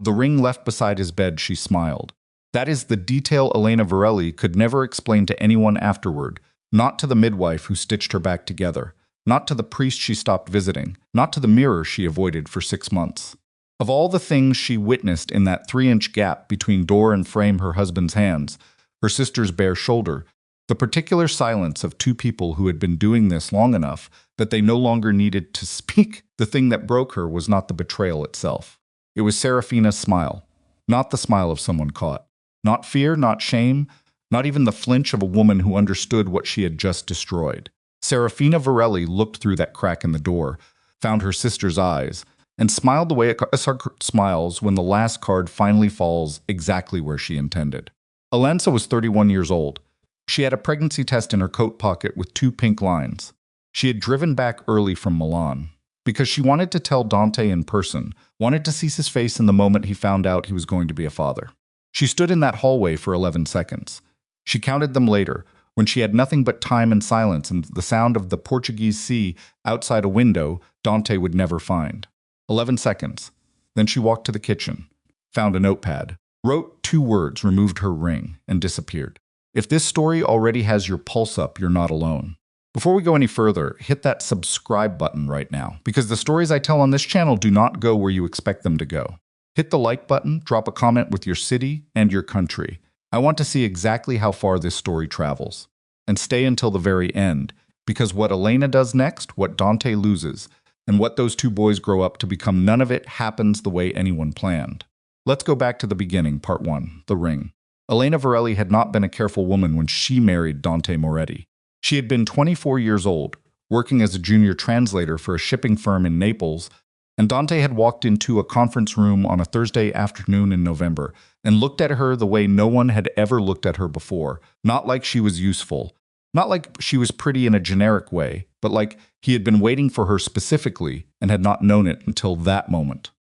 The ring left beside his bed, she smiled. That is the detail Elena Varelli could never explain to anyone afterward, not to the midwife who stitched her back together, not to the priest she stopped visiting, not to the mirror she avoided for 6 months. Of all the things she witnessed in that 3-inch gap between door and frame, her husband's hands, her sister's bare shoulder, the particular silence of two people who had been doing this long enough that they no longer needed to speak, the thing that broke her was not the betrayal itself. It was Serafina's smile, not the smile of someone caught. Not fear, not shame, not even the flinch of a woman who understood what she had just destroyed. Serafina Varelli looked through that crack in the door, found her sister's eyes, and smiled the way a sucker smiles when the last card finally falls exactly where she intended. Alenza was 31 years old. She had a pregnancy test in her coat pocket with 2 pink lines. She had driven back early from Milan because she wanted to tell Dante in person, wanted to see his face in the moment he found out he was going to be a father. She stood in that hallway for 11 seconds. She counted them later, when she had nothing but time and silence and the sound of the Portuguese sea outside a window Dante would never find. 11 seconds. Then she walked to the kitchen, found a notepad, wrote 2 words, removed her ring, and disappeared. If this story already has your pulse up, you're not alone. Before we go any further, hit that subscribe button right now, because the stories I tell on this channel do not go where you expect them to go. Hit the like button, drop a comment with your city and your country. I want to see exactly how far this story travels. And stay until the very end, because what Elena does next, what Dante loses, and what those 2 boys grow up to become, none of it happens the way anyone planned. Let's go back to the beginning, part 1, the ring. Elena Varelli had not been a careful woman when she married Dante Moretti. She had been 24 years old, working as a junior translator for a shipping firm in Naples, and Dante had walked into a conference room on a Thursday afternoon in November and looked at her the way no one had ever looked at her before, not like she was useful, not like she was pretty in a generic way, but like he had been waiting for her specifically and had not known it until that moment.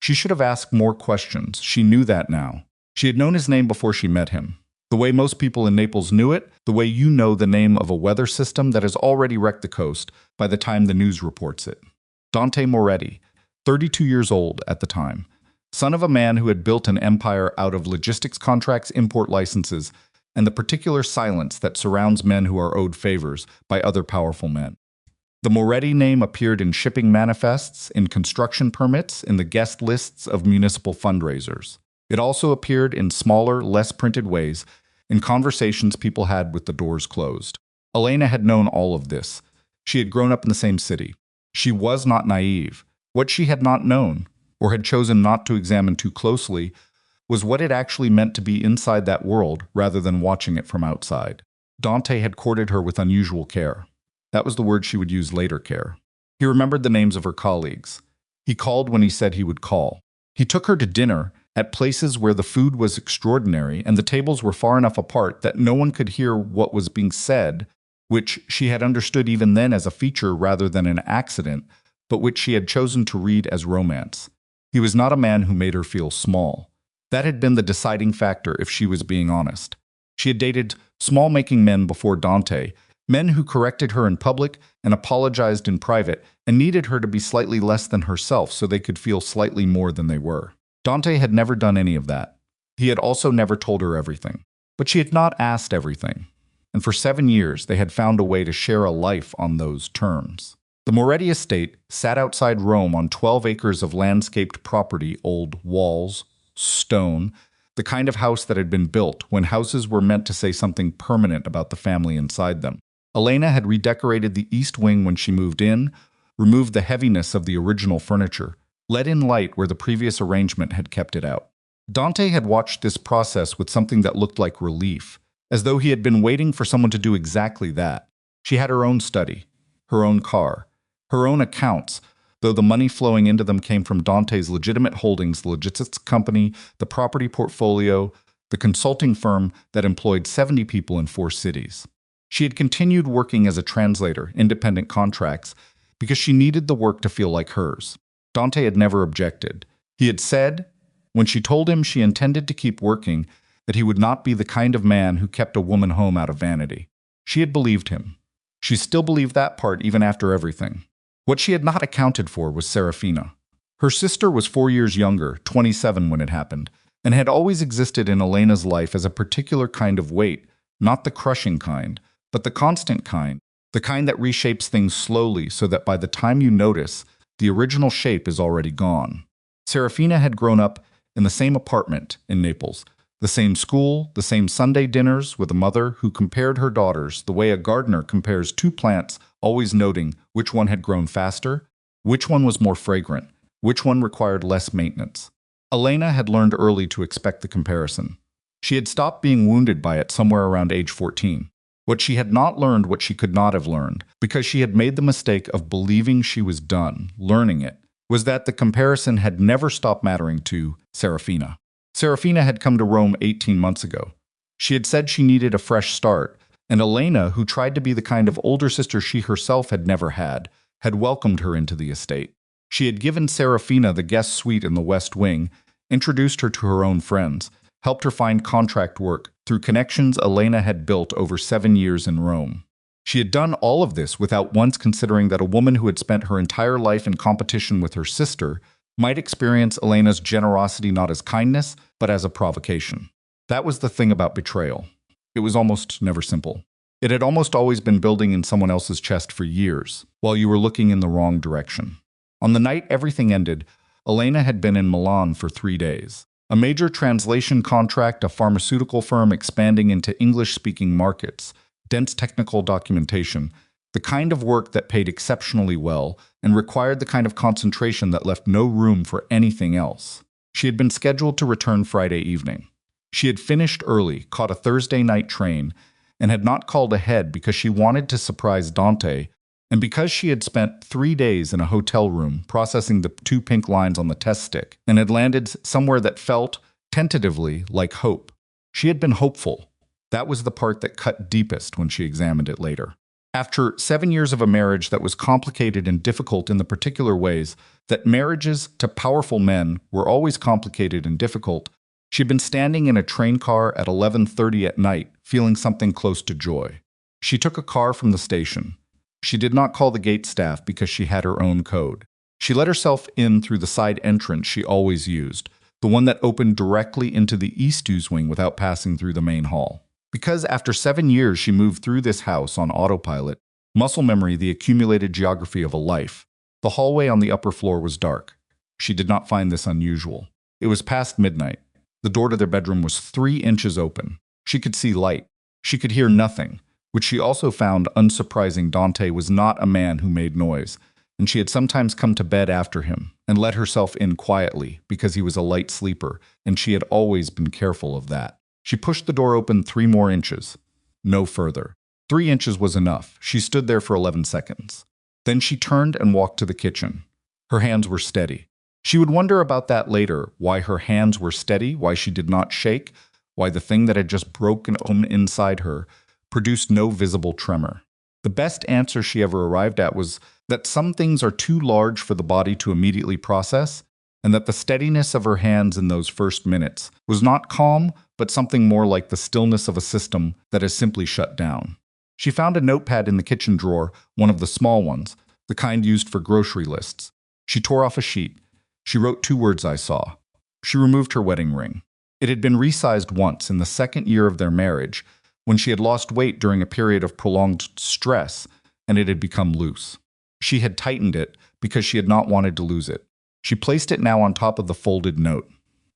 She should have asked more questions. She knew that now. She had known his name before she met him. The way most people in Naples knew it, the way you know the name of a weather system that has already wrecked the coast by the time the news reports it. Dante Moretti, 32 years old at the time, son of a man who had built an empire out of logistics contracts, import licenses, and the particular silence that surrounds men who are owed favors by other powerful men. The Moretti name appeared in shipping manifests, in construction permits, in the guest lists of municipal fundraisers. It also appeared in smaller, less printed ways in conversations people had with the doors closed. Elena had known all of this. She had grown up in the same city. She was not naive. What she had not known, or had chosen not to examine too closely, was what it actually meant to be inside that world rather than watching it from outside. Dante had courted her with unusual care. That was the word she would use later, care. He remembered the names of her colleagues. He called when he said he would call. He took her to dinner at places where the food was extraordinary and the tables were far enough apart that no one could hear what was being said, which she had understood even then as a feature rather than an accident, but which she had chosen to read as romance. He was not a man who made her feel small. That had been the deciding factor if she was being honest. She had dated small-making men before Dante, men who corrected her in public and apologized in private and needed her to be slightly less than herself so they could feel slightly more than they were. Dante had never done any of that. He had also never told her everything. But she had not asked everything. And for 7 years, they had found a way to share a life on those terms. The Moretti estate sat outside Rome on 12 acres of landscaped property, old walls, stone, the kind of house that had been built when houses were meant to say something permanent about the family inside them. Elena had redecorated the east wing when she moved in, removed the heaviness of the original furniture, let in light where the previous arrangement had kept it out. Dante had watched this process with something that looked like relief, as though he had been waiting for someone to do exactly that. She had her own study, her own car, her own accounts, though the money flowing into them came from Dante's legitimate holdings, the logistics company, the property portfolio, the consulting firm that employed 70 people in 4 cities. She had continued working as a translator, independent contracts, because she needed the work to feel like hers. Dante had never objected. He had said, when she told him she intended to keep working, that he would not be the kind of man who kept a woman home out of vanity. She had believed him. She still believed that part even after everything. What she had not accounted for was Serafina. Her sister was 4 years younger, 27 when it happened, and had always existed in Elena's life as a particular kind of weight, not the crushing kind, but the constant kind, the kind that reshapes things slowly so that by the time you notice, the original shape is already gone. Serafina had grown up in the same apartment in Naples, the same school, the same Sunday dinners with a mother who compared her daughters the way a gardener compares two plants, always noting which one had grown faster, which one was more fragrant, which one required less maintenance. Elena had learned early to expect the comparison. She had stopped being wounded by it somewhere around age 14. What she had not learned, what she could not have learned, because she had made the mistake of believing she was done, learning it, was that the comparison had never stopped mattering to Serafina. Serafina had come to Rome 18 months ago. She had said she needed a fresh start, and Elena, who tried to be the kind of older sister she herself had never had welcomed her into the estate. She had given Serafina the guest suite in the West Wing, introduced her to her own friends, helped her find contract work through connections Elena had built over 7 years in Rome. She had done all of this without once considering that a woman who had spent her entire life in competition with her sister might experience Elena's generosity not as kindness, but as a provocation. That was the thing about betrayal. It was almost never simple. It had almost always been building in someone else's chest for years, while you were looking in the wrong direction. On the night everything ended, Elena had been in Milan for 3 days. A major translation contract, a pharmaceutical firm expanding into English-speaking markets, dense technical documentation, the kind of work that paid exceptionally well and required the kind of concentration that left no room for anything else. She had been scheduled to return Friday evening. She had finished early, caught a Thursday night train, and had not called ahead because she wanted to surprise Dante, and because she had spent 3 days in a hotel room processing the 2 pink lines on the test stick and had landed somewhere that felt, tentatively, like hope. She had been hopeful. That was the part that cut deepest when she examined it later. After 7 years of a marriage that was complicated and difficult in the particular ways that marriages to powerful men were always complicated and difficult, she had been standing in a train car at 11:30 at night, feeling something close to joy. She took a car from the station. She did not call the gate staff because she had her own code. She let herself in through the side entrance she always used, the one that opened directly into the East wing without passing through the main hall. Because after 7 years she moved through this house on autopilot, muscle memory, the accumulated geography of a life. The hallway on the upper floor was dark. She did not find this unusual. It was past midnight. The door to their bedroom was 3 inches open. She could see light. She could hear nothing, which she also found unsurprising. Dante was not a man who made noise, and she had sometimes come to bed after him and let herself in quietly because he was a light sleeper, and she had always been careful of that. She pushed the door open 3 more inches. No further. 3 inches was enough. She stood there for 11 seconds. Then she turned and walked to the kitchen. Her hands were steady. She would wonder about that later, why her hands were steady, why she did not shake, why the thing that had just broken open inside her produced no visible tremor. The best answer she ever arrived at was that some things are too large for the body to immediately process, and that the steadiness of her hands in those first minutes was not calm, but something more like the stillness of a system that has simply shut down. She found a notepad in the kitchen drawer, one of the small ones, the kind used for grocery lists. She tore off a sheet. She wrote 2 words, "I saw." She removed her wedding ring. It had been resized once in the 2nd year of their marriage, when she had lost weight during a period of prolonged stress, and it had become loose. She had tightened it because she had not wanted to lose it. She placed it now on top of the folded note.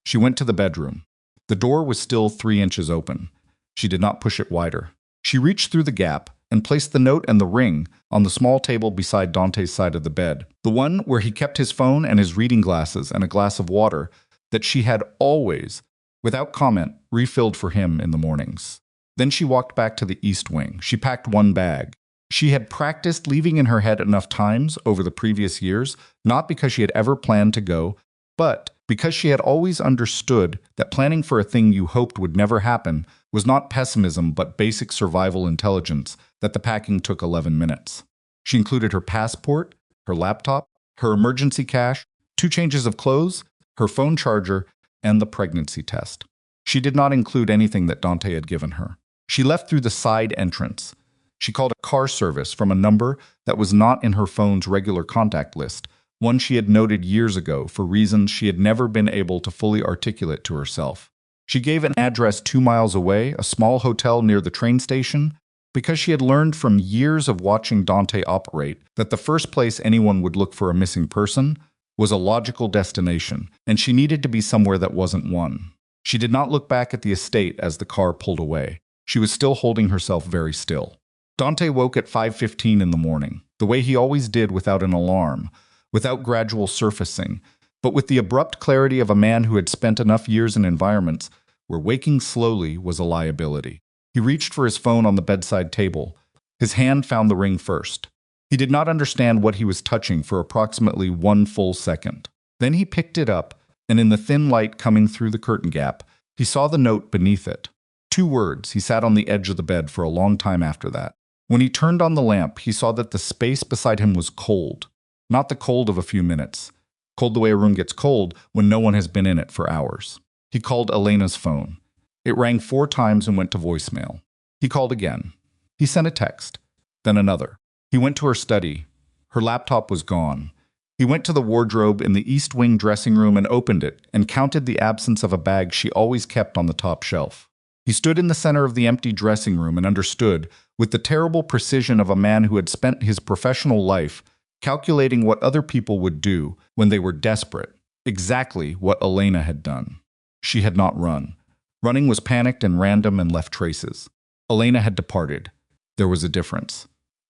She went to the bedroom. The door was still 3 inches open. She did not push it wider. She reached through the gap and placed the note and the ring on the small table beside Dante's side of the bed, the one where he kept his phone and his reading glasses and a glass of water that she had always, without comment, refilled for him in the mornings. Then she walked back to the East Wing. She packed 1 bag. She had practiced leaving in her head enough times over the previous years, not because she had ever planned to go, but because she had always understood that planning for a thing you hoped would never happen was not pessimism but basic survival intelligence, that the packing took 11 minutes. She included her passport, her laptop, her emergency cash, 2 changes of clothes, her phone charger, and the pregnancy test. She did not include anything that Dante had given her. She left through the side entrance. She called a car service from a number that was not in her phone's regular contact list, one she had noted years ago for reasons she had never been able to fully articulate to herself. She gave an address 2 miles away, a small hotel near the train station, because she had learned from years of watching Dante operate that the first place anyone would look for a missing person was a logical destination, and she needed to be somewhere that wasn't one. She did not look back at the estate as the car pulled away. She was still holding herself very still. Dante woke at 5:15 in the morning, the way he always did, without an alarm, without gradual surfacing, but with the abrupt clarity of a man who had spent enough years in environments where waking slowly was a liability. He reached for his phone on the bedside table. His hand found the ring first. He did not understand what he was touching for approximately 1 full second. Then he picked it up, and in the thin light coming through the curtain gap, he saw the note beneath it. 2 words. He sat on the edge of the bed for a long time after that. When he turned on the lamp, he saw that the space beside him was cold. Not the cold of a few minutes. Cold the way a room gets cold when no one has been in it for hours. He called Elena's phone. It rang 4 times and went to voicemail. He called again. He sent a text. Then another. He went to her study. Her laptop was gone. He went to the wardrobe in the East Wing dressing room and opened it and counted the absence of a bag she always kept on the top shelf. He stood in the center of the empty dressing room and understood, with the terrible precision of a man who had spent his professional life calculating what other people would do when they were desperate, exactly what Elena had done. She had not run. Running was panicked and random and left traces. Elena had departed. There was a difference.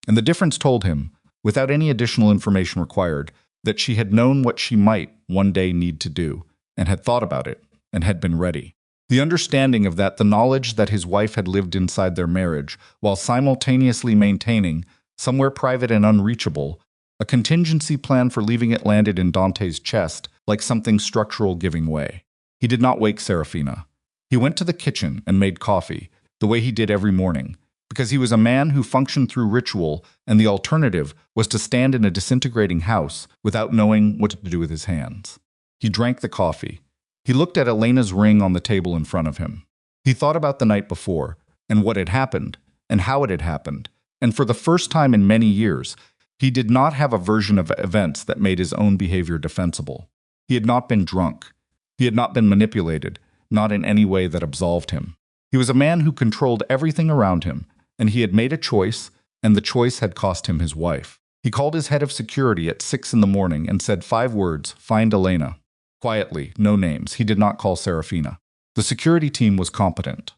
And the difference told him, without any additional information required, that she had known what she might one day need to do, and had thought about it, and had been ready. The understanding of that, the knowledge that his wife had lived inside their marriage, while simultaneously maintaining, somewhere private and unreachable, a contingency plan for leaving it, landed in Dante's chest like something structural giving way. He did not wake Serafina. He went to the kitchen and made coffee, the way he did every morning, because he was a man who functioned through ritual, and the alternative was to stand in a disintegrating house without knowing what to do with his hands. He drank the coffee. He looked at Elena's ring on the table in front of him. He thought about the night before, and what had happened, and how it had happened, and for the first time in many years, he did not have a version of events that made his own behavior defensible. He had not been drunk. He had not been manipulated, not in any way that absolved him. He was a man who controlled everything around him, and he had made a choice, and the choice had cost him his wife. He called his head of security at 6 in the morning and said 5 words, "Find Elena." Quietly, no names. He did not call Serafina. The security team was competent.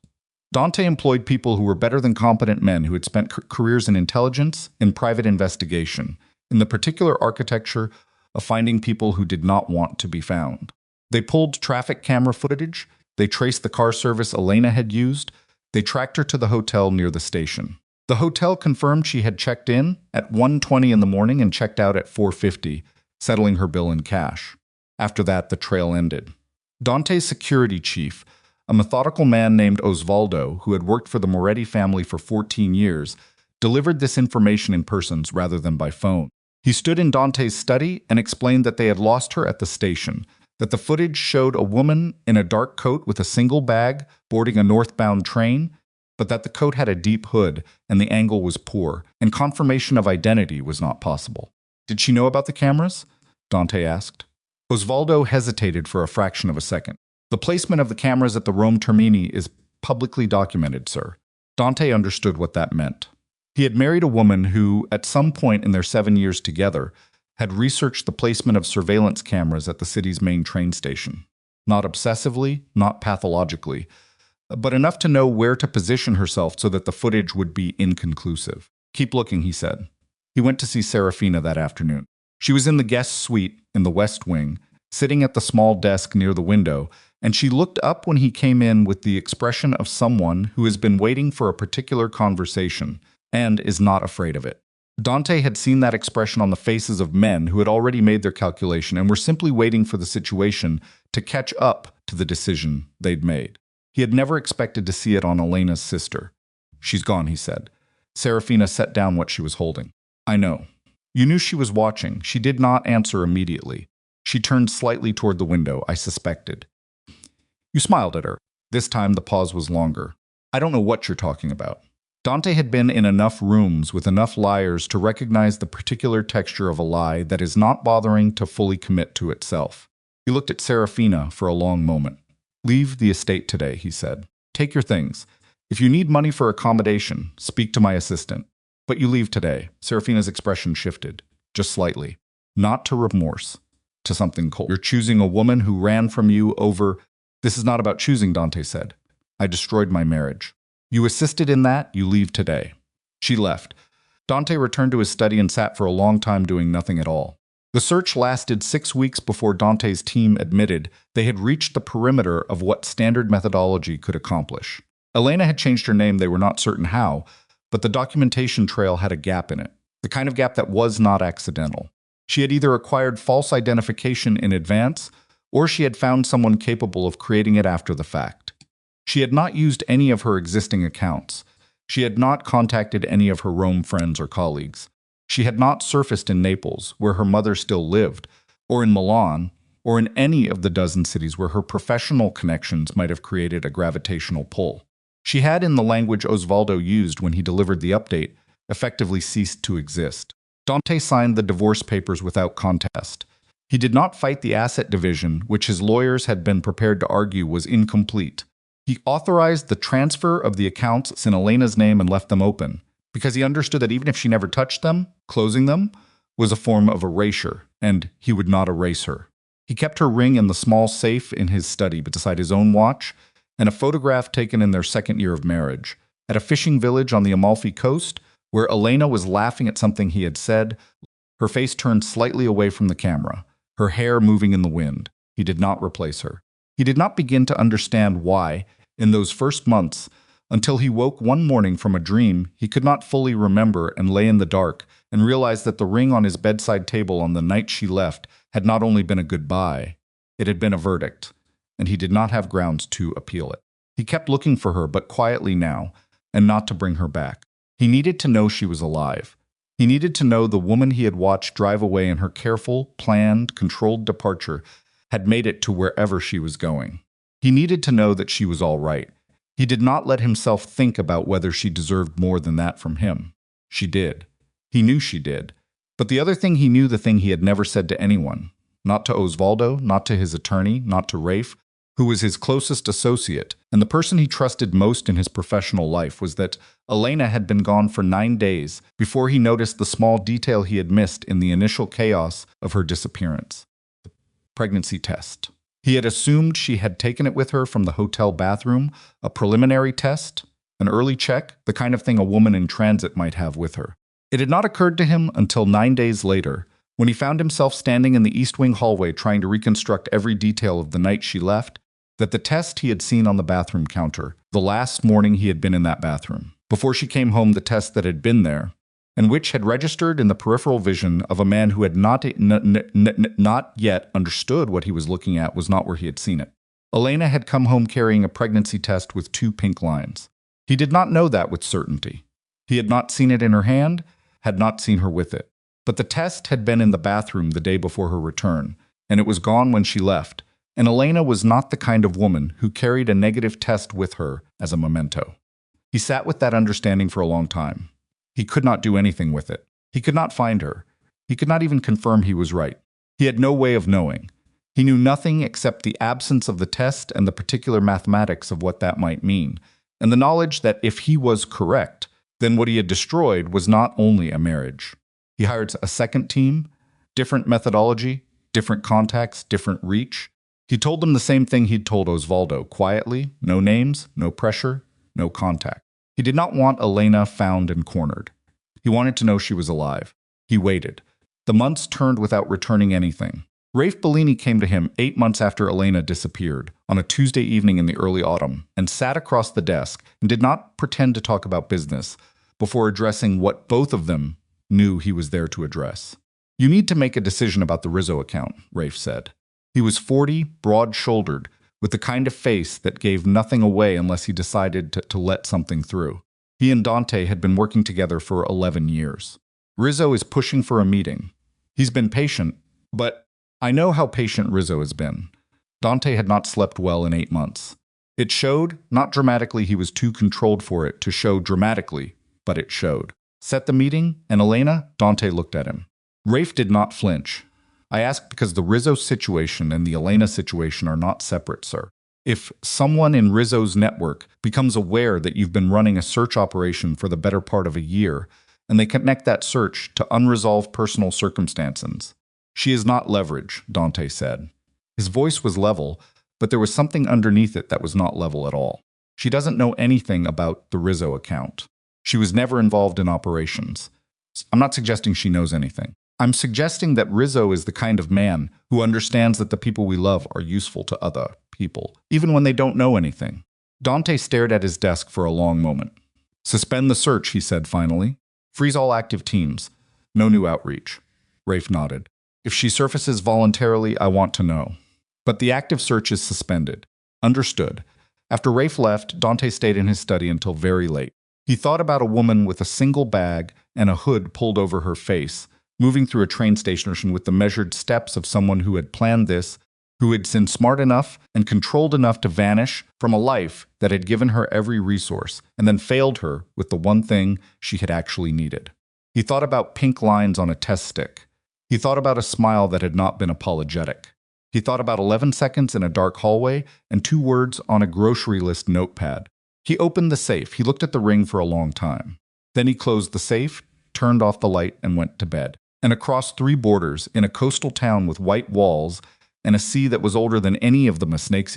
Dante employed people who were better than competent men who had spent careers in intelligence, in private investigation, in the particular architecture of finding people who did not want to be found. They pulled traffic camera footage. They traced the car service Elena had used. They tracked her to the hotel near the station. The hotel confirmed she had checked in at 1:20 in the morning and checked out at 4:50, settling her bill in cash. After that, the trail ended. Dante's security chief, a methodical man named Osvaldo, who had worked for the Moretti family for 14 years, delivered this information in person rather than by phone. He stood in Dante's study and explained that they had lost her at the station, that the footage showed a woman in a dark coat with a single bag boarding a northbound train, but that the coat had a deep hood and the angle was poor, and confirmation of identity was not possible. "Did she know about the cameras?" Dante asked. Osvaldo hesitated for a fraction of a second. "The placement of the cameras at the Rome Termini is publicly documented, sir." Dante understood what that meant. He had married a woman who, at some point in their 7 years together, had researched the placement of surveillance cameras at the city's main train station. Not obsessively, not pathologically, but enough to know where to position herself so that the footage would be inconclusive. "Keep looking," he said. He went to see Serafina that afternoon. She was in the guest suite in the West Wing, sitting at the small desk near the window, and she looked up when he came in with the expression of someone who has been waiting for a particular conversation and is not afraid of it. Dante had seen that expression on the faces of men who had already made their calculation and were simply waiting for the situation to catch up to the decision they'd made. He had never expected to see it on Elena's sister. "She's gone," he said. Serafina set down what she was holding. "I know. You knew she was watching." She did not answer immediately. She turned slightly toward the window. "I suspected." "You smiled at her." This time the pause was longer. "I don't know what you're talking about." Dante had been in enough rooms with enough liars to recognize the particular texture of a lie that is not bothering to fully commit to itself. He looked at Serafina for a long moment. "Leave the estate today," he said. "Take your things. If you need money for accommodation, speak to my assistant. But you leave today." Serafina's expression shifted, just slightly. Not to remorse, to something cold. "You're choosing a woman who ran from you over—" "This is not about choosing," Dante said. "I destroyed my marriage. You assisted in that, you leave today." She left. Dante returned to his study and sat for a long time doing nothing at all. The search lasted 6 weeks before Dante's team admitted they had reached the perimeter of what standard methodology could accomplish. Elena had changed her name, they were not certain how, but the documentation trail had a gap in it, the kind of gap that was not accidental. She had either acquired false identification in advance, or she had found someone capable of creating it after the fact. She had not used any of her existing accounts. She had not contacted any of her Rome friends or colleagues. She had not surfaced in Naples, where her mother still lived, or in Milan, or in any of the dozen cities where her professional connections might have created a gravitational pull. She had, in the language Osvaldo used when he delivered the update, effectively ceased to exist. Dante signed the divorce papers without contest. He did not fight the asset division, which his lawyers had been prepared to argue was incomplete. He authorized the transfer of the accounts in Elena's name and left them open, because he understood that even if she never touched them, closing them was a form of erasure, and he would not erase her. He kept her ring in the small safe in his study beside his own watch, and a photograph taken in their second year of marriage, at a fishing village on the Amalfi coast, where Elena was laughing at something he had said, her face turned slightly away from the camera, her hair moving in the wind. He did not replace her. He did not begin to understand why, in those first months, until he woke one morning from a dream he could not fully remember and lay in the dark and realized that the ring on his bedside table on the night she left had not only been a goodbye, it had been a verdict, and he did not have grounds to appeal it. He kept looking for her, but quietly now, and not to bring her back. He needed to know she was alive. He needed to know the woman he had watched drive away in her careful, planned, controlled departure had made it to wherever she was going. He needed to know that she was all right. He did not let himself think about whether she deserved more than that from him. She did. He knew she did. But the other thing he knew, the thing he had never said to anyone, not to Osvaldo, not to his attorney, not to Rafe, who was his closest associate, and the person he trusted most in his professional life, was that Elena had been gone for 9 days before he noticed the small detail he had missed in the initial chaos of her disappearance. The pregnancy test. He had assumed she had taken it with her from the hotel bathroom, a preliminary test, an early check, the kind of thing a woman in transit might have with her. It had not occurred to him until 9 days later, when he found himself standing in the East Wing hallway trying to reconstruct every detail of the night she left, that the test he had seen on the bathroom counter, the last morning he had been in that bathroom, before she came home, the test that had been there, and which had registered in the peripheral vision of a man who had not yet understood what he was looking at, was not where he had seen it. Elena had come home carrying a pregnancy test with 2 pink lines. He did not know that with certainty. He had not seen it in her hand, had not seen her with it. But the test had been in the bathroom the day before her return, and it was gone when she left, and Elena was not the kind of woman who carried a negative test with her as a memento. He sat with that understanding for a long time. He could not do anything with it. He could not find her. He could not even confirm he was right. He had no way of knowing. He knew nothing except the absence of the test and the particular mathematics of what that might mean, and the knowledge that if he was correct, then what he had destroyed was not only a marriage. He hired a second team, different methodology, different contacts, different reach. He told them the same thing he'd told Osvaldo, quietly, no names, no pressure, no contact. He did not want Elena found and cornered. He wanted to know she was alive. He waited. The months turned without returning anything. Rafe Bellini came to him 8 months after Elena disappeared, on a Tuesday evening in the early autumn, and sat across the desk and did not pretend to talk about business before addressing what both of them knew he was there to address. "You need to make a decision about the Rizzo account," Rafe said. He was 40, broad-shouldered, with the kind of face that gave nothing away unless he decided to let something through. He and Dante had been working together for 11 years. "Rizzo is pushing for a meeting. He's been patient, but I know how patient Rizzo has been." Dante had not slept well in 8 months. It showed, not dramatically he was too controlled for it to show dramatically, but it showed. Set the meeting, and Elena, Dante looked at him. Rafe did not flinch. I ask because the Rizzo situation and the Elena situation are not separate, sir. If someone in Rizzo's network becomes aware that you've been running a search operation for the better part of a year, and they connect that search to unresolved personal circumstances, she is not leverage, Dante said. His voice was level, but there was something underneath it that was not level at all. She doesn't know anything about the Rizzo account. She was never involved in operations. I'm not suggesting she knows anything. I'm suggesting that Rizzo is the kind of man who understands that the people we love are useful to other people, even when they don't know anything. Dante stared at his desk for a long moment. Suspend the search, he said finally. Freeze all active teams. No new outreach. Rafe nodded. If she surfaces voluntarily, I want to know. But the active search is suspended. Understood. After Rafe left, Dante stayed in his study until very late. He thought about a woman with a single bag and a hood pulled over her face, moving through a train station with the measured steps of someone who had planned this, who had been smart enough and controlled enough to vanish from a life that had given her every resource and then failed her with the one thing she had actually needed. He thought about pink lines on a test stick. He thought about a smile that had not been apologetic. He thought about 11 seconds in a dark hallway and 2 words on a grocery list notepad. He opened the safe. He looked at the ring for a long time. Then he closed the safe, turned off the light, and went to bed. And across 3 borders, in a coastal town with white walls and a sea that was older than any of the Masnakes,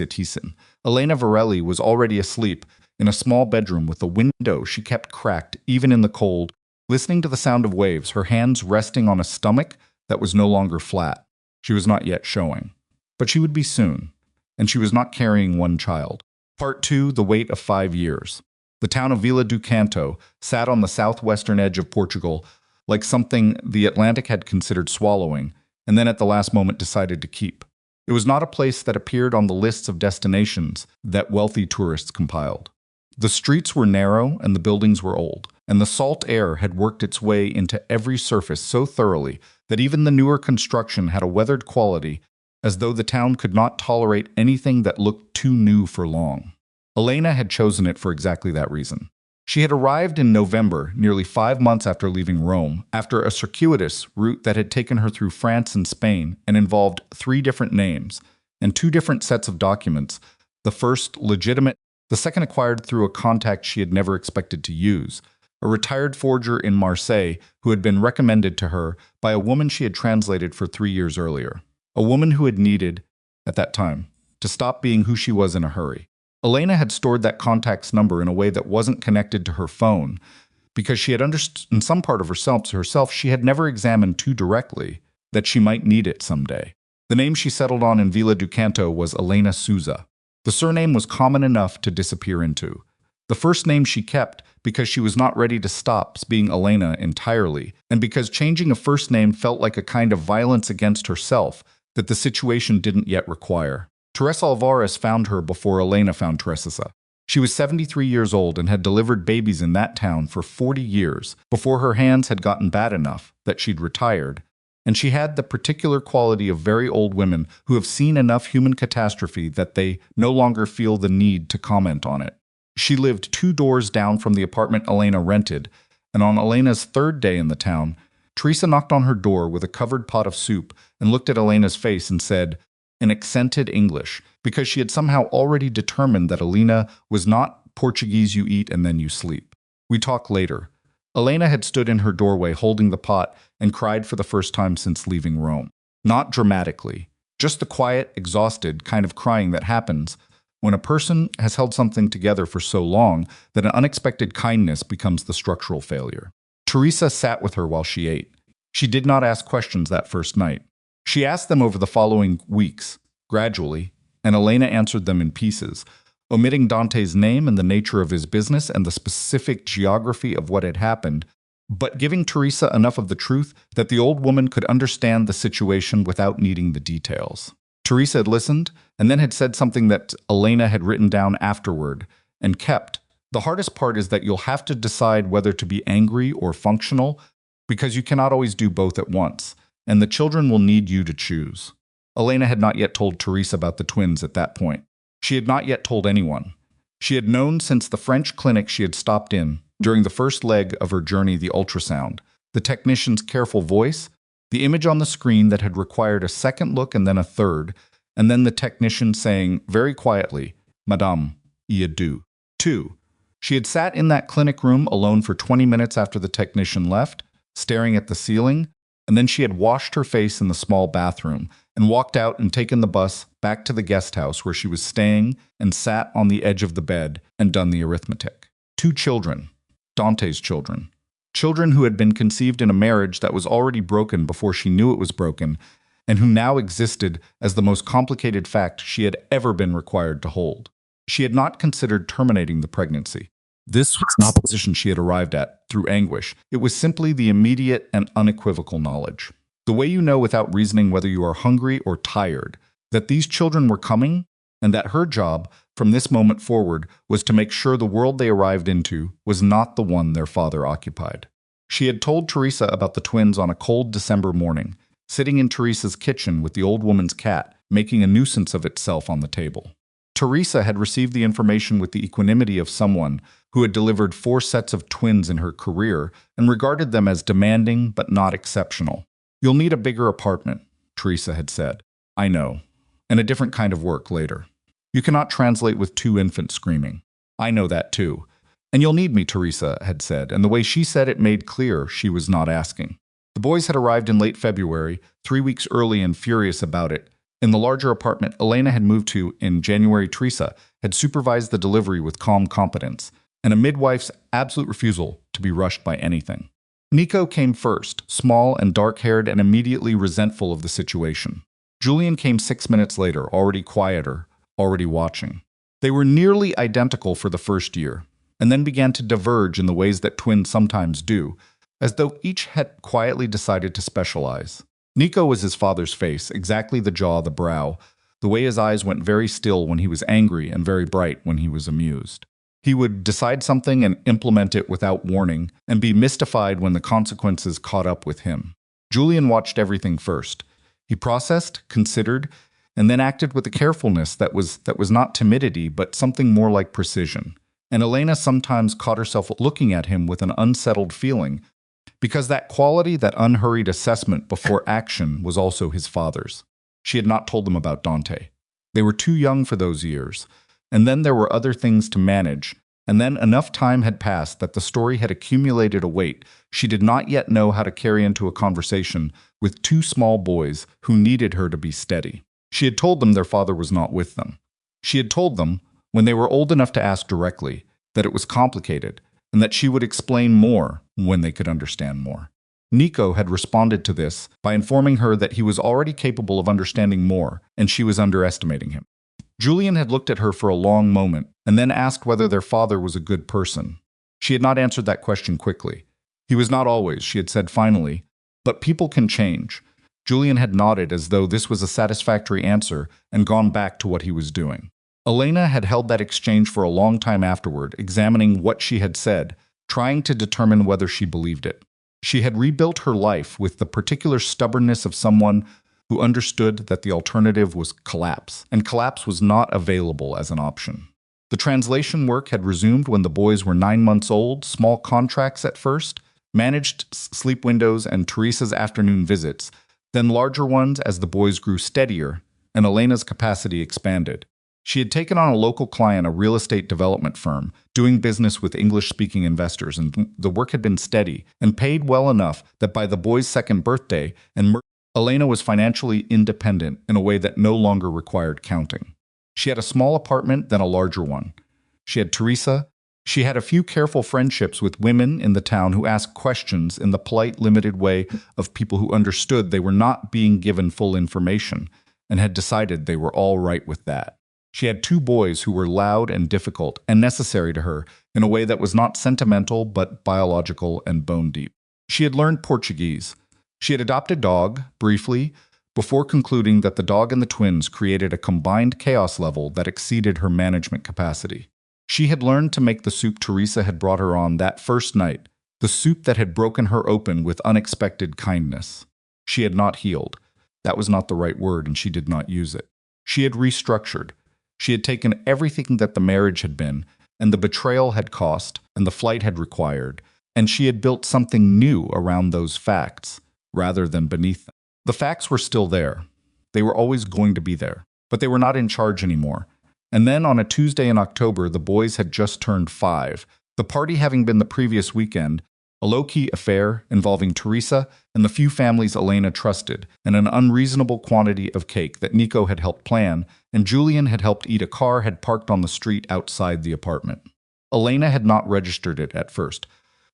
Elena Varelli was already asleep in a small bedroom with a window she kept cracked even in the cold, listening to the sound of waves, her hands resting on a stomach that was no longer flat. She was not yet showing. But she would be soon, and she was not carrying one child. Part 2, The Wait of 5 Years. The town of Vila do Canto sat on the southwestern edge of Portugal, like something the Atlantic had considered swallowing, and then at the last moment decided to keep. It was not a place that appeared on the lists of destinations that wealthy tourists compiled. The streets were narrow and the buildings were old, and the salt air had worked its way into every surface so thoroughly that even the newer construction had a weathered quality, as though the town could not tolerate anything that looked too new for long. Elena had chosen it for exactly that reason. She had arrived in November, nearly 5 months after leaving Rome, after a circuitous route that had taken her through France and Spain and involved 3 different names and 2 different sets of documents, the first legitimate, the second acquired through a contact she had never expected to use, a retired forger in Marseille who had been recommended to her by a woman she had translated for 3 years earlier. A woman who had needed, at that time, to stop being who she was in a hurry. Elena had stored that contact's number in a way that wasn't connected to her phone, because she had understood in some part of herself she had never examined too directly that she might need it someday. The name she settled on in Vila do Canto was Elena Souza. The surname was common enough to disappear into. The first name she kept because she was not ready to stop being Elena entirely, and because changing a first name felt like a kind of violence against herself that the situation didn't yet require. Teresa Alvarez found her before Elena found Teresa. She was 73 years old and had delivered babies in that town for 40 years before her hands had gotten bad enough that she'd retired, and she had the particular quality of very old women who have seen enough human catastrophe that they no longer feel the need to comment on it. She lived 2 doors down from the apartment Elena rented, and on Elena's 3rd day in the town, Teresa knocked on her door with a covered pot of soup and looked at Elena's face and said, in accented English, because she had somehow already determined that Elena was not Portuguese you eat and then you sleep. We talk later. Elena had stood in her doorway holding the pot and cried for the first time since leaving Rome. Not dramatically, just the quiet, exhausted kind of crying that happens when a person has held something together for so long that an unexpected kindness becomes the structural failure. Teresa sat with her while she ate. She did not ask questions that first night. She asked them over the following weeks, gradually, and Elena answered them in pieces, omitting Dante's name and the nature of his business and the specific geography of what had happened, but giving Teresa enough of the truth that the old woman could understand the situation without needing the details. Teresa had listened, and then had said something that Elena had written down afterward, and kept. The hardest part is that you'll have to decide whether to be angry or functional, because you cannot always do both at once, and the children will need you to choose. Elena had not yet told Teresa about the twins at that point. She had not yet told anyone. She had known since the French clinic she had stopped in, during the first leg of her journey, the ultrasound, the technician's careful voice, the image on the screen that had required a second look and then a third, and then the technician saying very quietly, Madame, il est due. 2. She had sat in that clinic room alone for 20 minutes after the technician left, staring at the ceiling, and then she had washed her face in the small bathroom and walked out and taken the bus back to the guest house where she was staying and sat on the edge of the bed and done the arithmetic. 2 children, Dante's children. Children who had been conceived in a marriage that was already broken before she knew it was broken, and who now existed as the most complicated fact she had ever been required to hold. She had not considered terminating the pregnancy. This was not the position she had arrived at through anguish. It was simply the immediate and unequivocal knowledge. The way you know without reasoning whether you are hungry or tired, that these children were coming, and that her job, from this moment forward, was to make sure the world they arrived into was not the one their father occupied. She had told Teresa about the twins on a cold December morning, sitting in Teresa's kitchen with the old woman's cat, making a nuisance of itself on the table. Teresa had received the information with the equanimity of someone who had delivered 4 sets of twins in her career and regarded them as demanding but not exceptional. You'll need a bigger apartment, Teresa had said. I know. And a different kind of work later. You cannot translate with 2 infants screaming. I know that too. And you'll need me, Teresa had said, and the way she said it made clear she was not asking. The boys had arrived in late February, 3 weeks early and furious about it. In the larger apartment Elena had moved to in January, Teresa had supervised the delivery with calm competence, and a midwife's absolute refusal to be rushed by anything. Nico came first, small and dark-haired and immediately resentful of the situation. Julian came 6 minutes later, already quieter, already watching. They were nearly identical for the first year, and then began to diverge in the ways that twins sometimes do, as though each had quietly decided to specialize. Nico was his father's face, exactly the jaw, the brow, the way his eyes went very still when he was angry and very bright when he was amused. He would decide something and implement it without warning, and be mystified when the consequences caught up with him. Julian watched everything first. He processed, considered, and then acted with a carefulness that was not timidity, but something more like precision. And Elena sometimes caught herself looking at him with an unsettled feeling, because that quality, that unhurried assessment before action, was also his father's. She had not told them about Dante. They were too young for those years, and then there were other things to manage, and then enough time had passed that the story had accumulated a weight she did not yet know how to carry into a conversation with 2 small boys who needed her to be steady. She had told them their father was not with them. She had told them, when they were old enough to ask directly, that it was complicated, and that she would explain more when they could understand more. Nico had responded to this by informing her that he was already capable of understanding more, and she was underestimating him. Julian had looked at her for a long moment, and then asked whether their father was a good person. She had not answered that question quickly. He was not always, she had said finally, but people can change. Julian had nodded as though this was a satisfactory answer and gone back to what he was doing. Elena had held that exchange for a long time afterward, examining what she had said, trying to determine whether she believed it. She had rebuilt her life with the particular stubbornness of someone who understood that the alternative was collapse, and collapse was not available as an option. The translation work had resumed when the boys were 9 months old, small contracts at first, managed sleep windows and Teresa's afternoon visits, then larger ones as the boys grew steadier and Elena's capacity expanded. She had taken on a local client, a real estate development firm, doing business with English-speaking investors, and the work had been steady and paid well enough that by the boy's 2nd birthday, Elena was financially independent in a way that no longer required counting. She had a small apartment, then a larger one. She had Teresa. She had a few careful friendships with women in the town who asked questions in the polite, limited way of people who understood they were not being given full information and had decided they were all right with that. She had 2 boys who were loud and difficult and necessary to her in a way that was not sentimental but biological and bone deep. She had learned Portuguese. She had adopted a dog, briefly, before concluding that the dog and the twins created a combined chaos level that exceeded her management capacity. She had learned to make the soup Teresa had brought her on that first night, the soup that had broken her open with unexpected kindness. She had not healed. That was not the right word, and she did not use it. She had restructured. She had taken everything that the marriage had been, and the betrayal had cost, and the flight had required, and she had built something new around those facts, rather than beneath them. The facts were still there. They were always going to be there, but they were not in charge anymore. And then on a Tuesday in October, the boys had just turned 5, the party having been the previous weekend, a low-key affair involving Teresa and the few families Elena trusted, and an unreasonable quantity of cake that Nico had helped plan, and Julian had helped eat. A car had parked on the street outside the apartment. Elena had not registered it at first.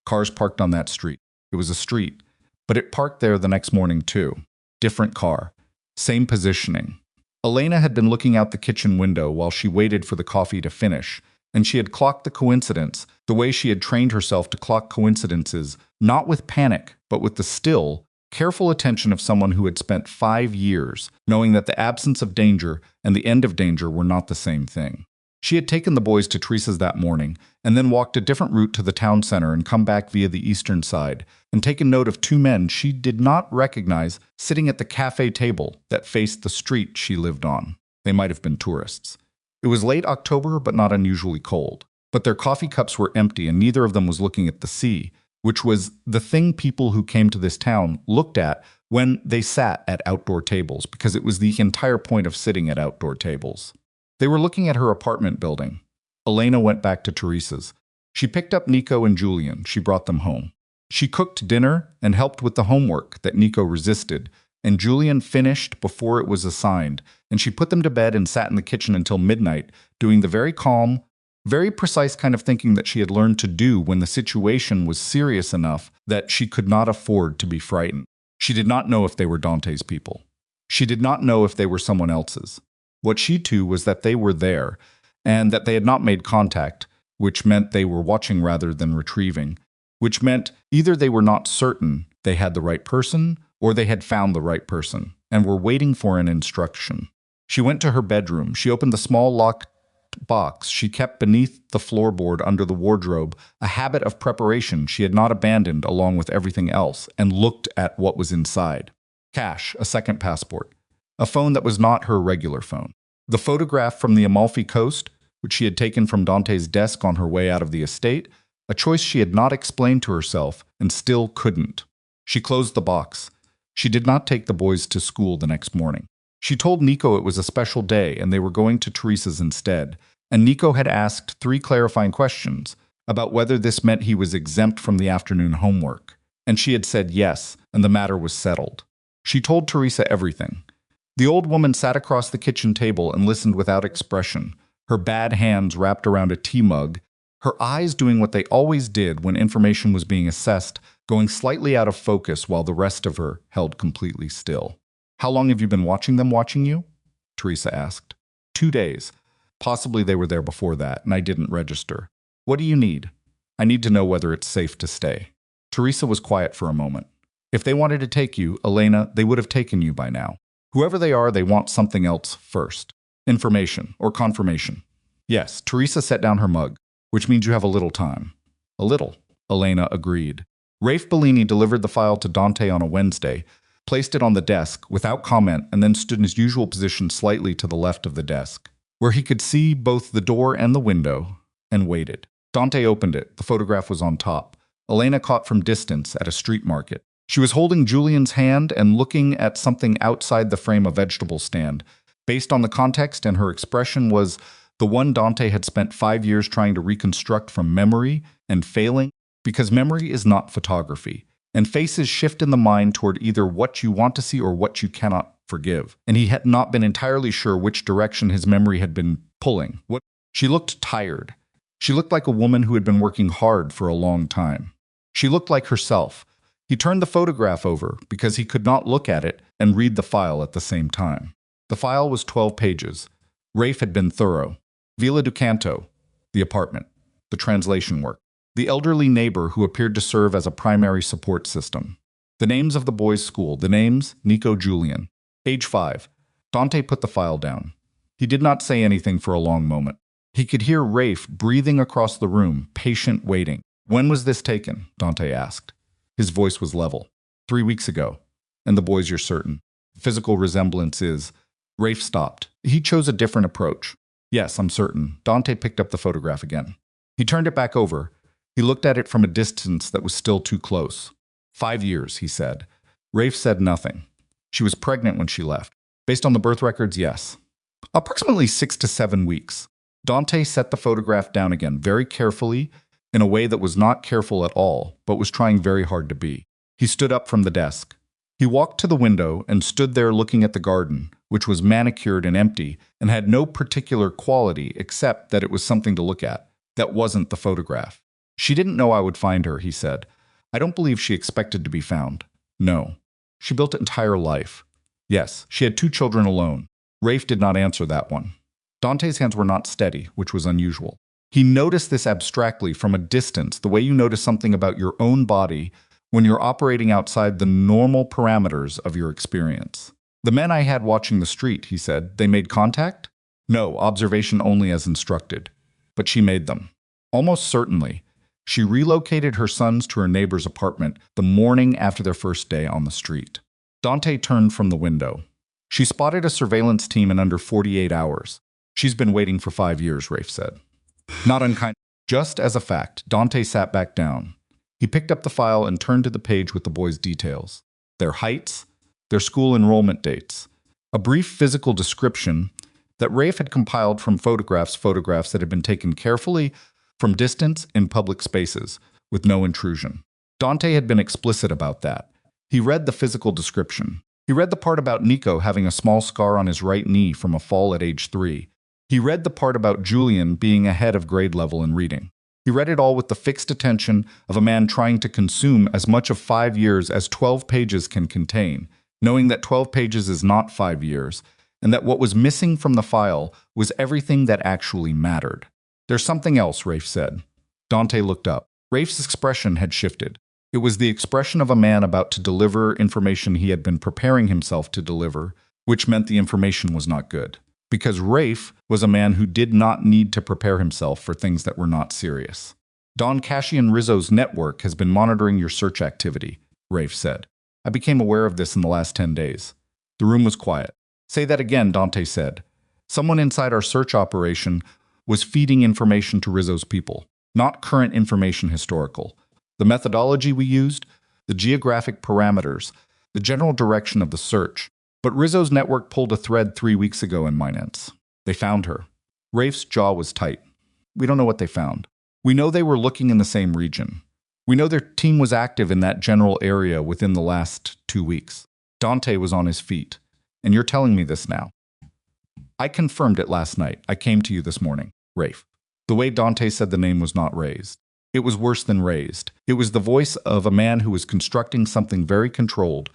Cars parked on that street. It was a street, but it parked there the next morning too. Different car. Same positioning. Elena had been looking out the kitchen window while she waited for the coffee to finish, and she had clocked the coincidence the way she had trained herself to clock coincidences, not with panic, but with the still, careful attention of someone who had spent 5 years knowing that the absence of danger and the end of danger were not the same thing. She had taken the boys to Teresa's that morning, and then walked a different route to the town center and come back via the eastern side, and taken note of 2 men she did not recognize sitting at the cafe table that faced the street she lived on. They might have been tourists. It was late October, but not unusually cold. But their coffee cups were empty, and neither of them was looking at the sea, which was the thing people who came to this town looked at when they sat at outdoor tables, because it was the entire point of sitting at outdoor tables. They were looking at her apartment building. Elena went back to Teresa's. She picked up Nico and Julian. She brought them home. She cooked dinner and helped with the homework that Nico resisted, and Julian finished before it was assigned, and she put them to bed and sat in the kitchen until midnight, doing the very calm, very precise kind of thinking that she had learned to do when the situation was serious enough that she could not afford to be frightened. She did not know if they were Dante's people. She did not know if they were someone else's. What she knew was that they were there, and that they had not made contact, which meant they were watching rather than retrieving, which meant either they were not certain they had the right person, or they had found the right person, and were waiting for an instruction. She went to her bedroom. She opened the small locked box she kept beneath the floorboard under the wardrobe, a habit of preparation she had not abandoned along with everything else, and looked at what was inside. Cash, a second passport, a phone that was not her regular phone, the photograph from the Amalfi Coast, which she had taken from Dante's desk on her way out of the estate, a choice she had not explained to herself and still couldn't. She closed the box. She did not take the boys to school the next morning. She told Nico it was a special day and they were going to Teresa's instead, and Nico had asked 3 clarifying questions about whether this meant he was exempt from the afternoon homework, and she had said yes, and the matter was settled. She told Teresa everything. The old woman sat across the kitchen table and listened without expression, her bad hands wrapped around a tea mug, her eyes doing what they always did when information was being assessed, going slightly out of focus while the rest of her held completely still. "How long have you been watching them watching you?" Teresa asked. 2 days. Possibly they were there before that, and I didn't register. What do you need? I need to know whether it's safe to stay. Teresa was quiet for a moment. If they wanted to take you, Elena, they would have taken you by now. Whoever they are, they want something else first. Information or confirmation. Yes, Teresa set down her mug, which means you have a little time. A little, Elena agreed. Rafe Bellini delivered the file to Dante on a Wednesday, placed it on the desk without comment, and then stood in his usual position slightly to the left of the desk, where he could see both the door and the window, and waited. Dante opened it. The photograph was on top. Elena caught from distance at a street market. She was holding Julian's hand and looking at something outside the frame, a vegetable stand. Based on the context and her expression was the one Dante had spent 5 years trying to reconstruct from memory and failing, because memory is not photography, and faces shift in the mind toward either what you want to see or what you cannot forgive, and he had not been entirely sure which direction his memory had been pulling. She looked tired. She looked like a woman who had been working hard for a long time. She looked like herself. He turned the photograph over because he could not look at it and read the file at the same time. The file was 12 pages. Rafe had been thorough. Villa do Canto, the apartment, the translation work, the elderly neighbor who appeared to serve as a primary support system. The names of the boys' school, the names, Nico Julian. Age 5. Dante put the file down. He did not say anything for a long moment. He could hear Rafe breathing across the room, patient waiting. "When was this taken?" Dante asked. His voice was level. 3 weeks ago. And the boys, you're certain. Physical resemblance is... Rafe stopped. He chose a different approach. Yes, I'm certain. Dante picked up the photograph again. He turned it back over. He looked at it from a distance that was still too close. 5 years, he said. Rafe said nothing. She was pregnant when she left. Based on the birth records, yes. Approximately 6 to 7 weeks. Dante set the photograph down again, very carefully, in a way that was not careful at all, but was trying very hard to be. He stood up from the desk. He walked to the window and stood there looking at the garden, which was manicured and empty and had no particular quality except that it was something to look at. That wasn't the photograph. She didn't know I would find her, he said. I don't believe she expected to be found. No. She built an entire life. Yes, she had 2 children alone. Rafe did not answer that one. Dante's hands were not steady, which was unusual. He noticed this abstractly from a distance, the way you notice something about your own body when you're operating outside the normal parameters of your experience. The men I had watching the street, he said, they made contact? No, observation only as instructed. But she made them. Almost certainly. She relocated her sons to her neighbor's apartment the morning after their first day on the street. Dante turned from the window. She spotted a surveillance team in under 48 hours. She's been waiting for 5 years, Rafe said. Not unkind. Just as a fact, Dante sat back down. He picked up the file and turned to the page with the boys' details. Their heights, their school enrollment dates, a brief physical description that Rafe had compiled from photographs that had been taken carefully from distance in public spaces, with no intrusion. Dante had been explicit about that. He read the physical description. He read the part about Nico having a small scar on his right knee from a fall at age 3. He read the part about Julian being ahead of grade level in reading. He read it all with the fixed attention of a man trying to consume as much of 5 years as 12 pages can contain, knowing that 12 pages is not 5 years, and that what was missing from the file was everything that actually mattered. There's something else, Rafe said. Dante looked up. Rafe's expression had shifted. It was the expression of a man about to deliver information he had been preparing himself to deliver, which meant the information was not good. Because Rafe was a man who did not need to prepare himself for things that were not serious. Don Cashian Rizzo's network has been monitoring your search activity, Rafe said. I became aware of this in the last 10 days. The room was quiet. Say that again, Dante said. Someone inside our search operation was feeding information to Rizzo's people, not current information historical. The methodology we used, the geographic parameters, the general direction of the search. But Rizzo's network pulled a thread 3 weeks ago in Minance. They found her. Rafe's jaw was tight. We don't know what they found. We know they were looking in the same region. We know their team was active in that general area within the last 2 weeks. Dante was on his feet. And you're telling me this now. I confirmed it last night. I came to you this morning, Rafe. The way Dante said the name was not raised. It was worse than raised. It was the voice of a man who was constructing something very controlled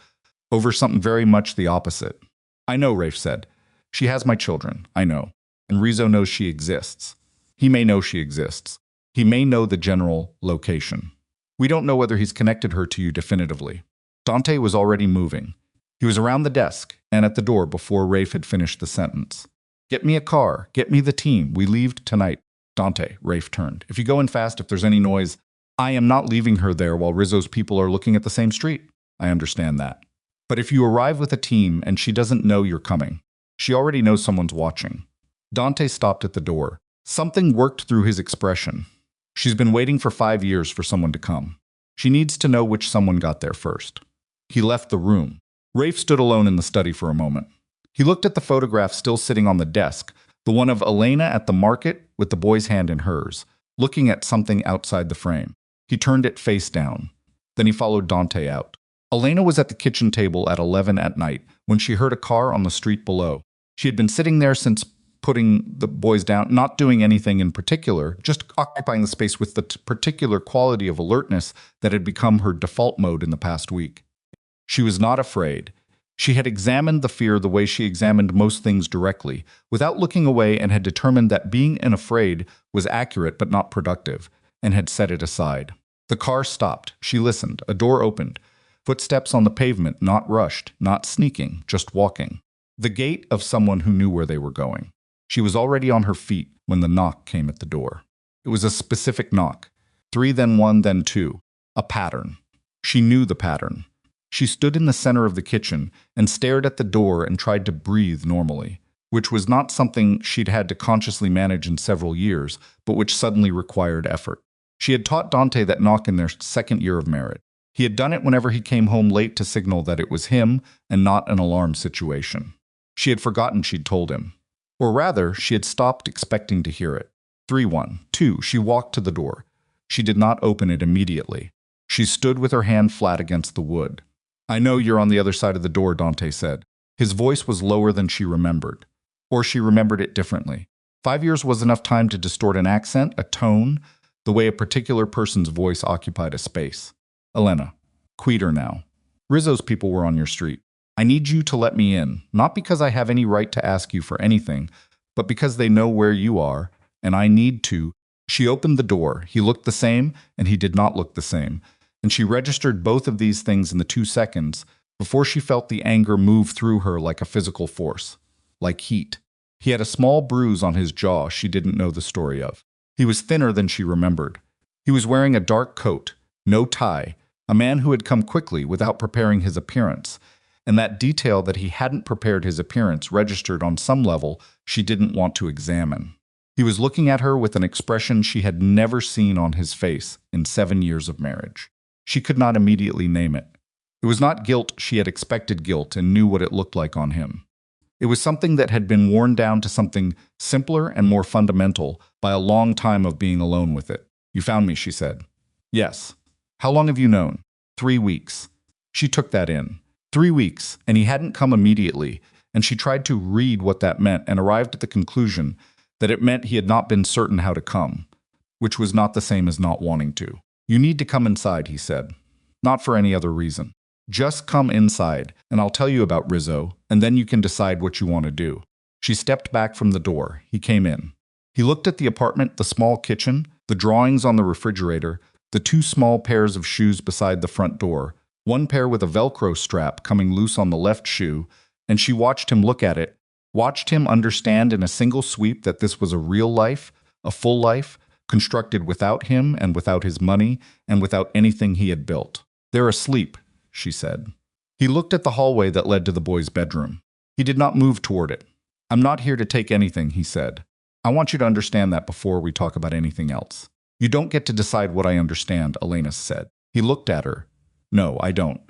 over something very much the opposite. I know, Rafe said. She has my children, I know. And Rizzo knows she exists. He may know she exists. He may know the general location. We don't know whether he's connected her to you definitively. Dante was already moving. He was around the desk and at the door before Rafe had finished the sentence. Get me a car. Get me the team. We leave tonight. Dante, Rafe turned. If you go in fast, if there's any noise, I am not leaving her there while Rizzo's people are looking at the same street. I understand that. But if you arrive with a team and she doesn't know you're coming, she already knows someone's watching. Dante stopped at the door. Something worked through his expression. She's been waiting for 5 years for someone to come. She needs to know which someone got there first. He left the room. Rafe stood alone in the study for a moment. He looked at the photograph still sitting on the desk, the one of Elena at the market with the boy's hand in hers, looking at something outside the frame. He turned it face down. Then he followed Dante out. Elena was at the kitchen table at 11 at night when she heard a car on the street below. She had been sitting there since putting the boys down, not doing anything in particular, just occupying the space with the particular quality of alertness that had become her default mode in the past week. She was not afraid. She had examined the fear the way she examined most things directly, without looking away, and had determined that being unafraid was accurate but not productive, and had set it aside. The car stopped. She listened. A door opened. Footsteps on the pavement, not rushed, not sneaking, just walking. The gait of someone who knew where they were going. She was already on her feet when the knock came at the door. It was a specific knock. 3, then 1, then 2. A pattern. She knew the pattern. She stood in the center of the kitchen and stared at the door and tried to breathe normally. which was not something she'd had to consciously manage in several years, but which suddenly required effort. She had taught Dante that knock in their second year of marriage. He had done it whenever he came home late to signal that it was him and not an alarm situation. She had forgotten she'd told him. Or rather, she had stopped expecting to hear it. 3-1-2, she walked to the door. She did not open it immediately. She stood with her hand flat against the wood. "I know you're on the other side of the door," Dante said. His voice was lower than she remembered. Or she remembered it differently. 5 years was enough time to distort an accent, a tone, the way a particular person's voice occupied a space. "Elena, quieter now. Rizzo's people were on your street. I need you to let me in, not because I have any right to ask you for anything, but because they know where you are, and I need to." She opened the door. He looked the same, and he did not look the same. And she registered both of these things in the 2 seconds before she felt the anger move through her like a physical force, like heat. He had a small bruise on his jaw she didn't know the story of. He was thinner than she remembered. He was wearing a dark coat, no tie, a man who had come quickly without preparing his appearance, and that detail that he hadn't prepared his appearance registered on some level she didn't want to examine. He was looking at her with an expression she had never seen on his face in 7 years of marriage. She could not immediately name it. It was not guilt. She had expected guilt and knew what it looked like on him. It was something that had been worn down to something simpler and more fundamental by a long time of being alone with it. "You found me," she said. "Yes." "How long have you known?" 3 weeks. She took that in. 3 weeks, and he hadn't come immediately, and she tried to read what that meant and arrived at the conclusion that it meant he had not been certain how to come, which was not the same as not wanting to. "You need to come inside," he said. "Not for any other reason. Just come inside, and I'll tell you about Rizzo, and then you can decide what you want to do." She stepped back from the door. He came in. He looked at the apartment, the small kitchen, the drawings on the refrigerator, the 2 small pairs of shoes beside the front door, one pair with a Velcro strap coming loose on the left shoe, and she watched him look at it, watched him understand in a single sweep that this was a real life, a full life, constructed without him and without his money and without anything he had built. "They're asleep," she said. He looked at the hallway that led to the boy's bedroom. He did not move toward it. "I'm not here to take anything," he said. "I want you to understand that before we talk about anything else." "You don't get to decide what I understand," Elena said. He looked at her. "No, I don't.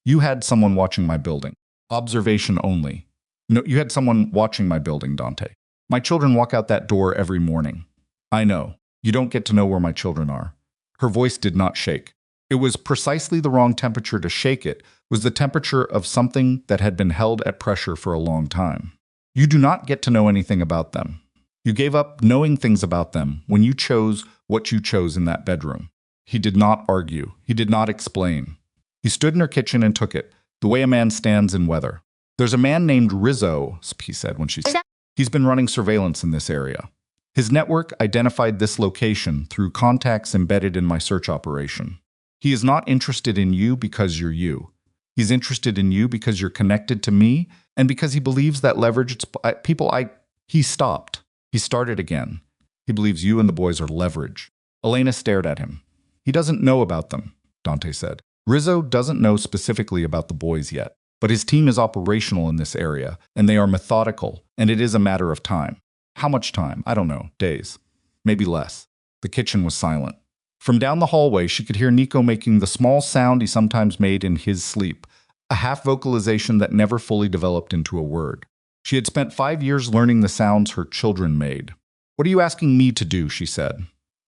You had someone watching my building. Observation only." "No, you had someone watching my building, Dante. My children walk out that door every morning." "I know. You don't get to know where my children are." Her voice did not shake. It was precisely the wrong temperature to shake. It was the temperature of something that had been held at pressure for a long time. "You do not get to know anything about them. You gave up knowing things about them when you chose what you chose in that bedroom." He did not argue. He did not explain. He stood in her kitchen and took it, the way a man stands in weather. "There's a man named Rizzo," he said when she said. "He's been running surveillance in this area. His network identified this location through contacts embedded in my search operation. He is not interested in you because you're you. He's interested in you because you're connected to me and because he believes that leverage people I..." He stopped. He started again. "He believes you and the boys are leverage." Elena stared at him. "He doesn't know about them," Dante said. "Rizzo doesn't know specifically about the boys yet, but his team is operational in this area, and they are methodical, and it is a matter of time." "How much time?" "I don't know. Days. Maybe less." The kitchen was silent. From down the hallway, she could hear Nico making the small sound he sometimes made in his sleep, a half-vocalization that never fully developed into a word. She had spent 5 years learning the sounds her children made. "What are you asking me to do?" she said.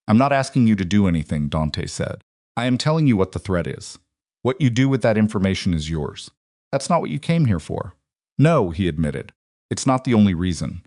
"I'm not asking you to do anything," Dante said. "I am telling you what the threat is. What you do with that information is yours." "That's not what you came here for." "No," he admitted. "It's not the only reason.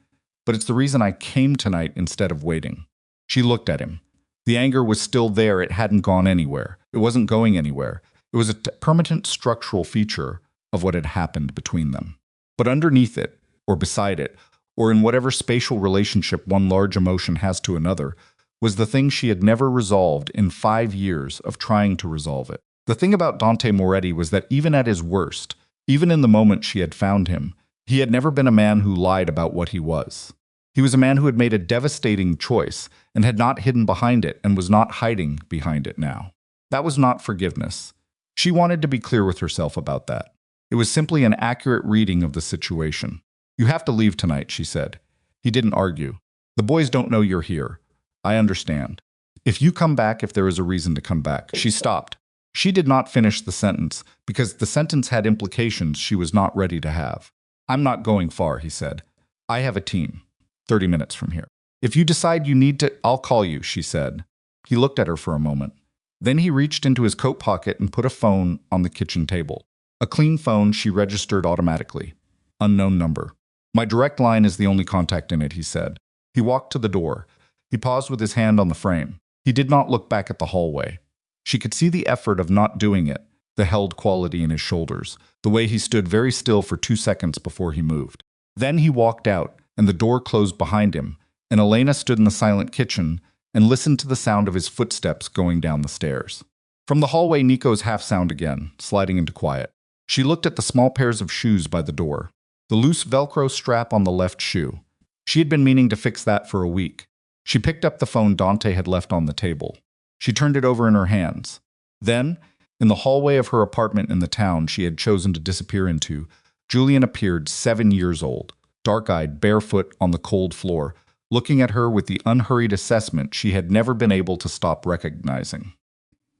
But it's the reason I came tonight instead of waiting." She looked at him. The anger was still there. It hadn't gone anywhere. It wasn't going anywhere. It was a permanent structural feature of what had happened between them. But underneath it, or beside it, or in whatever spatial relationship one large emotion has to another, was the thing she had never resolved in 5 years of trying to resolve it. The thing about Dante Moretti was that even at his worst, even in the moment she had found him, he had never been a man who lied about what he was. He was a man who had made a devastating choice and had not hidden behind it and was not hiding behind it now. That was not forgiveness. She wanted to be clear with herself about that. It was simply an accurate reading of the situation. You have to leave tonight, she said. He didn't argue. The boys don't know you're here. I understand. If you come back, if there is a reason to come back. She stopped. She did not finish the sentence, because the sentence had implications she was not ready to have. I'm not going far, he said. I have a team. 30 minutes from here. If you decide you need to, I'll call you, she said. He looked at her for a moment. Then he reached into his coat pocket and put a phone on the kitchen table. A clean phone she registered automatically. Unknown number. My direct line is the only contact in it, he said. He walked to the door. He paused with his hand on the frame. He did not look back at the hallway. She could see the effort of not doing it, the held quality in his shoulders, the way he stood very still for 2 seconds before he moved. Then he walked out, and the door closed behind him, and Elena stood in the silent kitchen and listened to the sound of his footsteps going down the stairs. From the hallway, Nico's half sound again, sliding into quiet. She looked at the small pairs of shoes by the door, the loose Velcro strap on the left shoe. She had been meaning to fix that for a week. She picked up the phone Dante had left on the table. She turned it over in her hands. Then, in the hallway of her apartment in the town she had chosen to disappear into, Julian appeared 7 years old, dark-eyed, barefoot on the cold floor, looking at her with the unhurried assessment she had never been able to stop recognizing.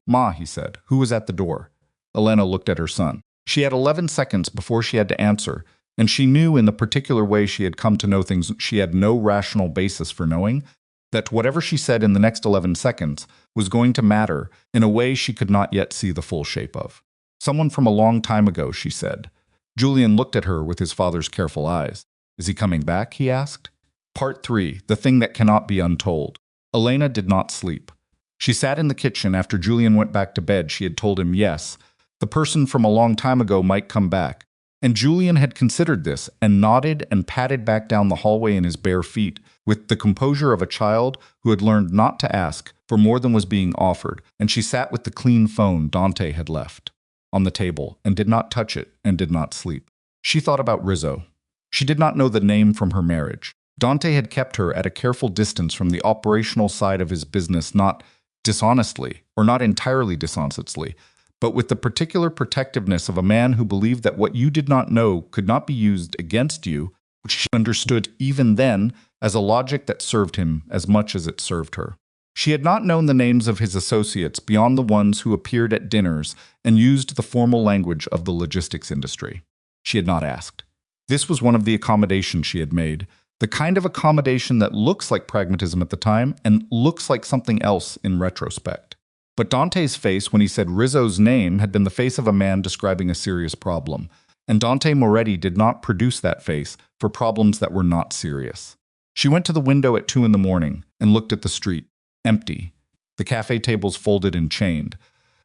Ma, he said, who was at the door? Elena looked at her son. She had 11 seconds before she had to answer, and she knew in the particular way she had come to know things she had no rational basis for knowing, that whatever she said in the next 11 seconds was going to matter in a way she could not yet see the full shape of. Someone from a long time ago, she said. Julian looked at her with his father's careful eyes. Is he coming back? He asked. Part 3, the thing that cannot be untold. Elena did not sleep. She sat in the kitchen after Julian went back to bed. She had told him yes, the person from a long time ago might come back. And Julian had considered this and nodded and padded back down the hallway in his bare feet, with the composure of a child who had learned not to ask for more than was being offered, and she sat with the clean phone Dante had left on the table and did not touch it and did not sleep. She thought about Rizzo. She did not know the name from her marriage. Dante had kept her at a careful distance from the operational side of his business, not dishonestly, or not entirely dishonestly, but with the particular protectiveness of a man who believed that what you did not know could not be used against you, which she understood even then as a logic that served him as much as it served her. She had not known the names of his associates beyond the ones who appeared at dinners and used the formal language of the logistics industry. She had not asked. This was one of the accommodations she had made, the kind of accommodation that looks like pragmatism at the time and looks like something else in retrospect. But Dante's face when he said Rizzo's name had been the face of a man describing a serious problem, and Dante Moretti did not produce that face for problems that were not serious. She went to the window at 2 a.m. and looked at the street, empty, the cafe tables folded and chained,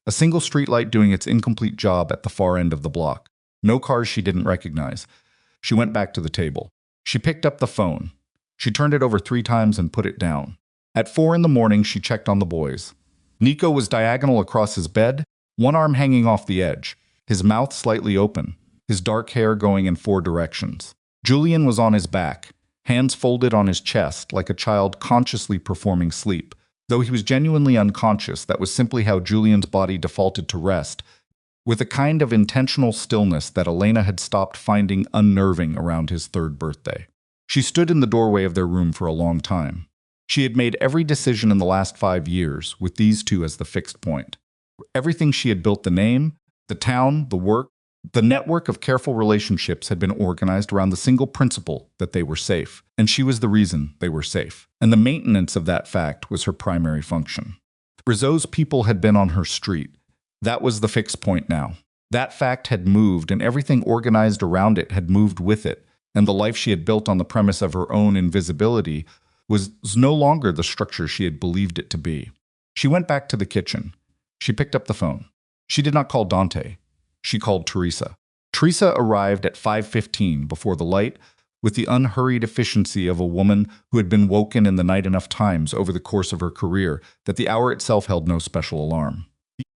a single streetlight doing its incomplete job at the far end of the block. No cars she didn't recognize. She went back to the table. She picked up the phone. She turned it over 3 times and put it down. At 4 a.m. she checked on the boys. Nico was diagonal across his bed, one arm hanging off the edge, his mouth slightly open, his dark hair going in 4 directions. Julian was on his back, hands folded on his chest like a child consciously performing sleep. Though he was genuinely unconscious, that was simply how Julian's body defaulted to rest, with a kind of intentional stillness that Elena had stopped finding unnerving around his 3rd birthday. She stood in the doorway of their room for a long time. She had made every decision in the last 5 years, with these 2 as the fixed point. Everything she had built, the name, the town, the work, the network of careful relationships had been organized around the single principle that they were safe, and she was the reason they were safe. And the maintenance of that fact was her primary function. Rizzo's people had been on her street. That was the fixed point now. That fact had moved, and everything organized around it had moved with it, and the life she had built on the premise of her own invisibility was no longer the structure she had believed it to be. She went back to the kitchen. She picked up the phone. She did not call Dante. She called Teresa. Teresa arrived at 5:15 before the light, with the unhurried efficiency of a woman who had been woken in the night enough times over the course of her career that the hour itself held no special alarm.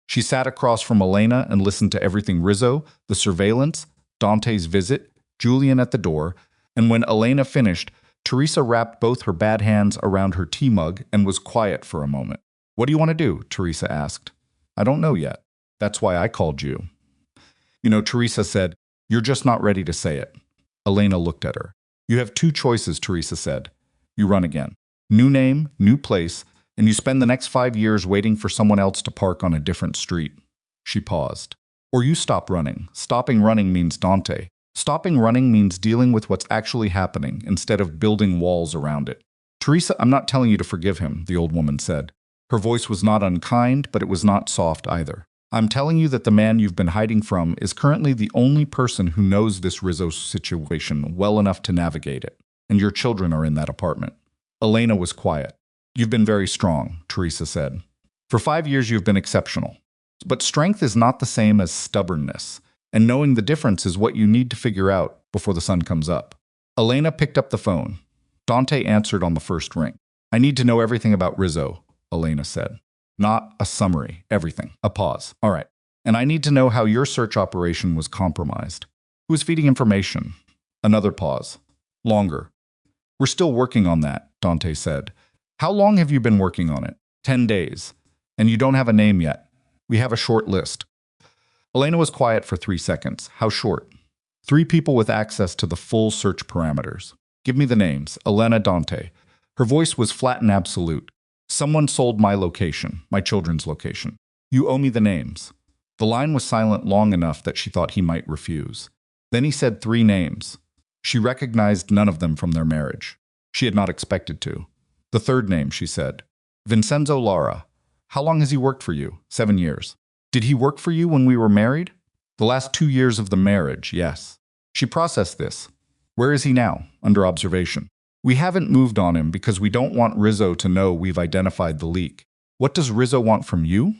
She sat across from Elena and listened to everything Rizzo, the surveillance, Dante's visit, Julian at the door, and when Elena finished, Teresa wrapped both her bad hands around her tea mug and was quiet for a moment. What do you want to do? Teresa asked. I don't know yet. That's why I called you. Teresa said, you're just not ready to say it. Elena looked at her. You have two choices, Teresa said. You run again. New name, new place, and you spend the next 5 years waiting for someone else to park on a different street. She paused. Or you stop running. Stopping running means Dante. Stopping running means dealing with what's actually happening instead of building walls around it. Teresa, I'm not telling you to forgive him, the old woman said. Her voice was not unkind, but it was not soft either. I'm telling you that the man you've been hiding from is currently the only person who knows this Rizzo situation well enough to navigate it, and your children are in that apartment. Elena was quiet. You've been very strong, Teresa said. For 5 years you've been exceptional. But strength is not the same as stubbornness, and knowing the difference is what you need to figure out before the sun comes up. Elena picked up the phone. Dante answered on the first ring. I need to know everything about Rizzo, Elena said. Not a summary, everything. A pause. All right. And I need to know how your search operation was compromised. Who was feeding information? Another pause. Longer. We're still working on that, Dante said. How long have you been working on it? 10 days. And you don't have a name yet. We have a short list. Elena was quiet for 3 seconds. How short? 3 people with access to the full search parameters. Give me the names. Elena, Dante. Her voice was flat and absolute. Someone sold my location, my children's location. You owe me the names. The line was silent long enough that she thought he might refuse. Then he said 3 names. She recognized none of them from their marriage. She had not expected to. The third name, she said. Vincenzo Lara. How long has he worked for you? 7 years. Did he work for you when we were married? The last 2 years of the marriage, yes. She processed this. Where is he now? Under observation. We haven't moved on him because we don't want Rizzo to know we've identified the leak. What does Rizzo want from you?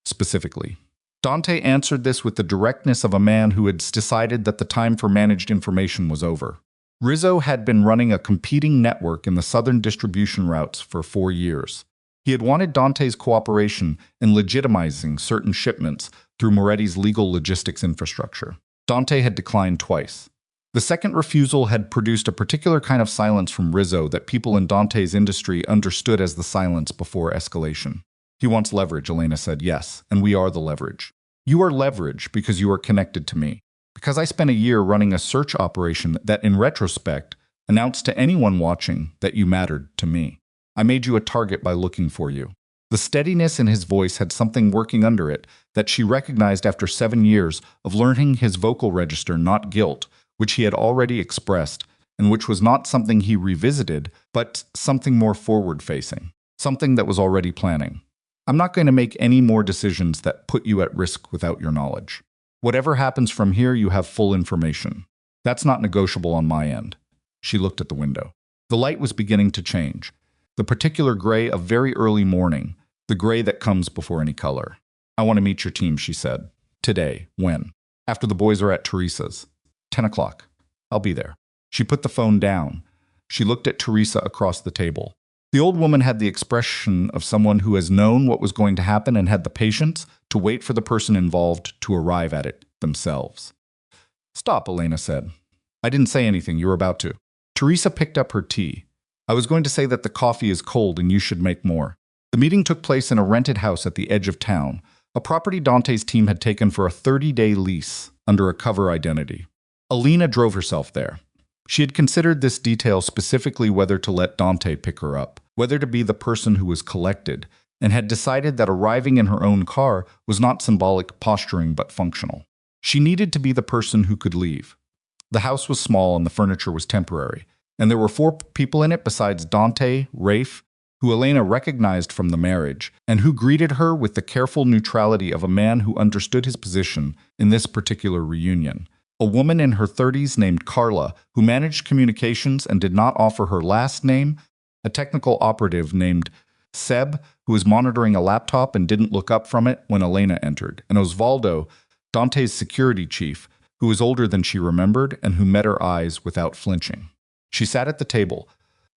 Specifically. Dante answered this with the directness of a man who had decided that the time for managed information was over. Rizzo had been running a competing network in the southern distribution routes for 4 years. He had wanted Dante's cooperation in legitimizing certain shipments through Moretti's legal logistics infrastructure. Dante had declined twice. The second refusal had produced a particular kind of silence from Rizzo that people in Dante's industry understood as the silence before escalation. He wants leverage, Elena said. Yes, and we are the leverage. You are leverage because you are connected to me. Because I spent a year running a search operation that, in retrospect, announced to anyone watching that you mattered to me. I made you a target by looking for you. The steadiness in his voice had something working under it that she recognized after 7 years of learning his vocal register, not guilt, which he had already expressed, and which was not something he revisited, but something more forward-facing, something that was already planning. I'm not going to make any more decisions that put you at risk without your knowledge. Whatever happens from here, you have full information. That's not negotiable on my end. She looked at the window. The light was beginning to change. The particular gray of very early morning, the gray that comes before any color. I want to meet your team, she said. Today. When? After the boys are at Teresa's. 10 o'clock. I'll be there. She put the phone down. She looked at Teresa across the table. The old woman had the expression of someone who has known what was going to happen and had the patience to wait for the person involved to arrive at it themselves. Stop, Elena said. I didn't say anything. You were about to. Teresa picked up her tea. I was going to say that the coffee is cold and you should make more. The meeting took place in a rented house at the edge of town, a property Dante's team had taken for a 30-day lease under a cover identity. Elena drove herself there. She had considered this detail specifically whether to let Dante pick her up, whether to be the person who was collected, and had decided that arriving in her own car was not symbolic posturing but functional. She needed to be the person who could leave. The house was small and the furniture was temporary, and there were 4 people in it besides Dante, Rafe, who Elena recognized from the marriage, and who greeted her with the careful neutrality of a man who understood his position in this particular reunion. A woman in her 30s named Carla, who managed communications and did not offer her last name, a technical operative named Seb, who was monitoring a laptop and didn't look up from it when Elena entered, and Osvaldo, Dante's security chief, who was older than she remembered and who met her eyes without flinching. She sat at the table.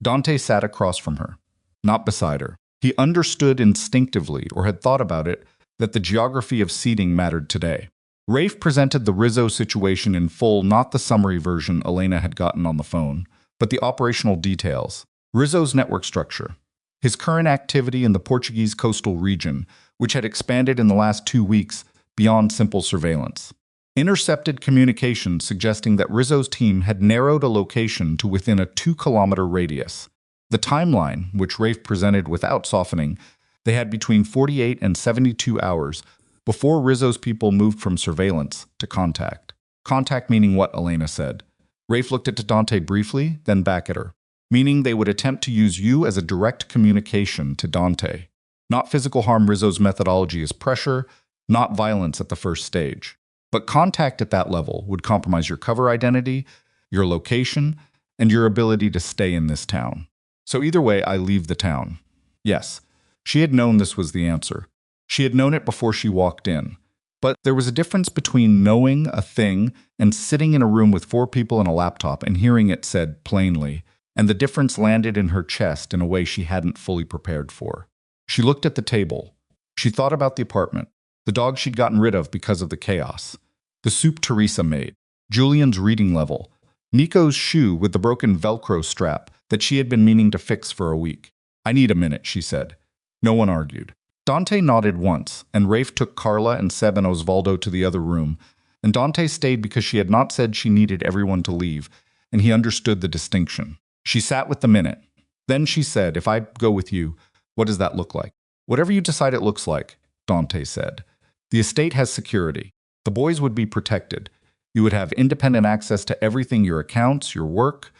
Dante sat across from her, not beside her. He understood instinctively, or had thought about it, that the geography of seating mattered today. Rafe presented the Rizzo situation in full, not the summary version Elena had gotten on the phone, but the operational details. Rizzo's network structure. His current activity in the Portuguese coastal region, which had expanded in the last 2 weeks beyond simple surveillance. Intercepted communication suggesting that Rizzo's team had narrowed a location to within a 2-kilometer radius. The timeline, which Rafe presented without softening, they had between 48 and 72 hours before Rizzo's people moved from surveillance to contact. Contact meaning what, Elena said. Rafe looked at Dante briefly, then back at her. Meaning they would attempt to use you as a direct communication to Dante. Not physical harm. Rizzo's methodology is pressure, not violence at the first stage. But contact at that level would compromise your cover identity, your location, and your ability to stay in this town. So either way, I leave the town. Yes, she had known this was the answer. She had known it before she walked in. But there was a difference between knowing a thing and sitting in a room with 4 people and a laptop and hearing it said plainly, and the difference landed in her chest in a way she hadn't fully prepared for. She looked at the table. She thought about the apartment, the dog she'd gotten rid of because of the chaos, the soup Teresa made, Julian's reading level, Nico's shoe with the broken Velcro strap that she had been meaning to fix for a week. I need a minute, she said. No one argued. Dante nodded once, and Rafe took Carla and Seb and Osvaldo to the other room, and Dante stayed because she had not said she needed everyone to leave, and he understood the distinction. She sat with the minute. Then she said, if I go with you, what does that look like? Whatever you decide it looks like, Dante said. The estate has security. The boys would be protected. You would have independent access to everything, your accounts, your work,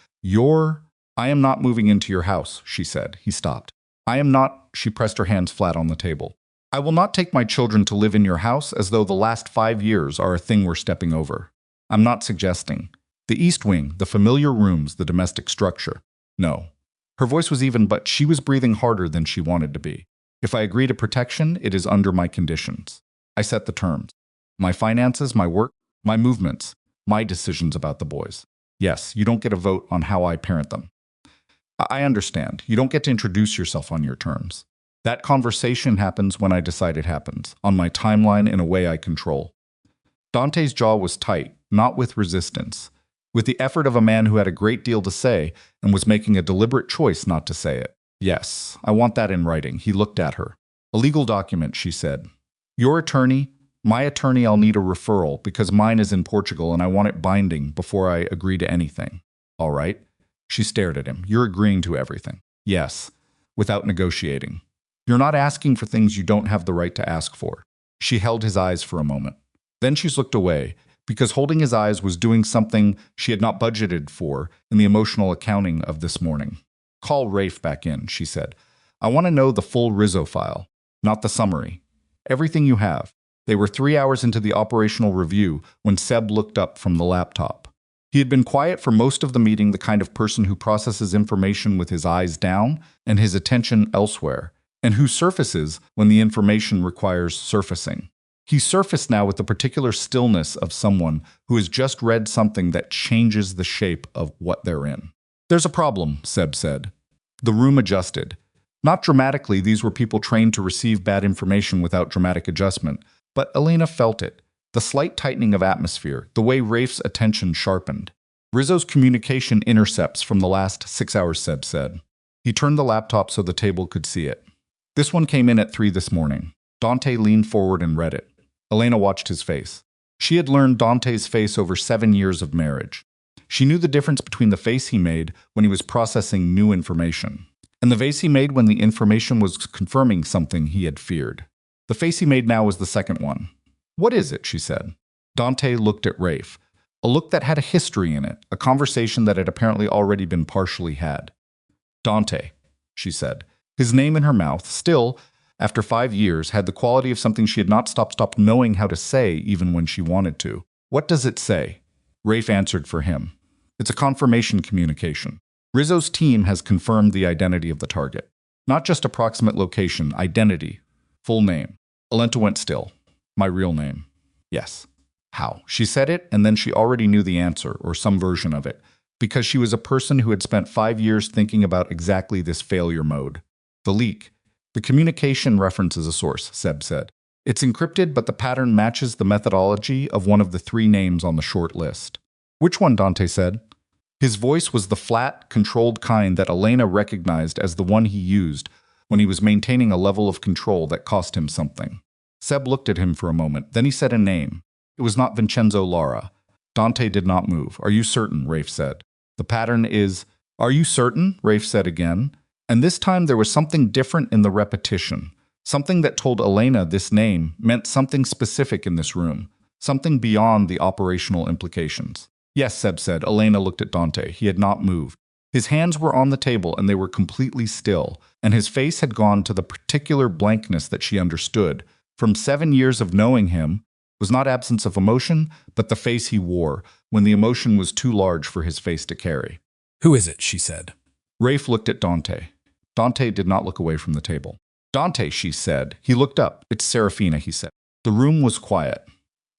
I am not moving into your house, she said. He stopped. I am not, she pressed her hands flat on the table. I will not take my children to live in your house as though the last 5 years are a thing we're stepping over. I'm not suggesting. The East Wing, the familiar rooms, the domestic structure. No. Her voice was even, but she was breathing harder than she wanted to be. If I agree to protection, it is under my conditions. I set the terms. My finances, my work, my movements, my decisions about the boys. Yes, you don't get a vote on how I parent them. I understand. You don't get to introduce yourself on your terms. That conversation happens when I decide it happens, on my timeline in a way I control. Dante's jaw was tight, not with resistance, with the effort of a man who had a great deal to say and was making a deliberate choice not to say it. Yes, I want that in writing. He looked at her. A legal document, she said. Your attorney, my attorney, I'll need a referral because mine is in Portugal and I want it binding before I agree to anything. All right. She stared at him. You're agreeing to everything. Yes, without negotiating. You're not asking for things you don't have the right to ask for. She held his eyes for a moment. Then she looked away, because holding his eyes was doing something she had not budgeted for in the emotional accounting of this morning. Call Rafe back in, she said. I want to know the full Rizzo file, not the summary. Everything you have. They were 3 hours into the operational review when Seb looked up from the laptop. He had been quiet for most of the meeting, the kind of person who processes information with his eyes down and his attention elsewhere, and who surfaces when the information requires surfacing. He surfaced now with the particular stillness of someone who has just read something that changes the shape of what they're in. There's a problem, Seb said. The room adjusted. Not dramatically, these were people trained to receive bad information without dramatic adjustment, but Elena felt it. The slight tightening of atmosphere, the way Rafe's attention sharpened. Rizzo's communication intercepts from the last 6 hours, Seb said. He turned the laptop so the table could see it. This one came in at 3 this morning. Dante leaned forward and read it. Elena watched his face. She had learned Dante's face over 7 years of marriage. She knew the difference between the face he made when he was processing new information, and the face he made when the information was confirming something he had feared. The face he made now was the second one. What is it? She said. Dante looked at Rafe. A look that had a history in it, a conversation that had apparently already been partially had. Dante, she said. His name in her mouth, still, after 5 years, had the quality of something she had not stopped knowing how to say even when she wanted to. What does it say? Rafe answered for him. It's a confirmation communication. Rizzo's team has confirmed the identity of the target. Not just approximate location, identity. Full name. Alenta went still. My real name. Yes. How? She said it, and then she already knew the answer, or some version of it, because she was a person who had spent 5 years thinking about exactly this failure mode. The leak. The communication references a source, Seb said. It's encrypted, but the pattern matches the methodology of one of the 3 names on the short list. Which one? Dante said. His voice was the flat, controlled kind that Elena recognized as the one he used when he was maintaining a level of control that cost him something. Seb looked at him for a moment, then he said a name. It was not Vincenzo Lara. Dante did not move. Are you certain? Rafe said. The pattern is, are you certain? Rafe said again. And this time there was something different in the repetition. Something that told Elena this name meant something specific in this room. Something beyond the operational implications. Yes, Seb said. Elena looked at Dante. He had not moved. His hands were on the table and they were completely still, and his face had gone to the particular blankness that she understood. From 7 years of knowing him was not absence of emotion, but the face he wore when the emotion was too large for his face to carry. Who is it? She said. Rafe looked at Dante. Dante did not look away from the table. Dante, she said. He looked up. It's Serafina, he said. The room was quiet.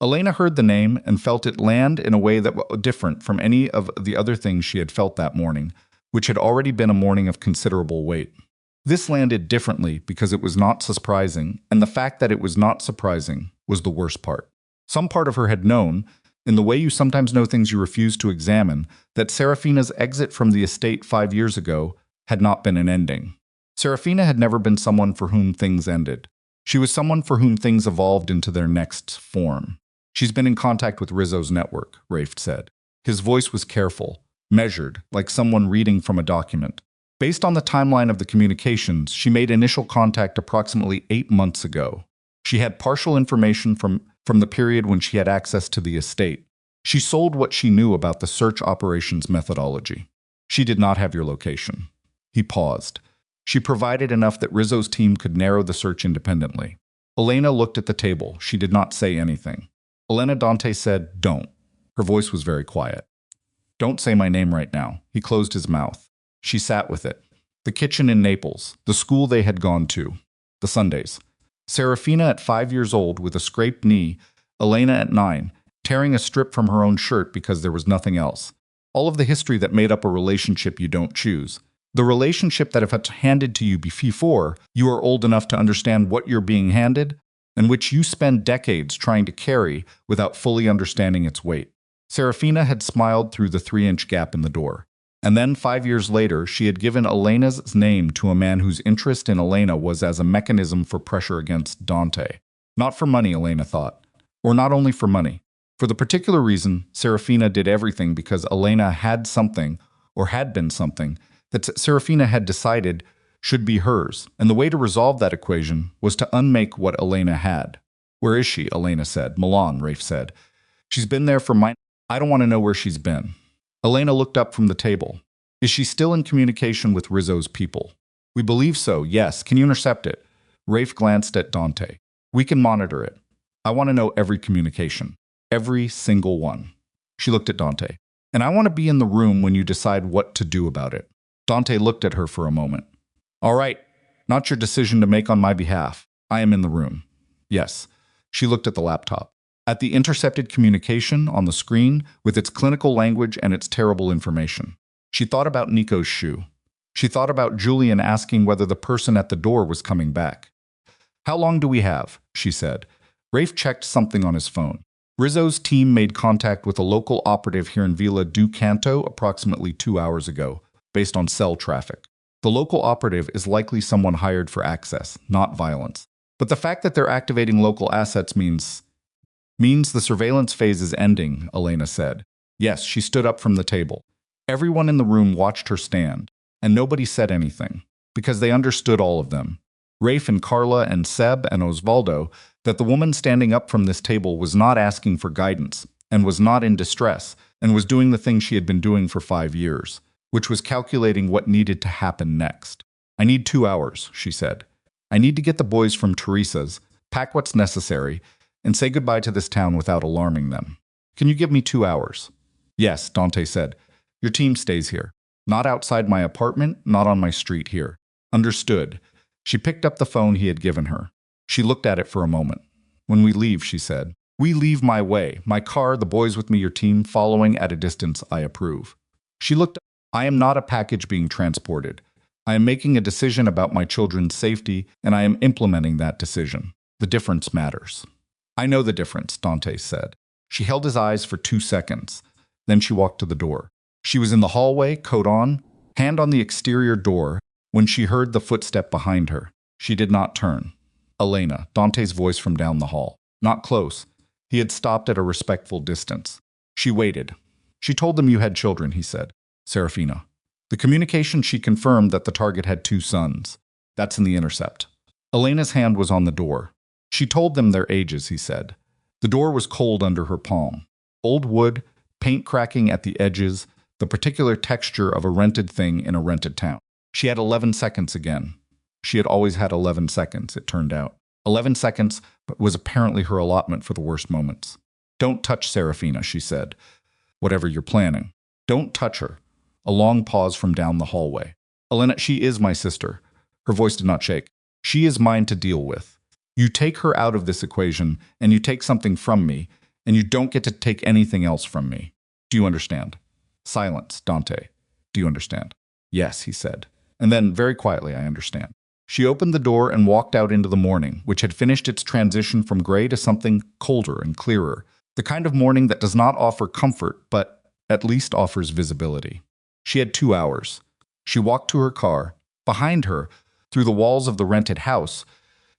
Elena heard the name and felt it land in a way that was different from any of the other things she had felt that morning, which had already been a morning of considerable weight. This landed differently because it was not surprising, and the fact that it was not surprising was the worst part. Some part of her had known, in the way you sometimes know things you refuse to examine, that Serafina's exit from the estate 5 years ago had not been an ending. Serafina had never been someone for whom things ended. She was someone for whom things evolved into their next form. She's been in contact with Rizzo's network, Rafe said. His voice was careful, measured, like someone reading from a document. Based on the timeline of the communications, she made initial contact approximately 8 months ago. She had partial information from the period when she had access to the estate. She sold what she knew about the search operations methodology. She did not have your location. He paused. She provided enough that Rizzo's team could narrow the search independently. Elena looked at the table. She did not say anything. Elena, Dante said, "Don't." Her voice was very quiet. "Don't say my name right now." He closed his mouth. She sat with it. The kitchen in Naples, the school they had gone to, the Sundays. Serafina at 5 years old with a scraped knee, Elena at 9, tearing a strip from her own shirt because there was nothing else. All of the history that made up a relationship you don't choose. The relationship that if it's handed to you before you are old enough to understand what you're being handed, and which you spend decades trying to carry without fully understanding its weight. Serafina had smiled through the 3-inch gap in the door. And then 5 years later, she had given Elena's name to a man whose interest in Elena was as a mechanism for pressure against Dante. Not for money, Elena thought. Or not only for money. For the particular reason, Serafina did everything because Elena had something, or had been something, that Serafina had decided should be hers, and the way to resolve that equation was to unmake what Elena had. "Where is she?" Elena said. "Milan," Rafe said. "She's been there for I don't want to know where she's been." Elena looked up from the table. "Is she still in communication with Rizzo's people?" "We believe so, yes. Can you intercept it?" Rafe glanced at Dante. "We can monitor it. I want to know every communication. Every single one." She looked at Dante. "And I want to be in the room when you decide what to do about it." Dante looked at her for a moment. "All right, not your decision to make on my behalf. I am in the room." "Yes." She looked at the laptop. At the intercepted communication on the screen with its clinical language and its terrible information. She thought about Nico's shoe. She thought about Julian asking whether the person at the door was coming back. "How long do we have?" she said. Rafe checked something on his phone. Rizzo's team made contact with a local operative here in Villa do Canto approximately 2 hours ago, based on cell traffic. The local operative is likely someone hired for access, not violence. But the fact that they're activating local assets means the surveillance phase is ending, Elena said. Yes, she stood up from the table. Everyone in the room watched her stand, and nobody said anything, because they understood, all of them. Rafe and Carla and Seb and Osvaldo, that the woman standing up from this table was not asking for guidance, and was not in distress, and was doing the thing she had been doing for 5 years, which was calculating what needed to happen next. "I need 2 hours, she said. "I need to get the boys from Teresa's, pack what's necessary, and say goodbye to this town without alarming them. Can you give me 2 hours?" "Yes," Dante said. "Your team stays here. Not outside my apartment, not on my street here." "Understood." She picked up the phone he had given her. She looked at it for a moment. "When we leave," she said. "We leave my way, my car, the boys with me, your team, following at a distance, I approve." She looked. "I am not a package being transported. I am making a decision about my children's safety, and I am implementing that decision. The difference matters." "I know the difference," Dante said. She held his eyes for 2 seconds. Then she walked to the door. She was in the hallway, coat on, hand on the exterior door, when she heard the footstep behind her. She did not turn. "Elena," Dante's voice from down the hall. "Not close. He had stopped at a respectful distance. She waited. She told them you had children, he said. Serafina. The communication she confirmed that the target had 2 sons. That's in the intercept. Elena's hand was on the door. She told them their ages, he said. The door was cold under her palm. Old wood, paint cracking at the edges, the particular texture of a rented thing in a rented town. She had 11 seconds again. She had always had 11 seconds, it turned out. 11 seconds, but was apparently her allotment for the worst moments. Don't touch Serafina, she said. Whatever you're planning. Don't touch her. A long pause from down the hallway. Elena, she is my sister. Her voice did not shake. She is mine to deal with. You take her out of this equation, and you take something from me, and you don't get to take anything else from me. Do you understand? Silence, Dante. Do you understand? Yes, he said. And then, very quietly, I understand. She opened the door and walked out into the morning, which had finished its transition from gray to something colder and clearer. The kind of morning that does not offer comfort, but at least offers visibility. She had 2 hours. She walked to her car. Behind her, through the walls of the rented house,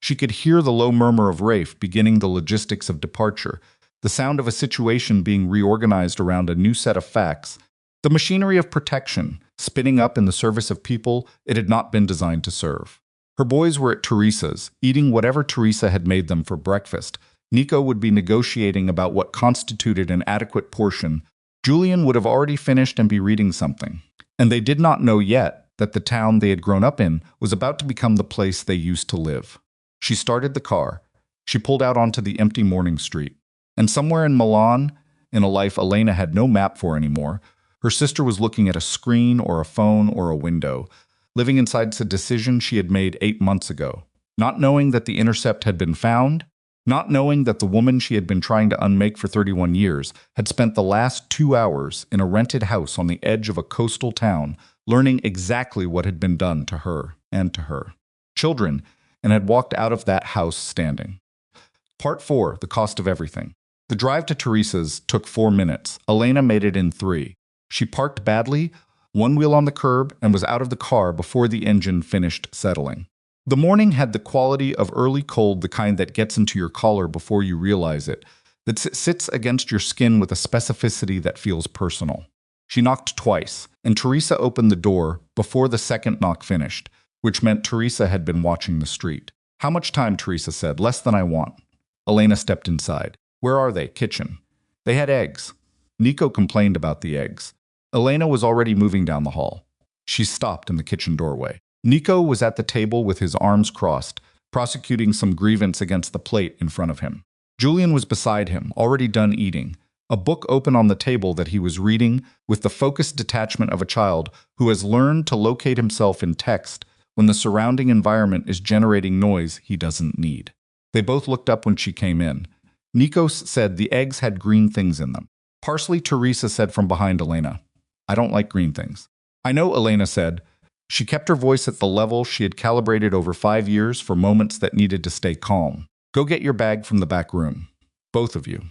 she could hear the low murmur of Rafe beginning the logistics of departure, the sound of a situation being reorganized around a new set of facts, the machinery of protection spinning up in the service of people it had not been designed to serve. Her boys were at Teresa's, eating whatever Teresa had made them for breakfast. Nico would be negotiating about what constituted an adequate portion. Julian would have already finished and be reading something. And they did not know yet that the town they had grown up in was about to become the place they used to live. She started the car. She pulled out onto the empty morning street. And somewhere in Milan, in a life Elena had no map for anymore, her sister was looking at a screen or a phone or a window, living inside a decision she had made 8 months ago, not knowing that the intercept had been found, not knowing that the woman she had been trying to unmake for 31 years had spent the last 2 hours in a rented house on the edge of a coastal town, learning exactly what had been done to her and to her children, and had walked out of that house standing. Part 4, the cost of everything. The drive to Teresa's took 4 minutes. Elena made it in 3. She parked badly, one wheel on the curb, and was out of the car before the engine finished settling. The morning had the quality of early cold, the kind that gets into your collar before you realize it, that sits against your skin with a specificity that feels personal. She knocked twice, and Teresa opened the door before the second knock finished, which meant Teresa had been watching the street. How much time, Teresa said. Less than I want. Elena stepped inside. Where are they? Kitchen. They had eggs. Nico complained about the eggs. Elena was already moving down the hall. She stopped in the kitchen doorway. Nico was at the table with his arms crossed, prosecuting some grievance against the plate in front of him. Julian was beside him, already done eating, a book open on the table that he was reading with the focused detachment of a child who has learned to locate himself in text when the surrounding environment is generating noise he doesn't need. They both looked up when she came in. Nico said the eggs had green things in them. Parsley, Teresa said from behind Elena. I don't like green things. I know, Elena said. She kept her voice at the level she had calibrated over 5 years for moments that needed to stay calm. Go get your bag from the back room. Both of you.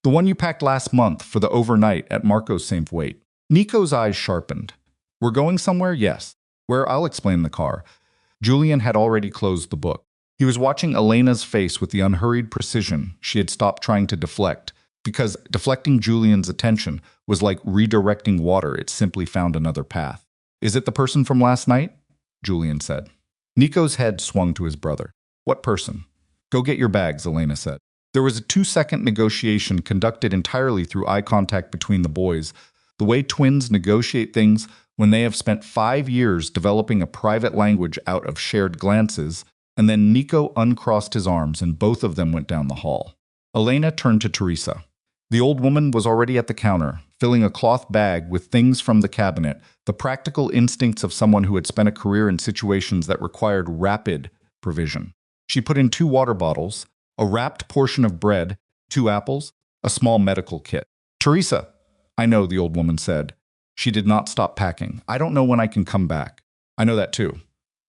The one you packed last month for the overnight at Marco's safe weight. Nico's eyes sharpened. We're going somewhere? Yes. Where? I'll explain the car. Julian had already closed the book. He was watching Elena's face with the unhurried precision she had stopped trying to deflect, because deflecting Julian's attention was like redirecting water. It simply found another path. Is it the person from last night? Julian said. Nico's head swung to his brother. What person? Go get your bags, Elena said. There was a 2-second negotiation conducted entirely through eye contact between the boys, the way twins negotiate things when they have spent 5 years developing a private language out of shared glances, and then Nico uncrossed his arms and both of them went down the hall. Elena turned to Teresa. The old woman was already at the counter, filling a cloth bag with things from the cabinet, the practical instincts of someone who had spent a career in situations that required rapid provision. She put in 2 water bottles, a wrapped portion of bread, 2 apples, a small medical kit. Teresa, I know, the old woman said. She did not stop packing. I don't know when I can come back. I know that too.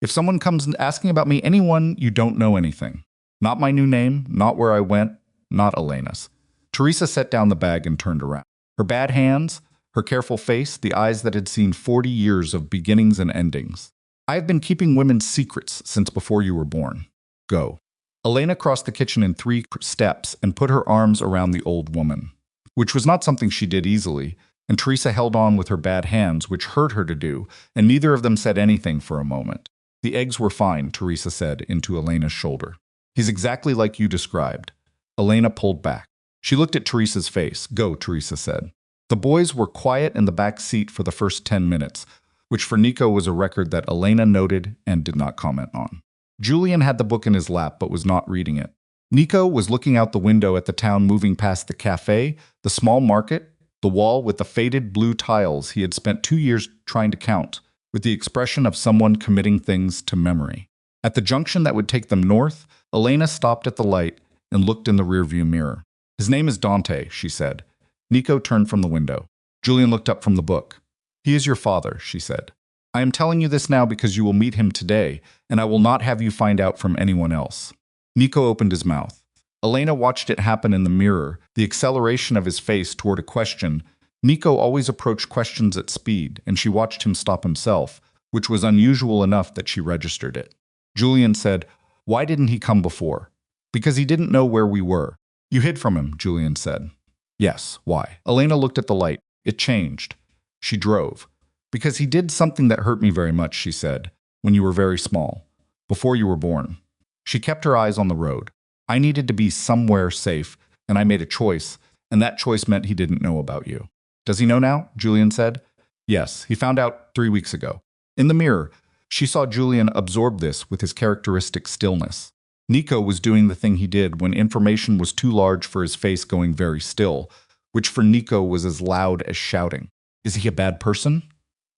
If someone comes asking about me, anyone, you don't know anything. Not my new name, not where I went, not Elena's. Teresa set down the bag and turned around. Her bad hands, her careful face, the eyes that had seen 40 years of beginnings and endings. I have been keeping women's secrets since before you were born. Go. Elena crossed the kitchen in 3 steps and put her arms around the old woman, which was not something she did easily, and Teresa held on with her bad hands, which hurt her to do, and neither of them said anything for a moment. The eggs were fine, Teresa said into Elena's shoulder. He's exactly like you described. Elena pulled back. She looked at Teresa's face. Go, Teresa said. The boys were quiet in the back seat for the first 10 minutes, which for Nico was a record that Elena noted and did not comment on. Julian had the book in his lap but was not reading it. Nico was looking out the window at the town moving past the cafe, the small market, the wall with the faded blue tiles he had spent 2 years trying to count, with the expression of someone committing things to memory. At the junction that would take them north, Elena stopped at the light and looked in the rearview mirror. His name is Dante, she said. Nico turned from the window. Julian looked up from the book. He is your father, she said. I am telling you this now because you will meet him today, and I will not have you find out from anyone else. Nico opened his mouth. Elena watched it happen in the mirror, the acceleration of his face toward a question. Nico always approached questions at speed, and she watched him stop himself, which was unusual enough that she registered it. Julian said, Why didn't he come before? Because he didn't know where we were. You hid from him, Julian said. Yes, why? Elena looked at the light. It changed. She drove. Because he did something that hurt me very much, she said, when you were very small, before you were born. She kept her eyes on the road. I needed to be somewhere safe, and I made a choice, and that choice meant he didn't know about you. Does he know now? Julian said. Yes, he found out 3 weeks ago. In the mirror, she saw Julian absorb this with his characteristic stillness. Nico was doing the thing he did when information was too large for his face going very still, which for Nico was as loud as shouting. Is he a bad person?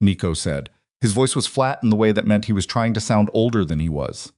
Nico said. His voice was flat in the way that meant he was trying to sound older than he was.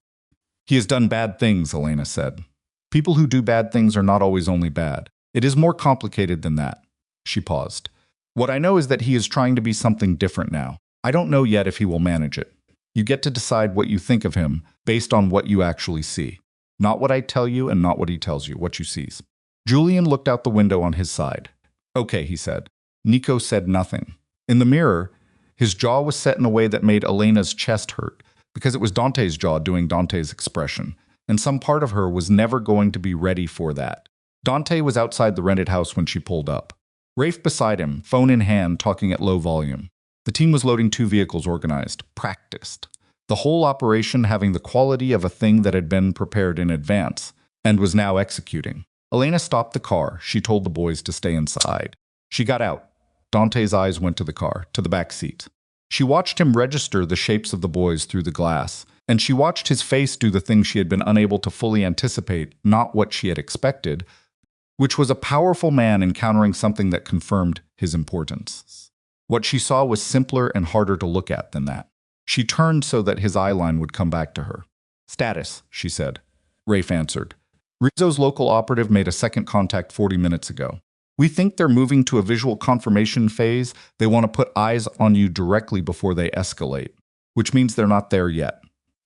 He has done bad things, Elena said. People who do bad things are not always only bad. It is more complicated than that. She paused. What I know is that he is trying to be something different now. I don't know yet if he will manage it. You get to decide what you think of him based on what you actually see. Not what I tell you and not what he tells you, what you sees. Julian looked out the window on his side. Okay, he said. Nico said nothing. In the mirror, his jaw was set in a way that made Elena's chest hurt, because it was Dante's jaw doing Dante's expression, and some part of her was never going to be ready for that. Dante was outside the rented house when she pulled up. Rafe beside him, phone in hand, talking at low volume. The team was loading 2 vehicles organized, practiced. The whole operation having the quality of a thing that had been prepared in advance, and was now executing. Elena stopped the car. She told the boys to stay inside. She got out. Dante's eyes went to the car, to the back seat. She watched him register the shapes of the boys through the glass, and she watched his face do the thing she had been unable to fully anticipate, not what she had expected, which was a powerful man encountering something that confirmed his importance. What she saw was simpler and harder to look at than that. She turned so that his eyeline would come back to her. Status, she said. Rafe answered. Rizzo's local operative made a second contact 40 minutes ago. We think they're moving to a visual confirmation phase. They want to put eyes on you directly before they escalate, which means they're not there yet,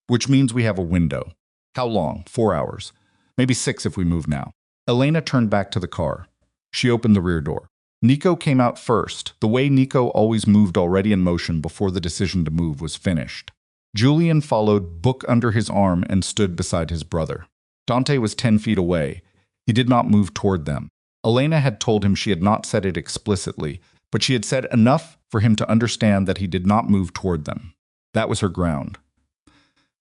which means we have a window. How long? 4 hours. Maybe 6 if we move now. Elena turned back to the car. She opened the rear door. Nico came out first, the way Nico always moved already in motion before the decision to move was finished. Julian followed, book under his arm, and stood beside his brother. Dante was 10 feet away. He did not move toward them. Elena had told him she had not said it explicitly, but she had said enough for him to understand that he did not move toward them. That was her ground.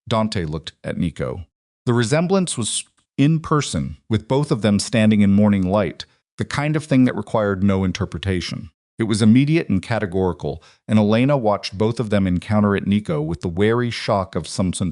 Dante looked at Nico. The resemblance was in person, with both of them standing in morning light, the kind of thing that required no interpretation. It was immediate and categorical, and Elena watched both of them encounter at Nico with the wary shock of someone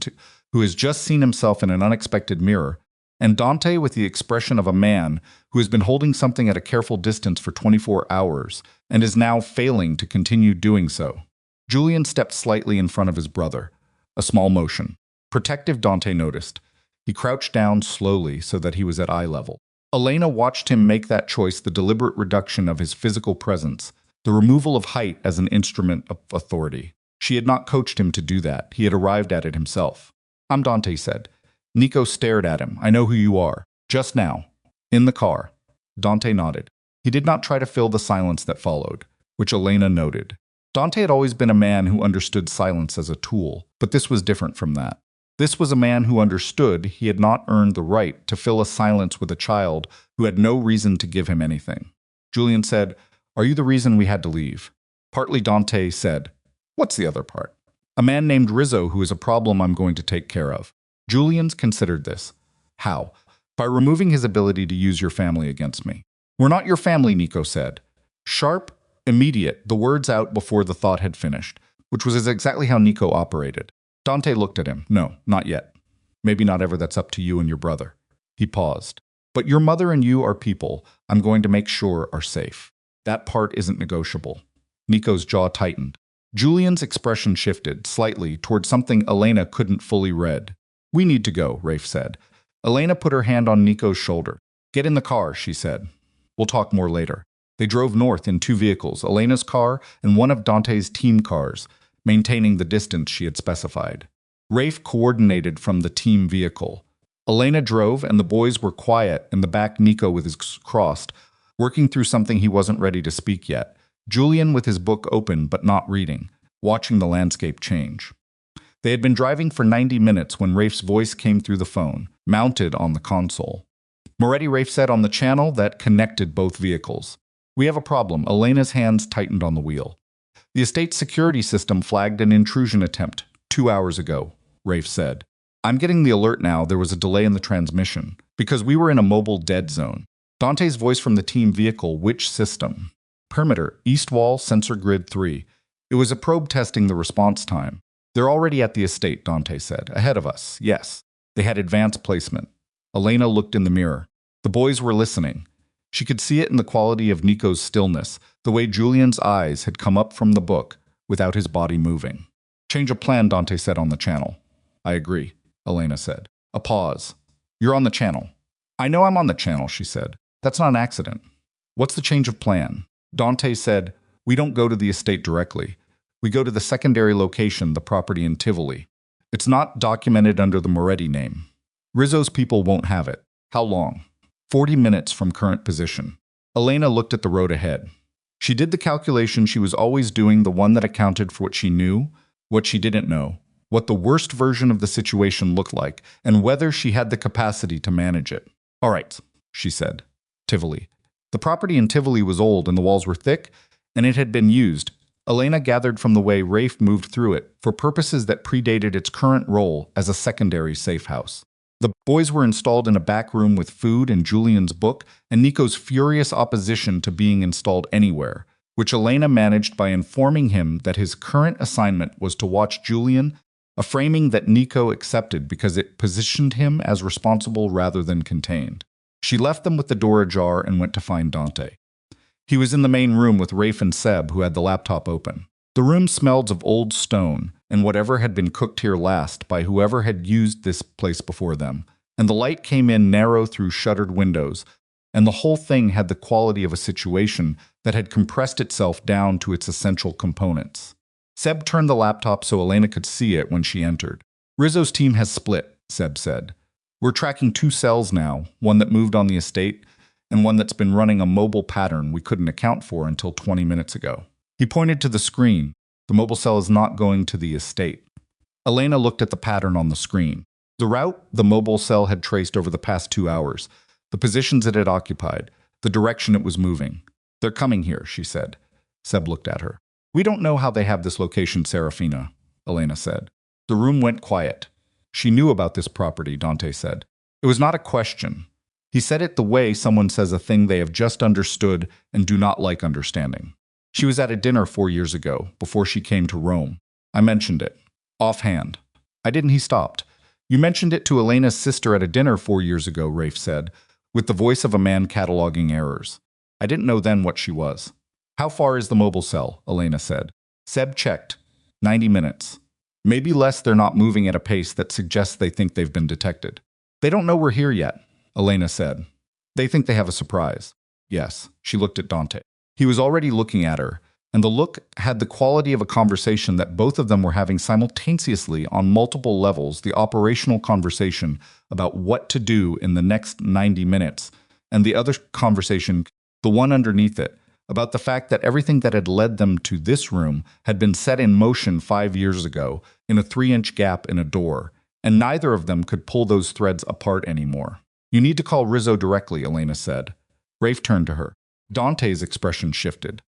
who has just seen himself in an unexpected mirror, and Dante with the expression of a man who has been holding something at a careful distance for 24 hours and is now failing to continue doing so. Julian stepped slightly in front of his brother. A small motion. Protective, Dante noticed. He crouched down slowly so that he was at eye level. Elena watched him make that choice, the deliberate reduction of his physical presence, the removal of height as an instrument of authority. She had not coached him to do that. He had arrived at it himself. I'm Dante said. Nico stared at him. I know who you are. Just now. In the car. Dante nodded. He did not try to fill the silence that followed, which Elena noted. Dante had always been a man who understood silence as a tool, but this was different from that. This was a man who understood he had not earned the right to fill a silence with a child who had no reason to give him anything. Julian said, "Are you the reason we had to leave?" Partly. Dante said, "What's the other part?" "A man named Rizzo who is a problem I'm going to take care of." Julian's considered this. "How?" "By removing his ability to use your family against me." "We're not your family," Nico said. Sharp, immediate, the words out before the thought had finished, which was exactly how Nico operated. Dante looked at him. "No, not yet. Maybe not ever. That's up to you and your brother." He paused. "But your mother and you are people I'm going to make sure are safe. That part isn't negotiable." Nico's jaw tightened. Julian's expression shifted slightly toward something Elena couldn't fully read. "We need to go," Rafe said. Elena put her hand on Nico's shoulder. "Get in the car," she said. "We'll talk more later." They drove north in 2 vehicles, Elena's car and one of Dante's team cars, maintaining the distance she had specified. Rafe coordinated from the team vehicle. Elena drove, and the boys were quiet in the back, Nico with his crossed, working through something he wasn't ready to speak yet. Julian with his book open but not reading, watching the landscape change. They had been driving for 90 minutes when Rafe's voice came through the phone, mounted on the console. "Moretti," Rafe said on the channel that connected both vehicles. "We have a problem." Elena's hands tightened on the wheel. "The estate security system flagged an intrusion attempt 2 hours ago," Rafe said. "I'm getting the alert now. There was a delay in the transmission because we were in a mobile dead zone." Dante's voice from the team vehicle. "Which system?" "Perimeter, East Wall, Sensor Grid 3. It was a probe testing the response time." "They're already at the estate," Dante said. "Ahead of us, yes. They had advanced placement." Elena looked in the mirror. The boys were listening. She could see it in the quality of Nico's stillness, the way Julian's eyes had come up from the book without his body moving. "Change of plan," Dante said on the channel. "I agree," Elena said. A pause. "You're on the channel." "I know I'm on the channel," she said. "That's not an accident." "What's the change of plan?" Dante said, "We don't go to the estate directly. We go to the secondary location, the property in Tivoli. It's not documented under the Moretti name. Rizzo's people won't have it." "How long?" 40 minutes from current position." Elena looked at the road ahead. She did the calculation she was always doing, the one that accounted for what she knew, what she didn't know, what the worst version of the situation looked like, and whether she had the capacity to manage it. "All right," she said. Tivoli. The property in Tivoli was old and the walls were thick, and it had been used, Elena gathered from the way Rafe moved through it, for purposes that predated its current role as a secondary safe house. The boys were installed in a back room with food and Julian's book, and Nico's furious opposition to being installed anywhere, which Elena managed by informing him that his current assignment was to watch Julian, a framing that Nico accepted because it positioned him as responsible rather than contained. She left them with the door ajar and went to find Dante. He was in the main room with Rafe and Seb, who had the laptop open. The room smelled of old stone and whatever had been cooked here last by whoever had used this place before them, and the light came in narrow through shuttered windows, and the whole thing had the quality of a situation that had compressed itself down to its essential components. Seb turned the laptop so Elena could see it when she entered. "Rizzo's team has split," Seb said. "We're tracking 2 cells now, one that moved on the estate, and one that's been running a mobile pattern we couldn't account for until 20 minutes ago." He pointed to the screen. "The mobile cell is not going to the estate." Elena looked at the pattern on the screen. The route the mobile cell had traced over the past 2 hours, the positions it had occupied, the direction it was moving. "They're coming here," she said. Seb looked at her. "We don't know how they have this location, Serafina," Elena said. The room went quiet. "She knew about this property," Dante said. It was not a question. He said it the way someone says a thing they have just understood and do not like understanding. "She was at a dinner 4 years ago, before she came to Rome. I mentioned it. Offhand." "I didn't," he stopped. "You mentioned it to Elena's sister at a dinner 4 years ago," Rafe said, with the voice of a man cataloging errors. "I didn't know then what she was." "How far is the mobile cell?" Elena said. Seb checked. 90 minutes. "Maybe less. They're not moving at a pace that suggests they think they've been detected." "They don't know we're here yet," Elena said. "They think they have a surprise." "Yes." She looked at Dante. He was already looking at her, and the look had the quality of a conversation that both of them were having simultaneously on multiple levels, the operational conversation about what to do in the next 90 minutes, and the other conversation, the one underneath it, about the fact that everything that had led them to this room had been set in motion 5 years ago in a 3-inch gap in a door, and neither of them could pull those threads apart anymore. You need to call Rizzo directly, Elena said. Rafe turned to her. Dante's expression shifted.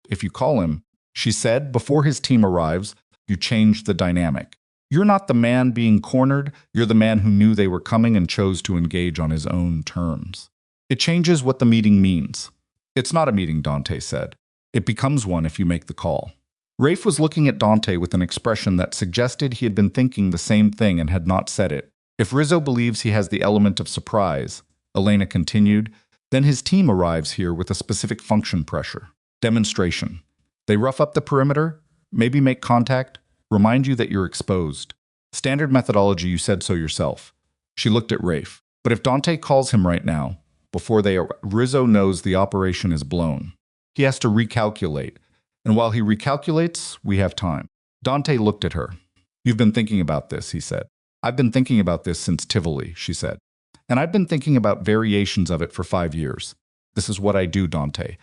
If you call him, she said, before his team arrives, you change the dynamic. You're not the man being cornered, you're the man who knew they were coming and chose to engage on his own terms. It changes what the meeting means. It's not a meeting, Dante said. It becomes one if you make the call. Rafe was looking at Dante with an expression that suggested he had been thinking the same thing and had not said it. If Rizzo believes he has the element of surprise, Elena continued, then his team arrives here with a specific function pressure. Demonstration. They rough up the perimeter, maybe make contact, remind you that you're exposed. Standard methodology, you said so yourself. She looked at Rafe. But if Dante calls him right now, before they arrive, Rizzo knows the operation is blown. He has to recalculate. And while he recalculates, we have time. Dante looked at her. You've been thinking about this, he said. I've been thinking about this since Tivoli, she said. And I've been thinking about variations of it for 5 years. This is what I do, Dante.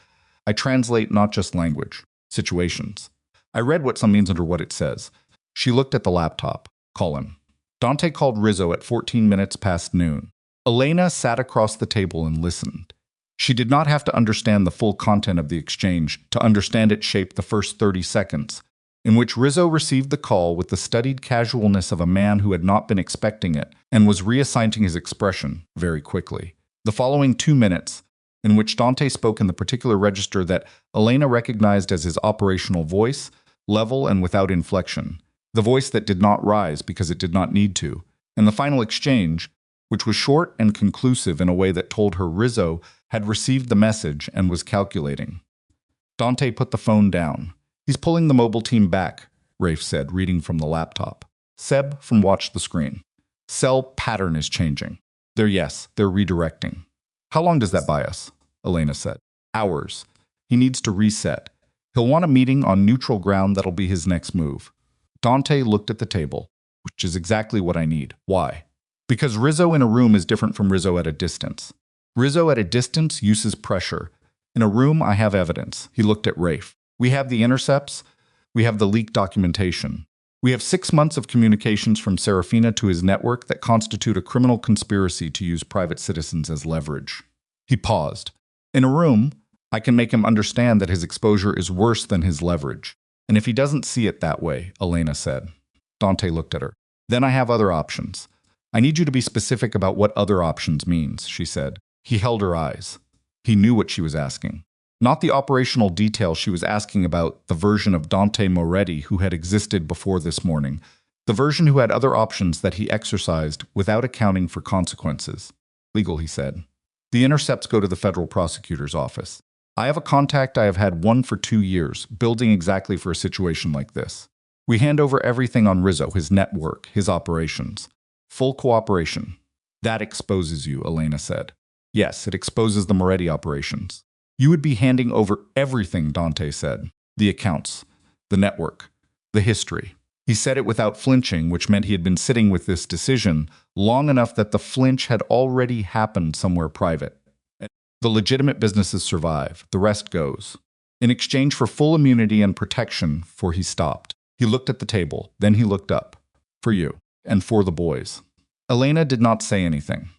I translate not just language, situations. I read what some means under what it says. She looked at the laptop. Call him. Dante called Rizzo at 14 minutes past noon. Elena sat across the table and listened. She did not have to understand the full content of the exchange to understand it shaped the first 30 seconds, in which Rizzo received the call with the studied casualness of a man who had not been expecting it and was reassigning his expression very quickly. The following 2 minutes, in which Dante spoke in the particular register that Elena recognized as his operational voice, level and without inflection, the voice that did not rise because it did not need to, and the final exchange, which was short and conclusive in a way that told her Rizzo had received the message and was calculating. Dante put the phone down. He's pulling the mobile team back, Rafe said, reading from the laptop. Seb from Watch the Screen. Cell pattern is changing. They're redirecting. How long does that buy us? Elena said. Hours. He needs to reset. He'll want a meeting on neutral ground that'll be his next move. Dante looked at the table, which is exactly what I need. Why? Because Rizzo in a room is different from Rizzo at a distance. Rizzo at a distance uses pressure. In a room, I have evidence. He looked at Rafe. We have the intercepts. We have the leaked documentation. We have 6 months of communications from Serafina to his network that constitute a criminal conspiracy to use private citizens as leverage. He paused. In a room, I can make him understand that his exposure is worse than his leverage. And if he doesn't see it that way, Elena said. Dante looked at her. Then I have other options. I need you to be specific about what other options means, she said. He held her eyes. He knew what she was asking. Not the operational detail she was asking about, the version of Dante Moretti who had existed before this morning, the version who had other options that he exercised without accounting for consequences. Legal, he said. The intercepts go to the federal prosecutor's office. I have a contact I have had one for 2 years, building exactly for a situation like this. We hand over everything on Rizzo, his network, his operations. Full cooperation. That exposes you, Elena said. Yes, it exposes the Moretti operations. You would be handing over everything, Dante said. The accounts, the network, the history. He said it without flinching, which meant he had been sitting with this decision long enough that the flinch had already happened somewhere private. The legitimate businesses survive. The rest goes. In exchange for full immunity and protection, for he stopped. He looked at the table. Then he looked up. For you. And for the boys. Elena did not say anything.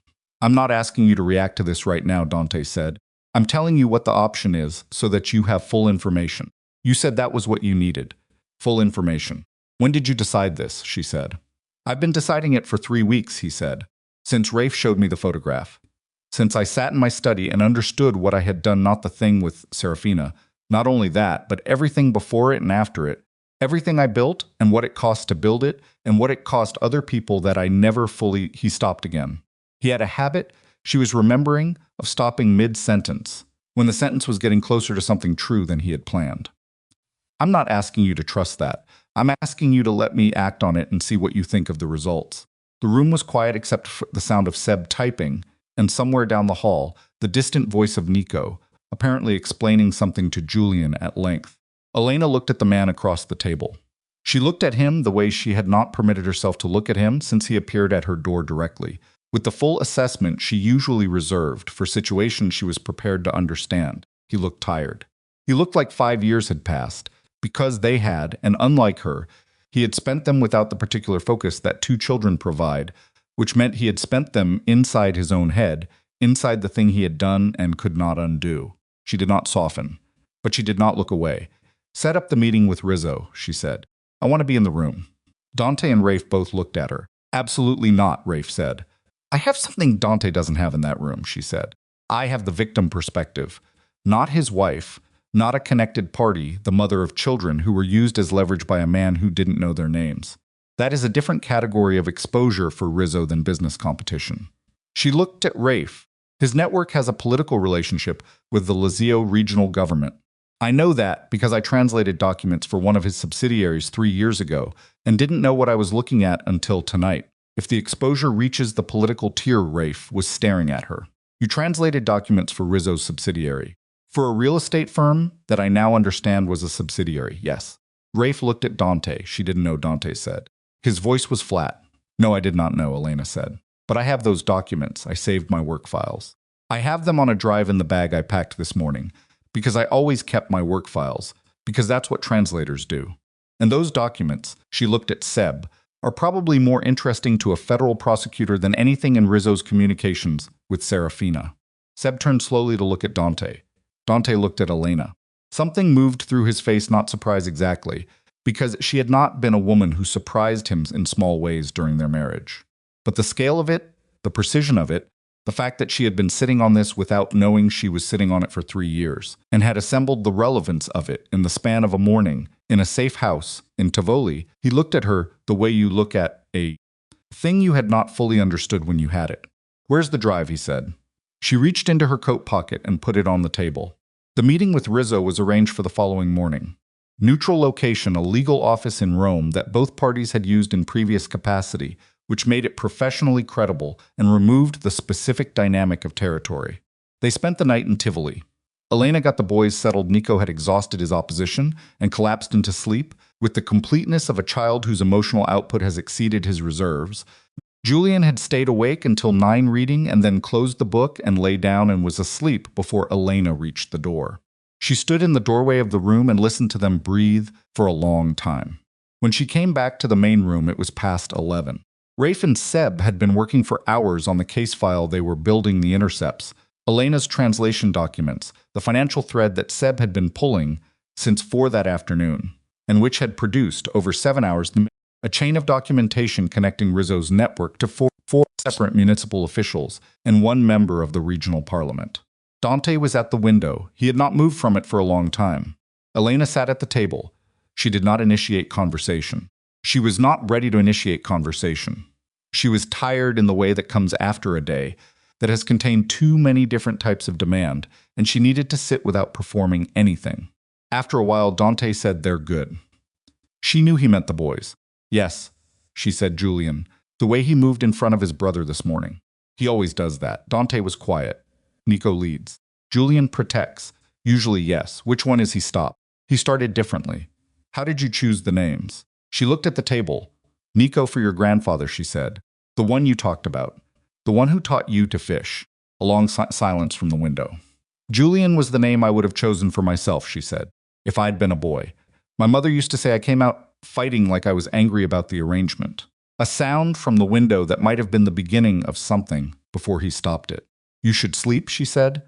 I'm not asking you to react to this right now, Dante said. I'm telling you what the option is so that you have full information. You said that was what you needed. Full information. When did you decide this? She said. I've been deciding it for 3 weeks, he said. Since Rafe showed me the photograph. Since I sat in my study and understood what I had done, not the thing with Serafina. Not only that, but everything before it and after it. Everything I built and what it cost to build it and what it cost other people that I never fully... He stopped again. He had a habit, she was remembering, of stopping mid-sentence, when the sentence was getting closer to something true than he had planned. I'm not asking you to trust that. I'm asking you to let me act on it and see what you think of the results. The room was quiet except for the sound of Seb typing, and somewhere down the hall, the distant voice of Nico, apparently explaining something to Julian at length. Elena looked at the man across the table. She looked at him the way she had not permitted herself to look at him since he appeared at her door directly, with the full assessment she usually reserved for situations she was prepared to understand. He looked tired. He looked like 5 years had passed, because they had, and unlike her, He had spent them without the particular focus that two children provide, which meant he had spent them inside his own head, inside the thing he had done and could not undo. She did not soften, but she did not look away. Set up the meeting with Rizzo, she said. I want to be in the room. Dante and Rafe both looked at her. Absolutely not, Rafe said. I have something Dante doesn't have in that room, she said. I have the victim perspective. Not his wife, not a connected party, the mother of children who were used as leverage by a man who didn't know their names. That is a different category of exposure for Rizzo than business competition. She looked at Rafe. His network has a political relationship with the Lazio regional government. I know that because I translated documents for one of his subsidiaries 3 years ago and didn't know what I was looking at until tonight. If the exposure reaches the political tier, Rafe was staring at her. You translated documents for Rizzo's subsidiary. For a real estate firm that I now understand was a subsidiary, yes. Rafe looked at Dante. She didn't know, Dante said. His voice was flat. No, I did not know, Elena said. But I have those documents. I saved my work files. I have them on a drive in the bag I packed this morning, because I always kept my work files, because that's what translators do. And those documents, she looked at Seb, are probably more interesting to a federal prosecutor than anything in Rizzo's communications with Serafina. Seb turned slowly to look at Dante. Dante looked at Elena. Something moved through his face, not surprise exactly, because she had not been a woman who surprised him in small ways during their marriage. But the scale of it, the precision of it, the fact that she had been sitting on this without knowing she was sitting on it for 3 years, and had assembled the relevance of it in the span of a morning, in a safe house, in Tivoli, he looked at her the way you look at a thing you had not fully understood when you had it. Where's the drive, he said. She reached into her coat pocket and put it on the table. The meeting with Rizzo was arranged for the following morning. Neutral location, a legal office in Rome that both parties had used in previous capacity, which made it professionally credible and removed the specific dynamic of territory. They spent the night in Tivoli. Elena got the boys settled. Nico had exhausted his opposition and collapsed into sleep with the completeness of a child whose emotional output has exceeded his reserves. Julian had stayed awake until 9 reading and then closed the book and lay down and was asleep before Elena reached the door. She stood in the doorway of the room and listened to them breathe for a long time. When she came back to the main room, it was past 11. Rafe and Seb had been working for hours on the case file. They were building the intercepts, Elena's translation documents, the financial thread that Seb had been pulling since 4 that afternoon, and which had produced, over 7 hours, a chain of documentation connecting Rizzo's network to four separate municipal officials and 1 member of the regional parliament. Dante was at the window. He had not moved from it for a long time. Elena sat at the table. She did not initiate conversation. She was not ready to initiate conversation. She was tired in the way that comes after a day that has contained too many different types of demand, and she needed to sit without performing anything. After a while, Dante said, "They're good." She knew he meant the boys. "Yes," she said, Julian, the way he moved in front of his brother this morning. He always does that. Dante was quiet. Nico leads. Julian protects. Usually yes. Which one is he stop? He started differently. How did you choose the names? She looked at the table. Nico for your grandfather, she said. The one you talked about. The one who taught you to fish. A long silence from the window. Julian was the name I would have chosen for myself, she said, if I'd been a boy. My mother used to say I came out fighting like I was angry about the arrangement. A sound from the window that might have been the beginning of something before he stopped it. You should sleep, she said.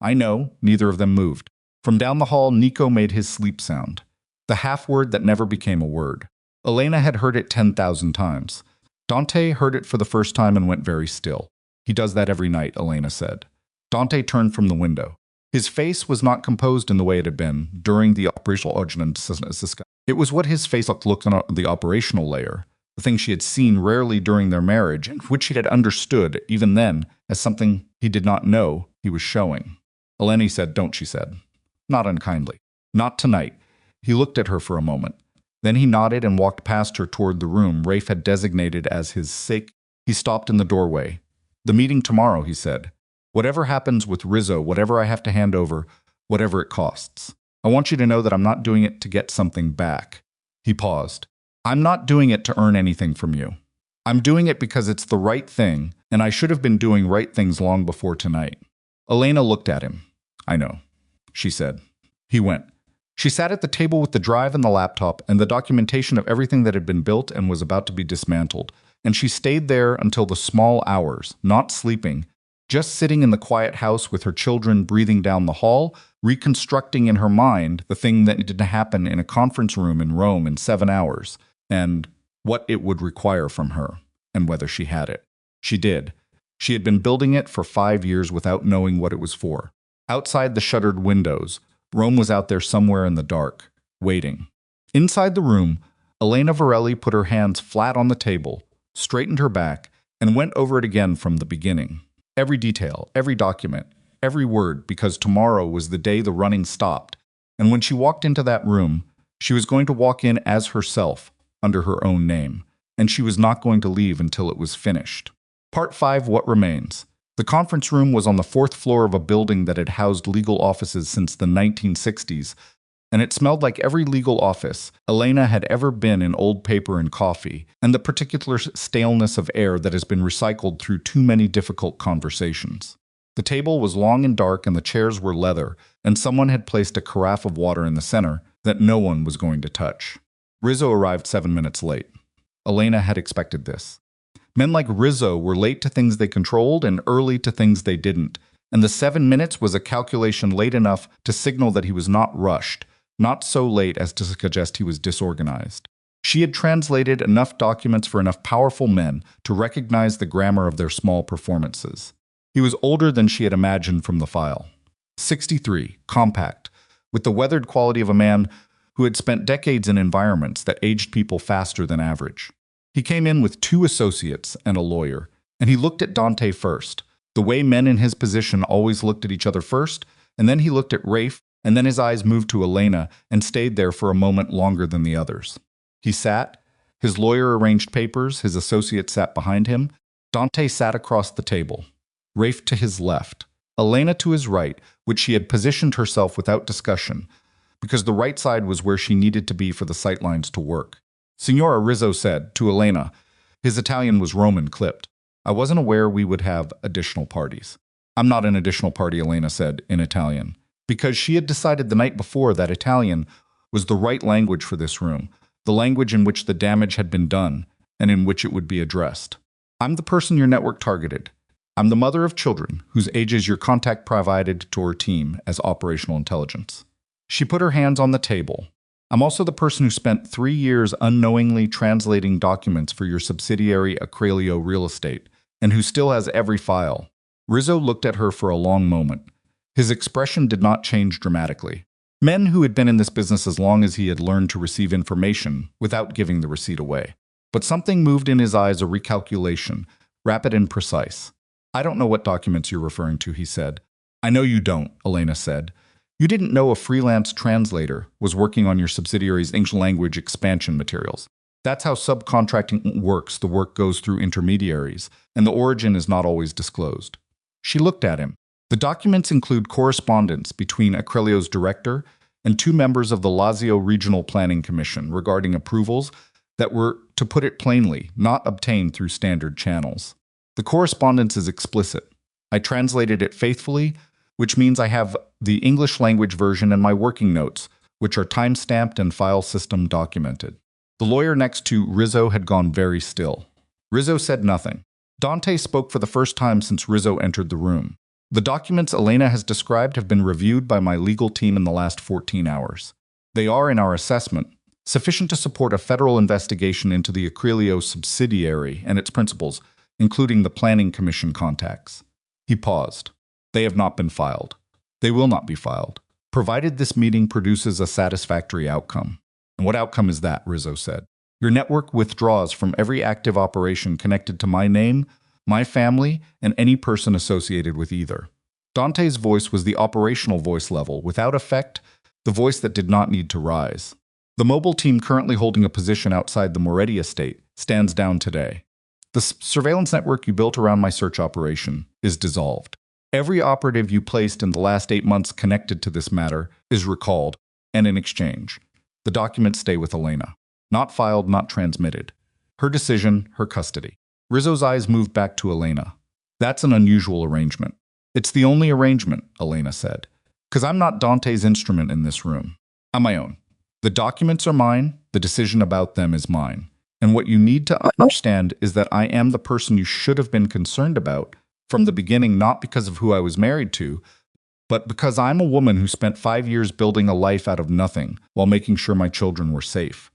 I know. Neither of them moved. From down the hall, Nico made his sleep sound. The half-word that never became a word. Elena had heard it 10,000 times. Dante heard it for the first time and went very still. He does that every night, Elena said. Dante turned from the window. His face was not composed in the way it had been during the operational argument. It was what his face looked on the operational layer, the thing she had seen rarely during their marriage, and which he had understood, even then, as something he did not know he was showing. Eleni said, "Don't," she said. Not unkindly. Not tonight. He looked at her for a moment. Then he nodded and walked past her toward the room Rafe had designated as his sake. He stopped in the doorway. The meeting tomorrow, he said. Whatever happens with Rizzo, whatever I have to hand over, whatever it costs. I want you to know that I'm not doing it to get something back. He paused. I'm not doing it to earn anything from you. I'm doing it because it's the right thing, and I should have been doing right things long before tonight. Elena looked at him. I know, she said. He went. She sat at the table with the drive and the laptop and the documentation of everything that had been built and was about to be dismantled. And she stayed there until the small hours, not sleeping, just sitting in the quiet house with her children breathing down the hall, reconstructing in her mind the thing that needed to happen in a conference room in Rome in 7 hours, and what it would require from her, and whether she had it. She did. She had been building it for 5 years without knowing what it was for. Outside the shuttered windows, Rome was out there somewhere in the dark, waiting. Inside the room, Elena Varelli put her hands flat on the table, straightened her back, and went over it again from the beginning. Every detail, every document, every word, because tomorrow was the day the running stopped. And when she walked into that room, she was going to walk in as herself, under her own name, and she was not going to leave until it was finished. Part 5, What Remains. The conference room was on the 4th floor of a building that had housed legal offices since the 1960s, and it smelled like every legal office Elena had ever been in old paper and coffee, and the particular staleness of air that has been recycled through too many difficult conversations. The table was long and dark and the chairs were leather, and someone had placed a carafe of water in the center that no one was going to touch. Rizzo arrived 7 minutes late. Elena had expected this. Men like Rizzo were late to things they controlled and early to things they didn't, and the 7 minutes was a calculation late enough to signal that he was not rushed, not so late as to suggest he was disorganized. She had translated enough documents for enough powerful men to recognize the grammar of their small performances. He was older than she had imagined from the file. 63, compact, with the weathered quality of a man who had spent decades in environments that aged people faster than average. He came in with 2 associates and a lawyer, and he looked at Dante first, the way men in his position always looked at each other first, and then he looked at Rafe, and then his eyes moved to Elena and stayed there for a moment longer than the others. He sat, his lawyer arranged papers, his associate sat behind him, Dante sat across the table, Rafe to his left, Elena to his right, which she had positioned herself without discussion, because the right side was where she needed to be for the sightlines to work. Signora, Rizzo said, to Elena. His Italian was Roman clipped. I wasn't aware we would have additional parties. I'm not an additional party, Elena said, in Italian, because she had decided the night before that Italian was the right language for this room, the language in which the damage had been done, and in which it would be addressed. I'm the person your network targeted. I'm the mother of children, whose ages your contact provided to her team as operational intelligence. She put her hands on the table. I'm also the person who spent 3 years unknowingly translating documents for your subsidiary Acrelio Real Estate, and who still has every file. Rizzo looked at her for a long moment. His expression did not change dramatically. Men who had been in this business as long as he had learned to receive information without giving the receipt away. But something moved in his eyes, a recalculation, rapid and precise. I don't know what documents you're referring to, he said. I know you don't, Elena said. You didn't know a freelance translator was working on your subsidiary's English language expansion materials. That's how subcontracting works. The work goes through intermediaries, and the origin is not always disclosed. She looked at him. The documents include correspondence between Acrelio's director and 2 members of the Lazio Regional Planning Commission regarding approvals that were, to put it plainly, not obtained through standard channels. The correspondence is explicit. I translated it faithfully, which means I have the English language version and my working notes, which are time-stamped and file system documented. The lawyer next to Rizzo had gone very still. Rizzo said nothing. Dante spoke for the first time since Rizzo entered the room. The documents Elena has described have been reviewed by my legal team in the last 14 hours. They are, in our assessment, sufficient to support a federal investigation into the Acrelio subsidiary and its principals, including the Planning Commission contacts. He paused. They have not been filed. They will not be filed, provided this meeting produces a satisfactory outcome. And what outcome is that, Rizzo said. Your network withdraws from every active operation connected to my name, my family, and any person associated with either. Dante's voice was the operational voice level, without effect, the voice that did not need to rise. The mobile team currently holding a position outside the Moretti estate stands down today. The surveillance network you built around my search operation is dissolved. Every operative you placed in the last 8 months connected to this matter is recalled, and in exchange, the documents stay with Elena. Not filed, not transmitted. Her decision, her custody. Rizzo's eyes moved back to Elena. That's an unusual arrangement. It's the only arrangement, Elena said. Because I'm not Dante's instrument in this room. On my own. The documents are mine, the decision about them is mine. And what you need to understand is that I am the person you should have been concerned about from the beginning, not because of who I was married to, but because I'm a woman who spent 5 years building a life out of nothing while making sure my children were safe.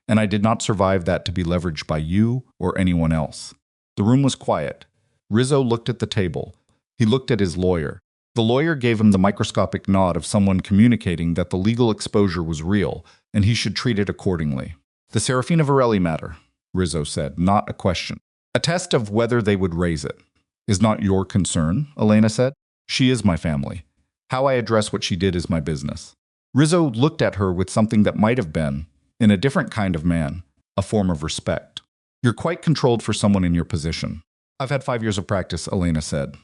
And I did not survive that to be leveraged by you or anyone else. The room was quiet. Rizzo looked at the table. He looked at his lawyer. The lawyer gave him the microscopic nod of someone communicating that the legal exposure was real, and he should treat it accordingly. The Serafina Varelli matter, Rizzo said, not a question. A test of whether they would raise it. Is not your concern, Elena said. She is my family. How I address what she did is my business. Rizzo looked at her with something that might have been, in a different kind of man, a form of respect. You're quite controlled for someone in your position. I've had 5 years of practice, Elena said.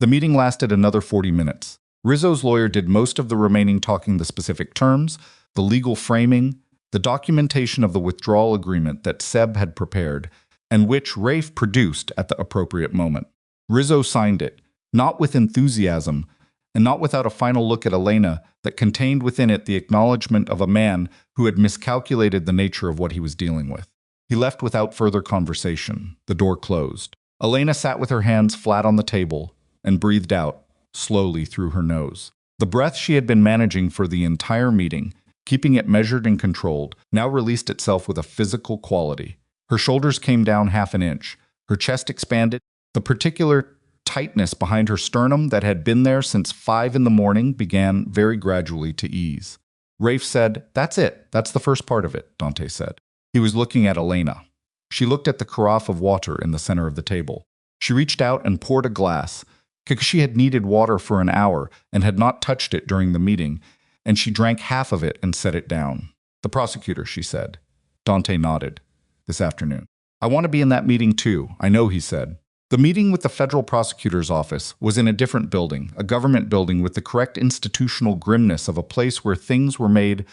The meeting lasted another 40 minutes. Rizzo's lawyer did most of the remaining talking, the specific terms, the legal framing, the documentation of the withdrawal agreement that Seb had prepared, and which Rafe produced at the appropriate moment. Rizzo signed it, not with enthusiasm, and not without a final look at Elena that contained within it the acknowledgement of a man who had miscalculated the nature of what he was dealing with. He left without further conversation. The door closed. Elena sat with her hands flat on the table and breathed out, slowly through her nose. The breath she had been managing for the entire meeting, keeping it measured and controlled, now released itself with a physical quality. Her shoulders came down half an inch. Her chest expanded. The particular tightness behind her sternum that had been there since 5 in the morning began very gradually to ease. Rafe said, "That's it. That's the first part of it," Dante said. He was looking at Elena. She looked at the carafe of water in the center of the table. She reached out and poured a glass, because she had needed water for an hour and had not touched it during the meeting, and she drank half of it and set it down. "The prosecutor," she said. Dante nodded. "This afternoon." "I want to be in that meeting too, I know," he said. The meeting with the federal prosecutor's office was in a different building, a government building with the correct institutional grimness of a place where things were made,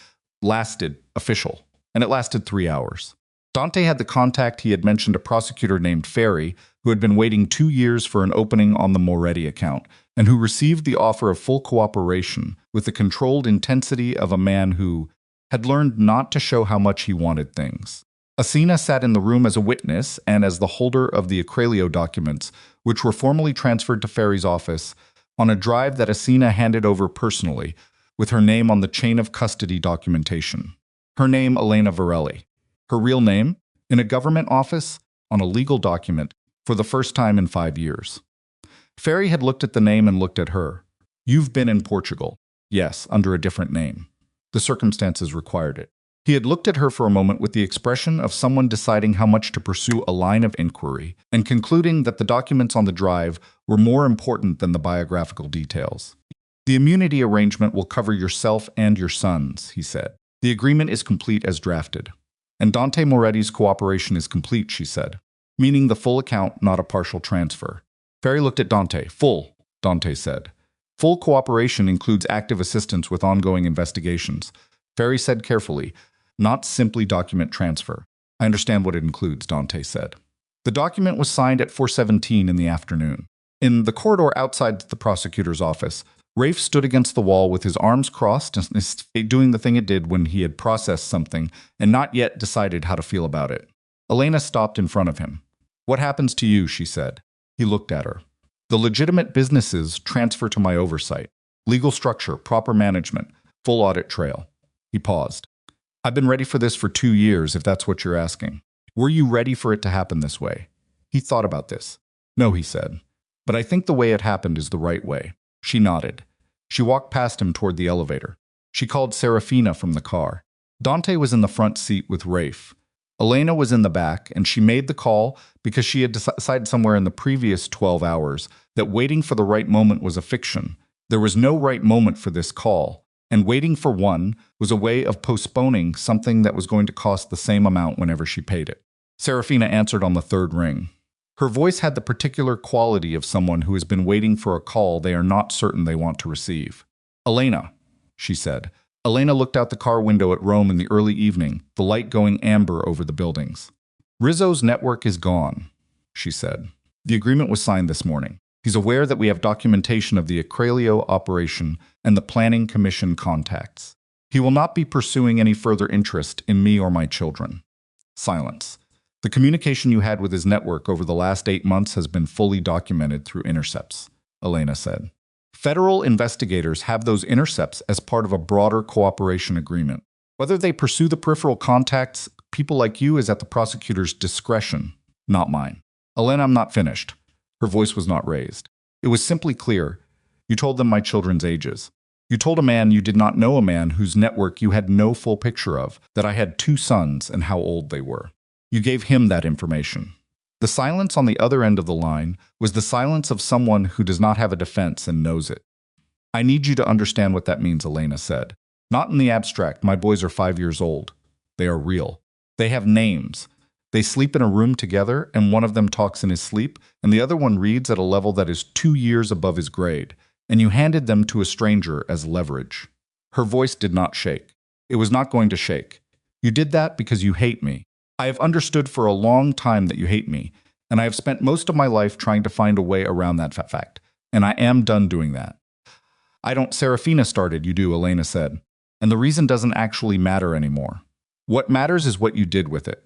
lasted, official. And it lasted 3 hours. Dante had the contact he had mentioned, a prosecutor named Ferry, who had been waiting 2 years for an opening on the Moretti account, and who received the offer of full cooperation with the controlled intensity of a man who had learned not to show how much he wanted things. Asina sat in the room as a witness and as the holder of the Acrelio documents, which were formally transferred to Ferry's office on a drive that Asina handed over personally, with her name on the chain of custody documentation. Her name, Elena Varelli. Her real name, in a government office, on a legal document, for the first time in 5 years. Ferry had looked at the name and looked at her. "You've been in Portugal." "Yes, under a different name. The circumstances required it." He had looked at her for a moment with the expression of someone deciding how much to pursue a line of inquiry, and concluding that the documents on the drive were more important than the biographical details. "The immunity arrangement will cover yourself and your sons," he said. "The agreement is complete as drafted." "And Dante Moretti's cooperation is complete," she said. "Meaning the full account, not a partial transfer." Ferry looked at Dante. "Full," Dante said. "Full cooperation includes active assistance with ongoing investigations." Ferry said carefully, "Not simply document transfer." "I understand what it includes," Dante said. The document was signed at 4:17 in the afternoon. In the corridor outside the prosecutor's office, Rafe stood against the wall with his arms crossed, doing the thing it did when he had processed something and not yet decided how to feel about it. Elena stopped in front of him. "What happens to you?" she said. He looked at her. "The legitimate businesses transfer to my oversight. Legal structure, proper management, full audit trail." He paused. "I've been ready for this for 2 years, if that's what you're asking. Were you ready for it to happen this way?" He thought about this. "No," he said. "But I think the way it happened is the right way." She nodded. She walked past him toward the elevator. She called Serafina from the car. Dante was in the front seat with Rafe. Elena was in the back, and she made the call because she had decided somewhere in the previous 12 hours that waiting for the right moment was a fiction. There was no right moment for this call, and waiting for one was a way of postponing something that was going to cost the same amount whenever she paid it. Serafina answered on the 3rd ring. Her voice had the particular quality of someone who has been waiting for a call they are not certain they want to receive. "Elena," she said. Elena looked out the car window at Rome in the early evening, the light going amber over the buildings. "Rizzo's network is gone," she said. "The agreement was signed this morning. He's aware that we have documentation of the Acrelio operation and the Planning Commission contacts. He will not be pursuing any further interest in me or my children. Silence. The communication you had with his network over the last 8 months has been fully documented through intercepts, Elena said. Federal investigators have those intercepts as part of a broader cooperation agreement. Whether they pursue the peripheral contacts, people like you, is at the prosecutor's discretion, not mine. Elena, I'm not finished. Her voice was not raised. It was simply clear. You told them my children's ages. You told a man you did not know, a man whose network you had no full picture of, that I had 2 sons and how old they were. You gave him that information. The silence on the other end of the line was the silence of someone who does not have a defense and knows it. I need you to understand what that means, Elena said. Not in the abstract. My boys are 5 years old. They are real. They have names. They sleep in a room together, and one of them talks in his sleep, and the other one reads at a level that is 2 years above his grade, and you handed them to a stranger as leverage. Her voice did not shake. It was not going to shake. You did that because you hate me. I have understood for a long time that you hate me, and I have spent most of my life trying to find a way around that fact, and I am done doing that. I don't. Serafina started, you do, Elena said, and the reason doesn't actually matter anymore. What matters is what you did with it.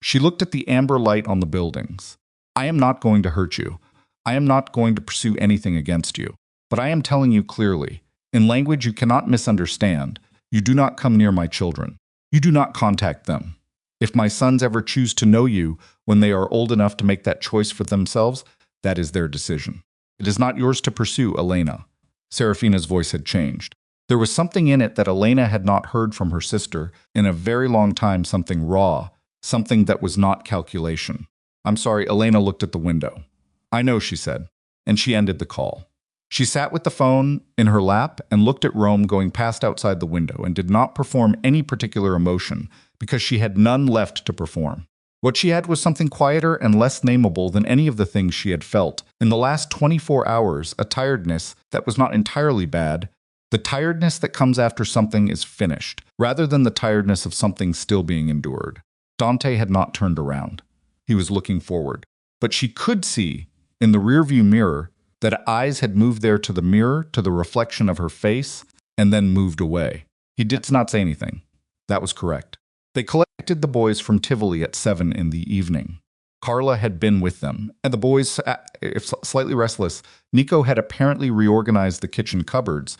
She looked at the amber light on the buildings. I am not going to hurt you. I am not going to pursue anything against you. But I am telling you clearly, in language you cannot misunderstand, you do not come near my children. You do not contact them. If my sons ever choose to know you when they are old enough to make that choice for themselves, that is their decision. It is not yours to pursue, Elena. Serafina's voice had changed. There was something in it that Elena had not heard from her sister in a very long time, something raw, something that was not calculation. I'm sorry, Elena looked at the window. I know, she said, and she ended the call. She sat with the phone in her lap and looked at Rome going past outside the window and did not perform any particular emotion because she had none left to perform. What she had was something quieter and less nameable than any of the things she had felt. In the last 24 hours, a tiredness that was not entirely bad, the tiredness that comes after something is finished, rather than the tiredness of something still being endured. Dante had not turned around. He was looking forward. But she could see, in the rearview mirror, that eyes had moved there to the mirror, to the reflection of her face, and then moved away. He did not say anything. That was correct. They collected the boys from Tivoli at 7 in the evening. Carla had been with them, and the boys, if slightly restless, Nico had apparently reorganized the kitchen cupboards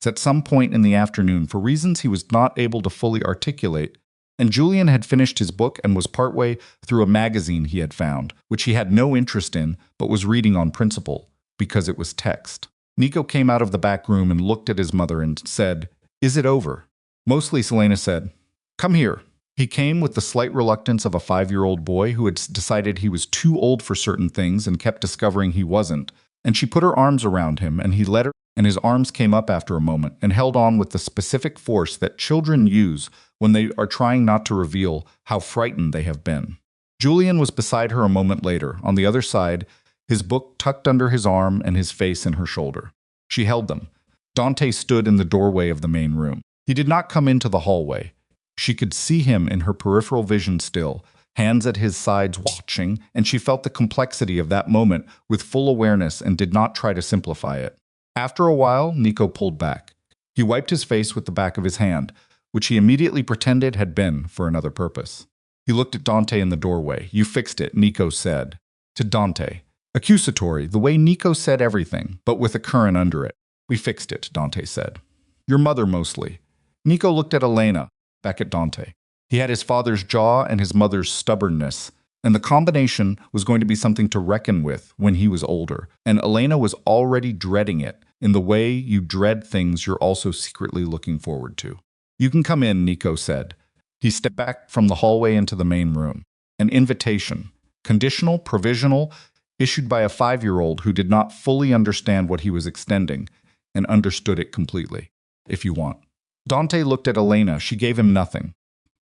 at some point in the afternoon for reasons he was not able to fully articulate, and Julian had finished his book and was partway through a magazine he had found, which he had no interest in but was reading on principle, because it was text. Nico came out of the back room and looked at his mother and said, "Is it over?" Mostly, Selena said, "Come here." He came with the slight reluctance of a 5-year-old boy who had decided he was too old for certain things and kept discovering he wasn't, and she put her arms around him and he let her, and his arms came up after a moment and held on with the specific force that children use when they are trying not to reveal how frightened they have been. Julian was beside her a moment later, on the other side, his book tucked under his arm and his face in her shoulder. She held them. Dante stood in the doorway of the main room. He did not come into the hallway. She could see him in her peripheral vision still, hands at his sides watching, and she felt the complexity of that moment with full awareness and did not try to simplify it. After a while, Nico pulled back. He wiped his face with the back of his hand, which he immediately pretended had been for another purpose. He looked at Dante in the doorway. "You fixed it," Nico said. To Dante. Accusatory, the way Nico said everything, but with a current under it. "We fixed it," Dante said. "Your mother, mostly." Nico looked at Elena, back at Dante. He had his father's jaw and his mother's stubbornness, and the combination was going to be something to reckon with when he was older, and Elena was already dreading it in the way you dread things you're also secretly looking forward to. "You can come in," Nico said. He stepped back from the hallway into the main room. An invitation, conditional, provisional, issued by a 5-year-old who did not fully understand what he was extending, and understood it completely. "If you want." Dante looked at Elena. She gave him nothing.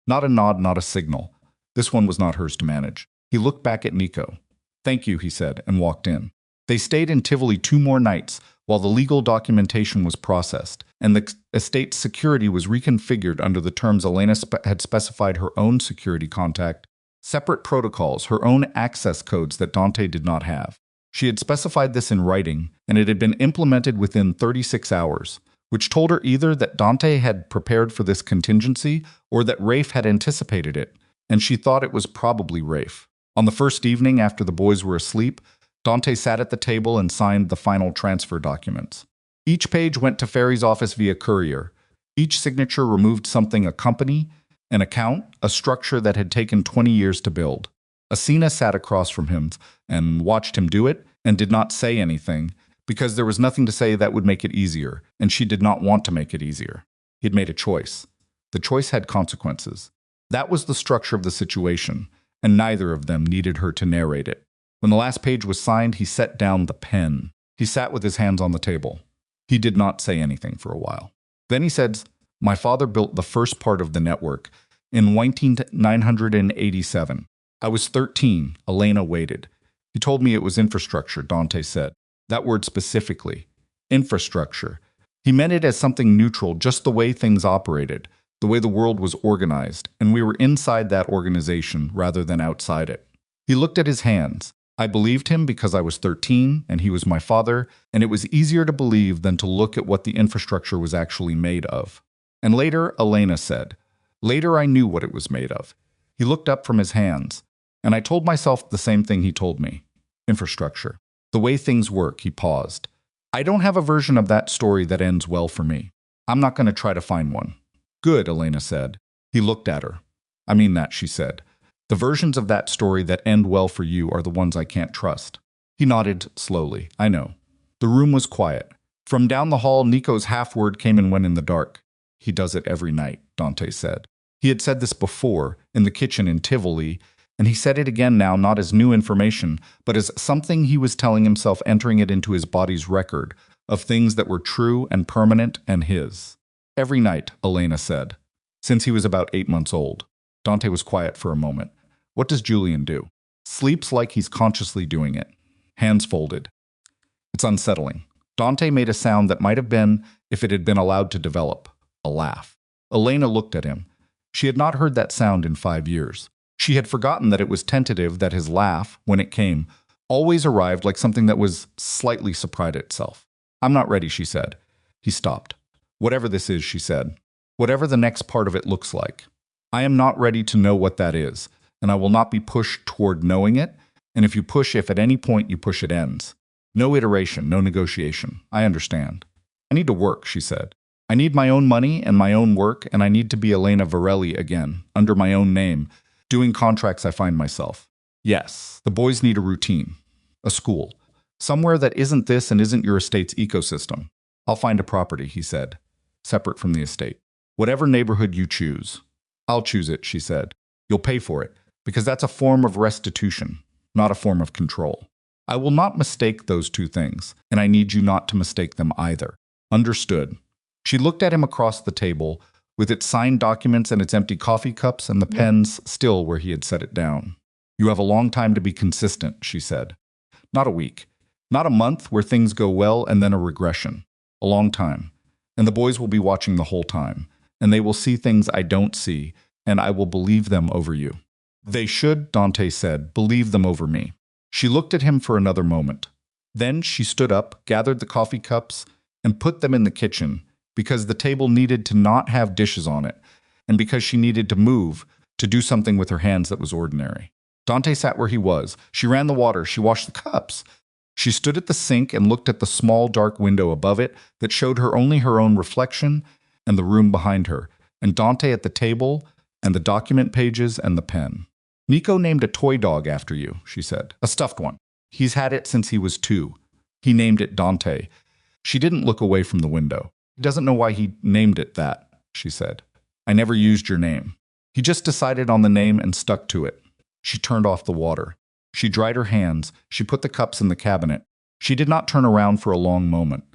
Not a nod, not a signal. This one was not hers to manage. He looked back at Nico. "Thank you," he said, and walked in. They stayed in Tivoli 2 more nights while the legal documentation was processed, and the estate's security was reconfigured under the terms Elena had specified her own security contact, separate protocols, her own access codes that Dante did not have. She had specified this in writing, and it had been implemented within 36 hours. which told her either that Dante had prepared for this contingency or that Rafe had anticipated it, and she thought it was probably Rafe. On the first evening after the boys were asleep, Dante sat at the table and signed the final transfer documents. Each page went to Ferry's office via courier. Each signature removed something: a company, an account, a structure that had taken 20 years to build. Asina sat across from him and watched him do it and did not say anything, because there was nothing to say that would make it easier, and she did not want to make it easier. He had made a choice. The choice had consequences. That was the structure of the situation, and neither of them needed her to narrate it. When the last page was signed, he set down the pen. He sat with his hands on the table. He did not say anything for a while. Then he said, "My father built the first part of the network in 1987. I was 13. Elena waited. He told me it was infrastructure," Dante said. That word specifically. Infrastructure. He meant it as something neutral, just the way things operated, the way the world was organized, and we were inside that organization rather than outside it. He looked at his hands. I believed him because I was 13, and he was my father, and it was easier to believe than to look at what the infrastructure was actually made of. And later, Elena said, later I knew what it was made of. He looked up from his hands, and I told myself the same thing he told me. Infrastructure. The way things work, he paused. I don't have a version of that story that ends well for me. I'm not going to try to find one. Good, Elena said. He looked at her. I mean that, she said. The versions of that story that end well for you are the ones I can't trust. He nodded slowly. I know. The room was quiet. From down the hall, Nico's half-word came and went in the dark. He does it every night, Dante said. He had said this before, in the kitchen in Tivoli, and he said it again now, not as new information, but as something he was telling himself, entering it into his body's record of things that were true and permanent and his. Every night, Elena said, since he was about 8 months old. Dante was quiet for a moment. What does Julian do? Sleeps like he's consciously doing it. Hands folded. It's unsettling. Dante made a sound that might have been, if it had been allowed to develop, a laugh. Elena looked at him. She had not heard that sound in 5 years. She had forgotten that it was tentative, that his laugh, when it came, always arrived like something that was slightly surprised itself. I'm not ready, she said. He stopped. Whatever this is, she said. Whatever the next part of it looks like. I am not ready to know what that is, and I will not be pushed toward knowing it, and if at any point you push, it ends. No iteration, no negotiation. I understand. I need to work, she said. I need my own money and my own work, and I need to be Elena Varelli again, under my own name, doing contracts I find myself. Yes, the boys need a routine, a school, somewhere that isn't this and isn't your estate's ecosystem. I'll find a property, he said, separate from the estate. Whatever neighborhood you choose. I'll choose it, she said. You'll pay for it, because that's a form of restitution, not a form of control. I will not mistake those two things, and I need you not to mistake them either. Understood. She looked at him across the table, with its signed documents and its empty coffee cups and the pens still where he had set it down. You have a long time to be consistent, she said. Not a week. Not a month where things go well and then a regression. A long time. And the boys will be watching the whole time. And they will see things I don't see, and I will believe them over you. They should, Dante said, believe them over me. She looked at him for another moment. Then she stood up, gathered the coffee cups, and put them in the kitchen, because the table needed to not have dishes on it, and because she needed to move, to do something with her hands that was ordinary. Dante sat where he was. She ran the water. She washed the cups. She stood at the sink and looked at the small dark window above it that showed her only her own reflection and the room behind her, and Dante at the table, and the document pages and the pen. Nico named a toy dog after you, she said. A stuffed one. He's had it since he was 2. He named it Dante. She didn't look away from the window. He doesn't know why he named it that, she said. I never used your name. He just decided on the name and stuck to it. She turned off the water. She dried her hands. She put the cups in the cabinet. She did not turn around for a long moment.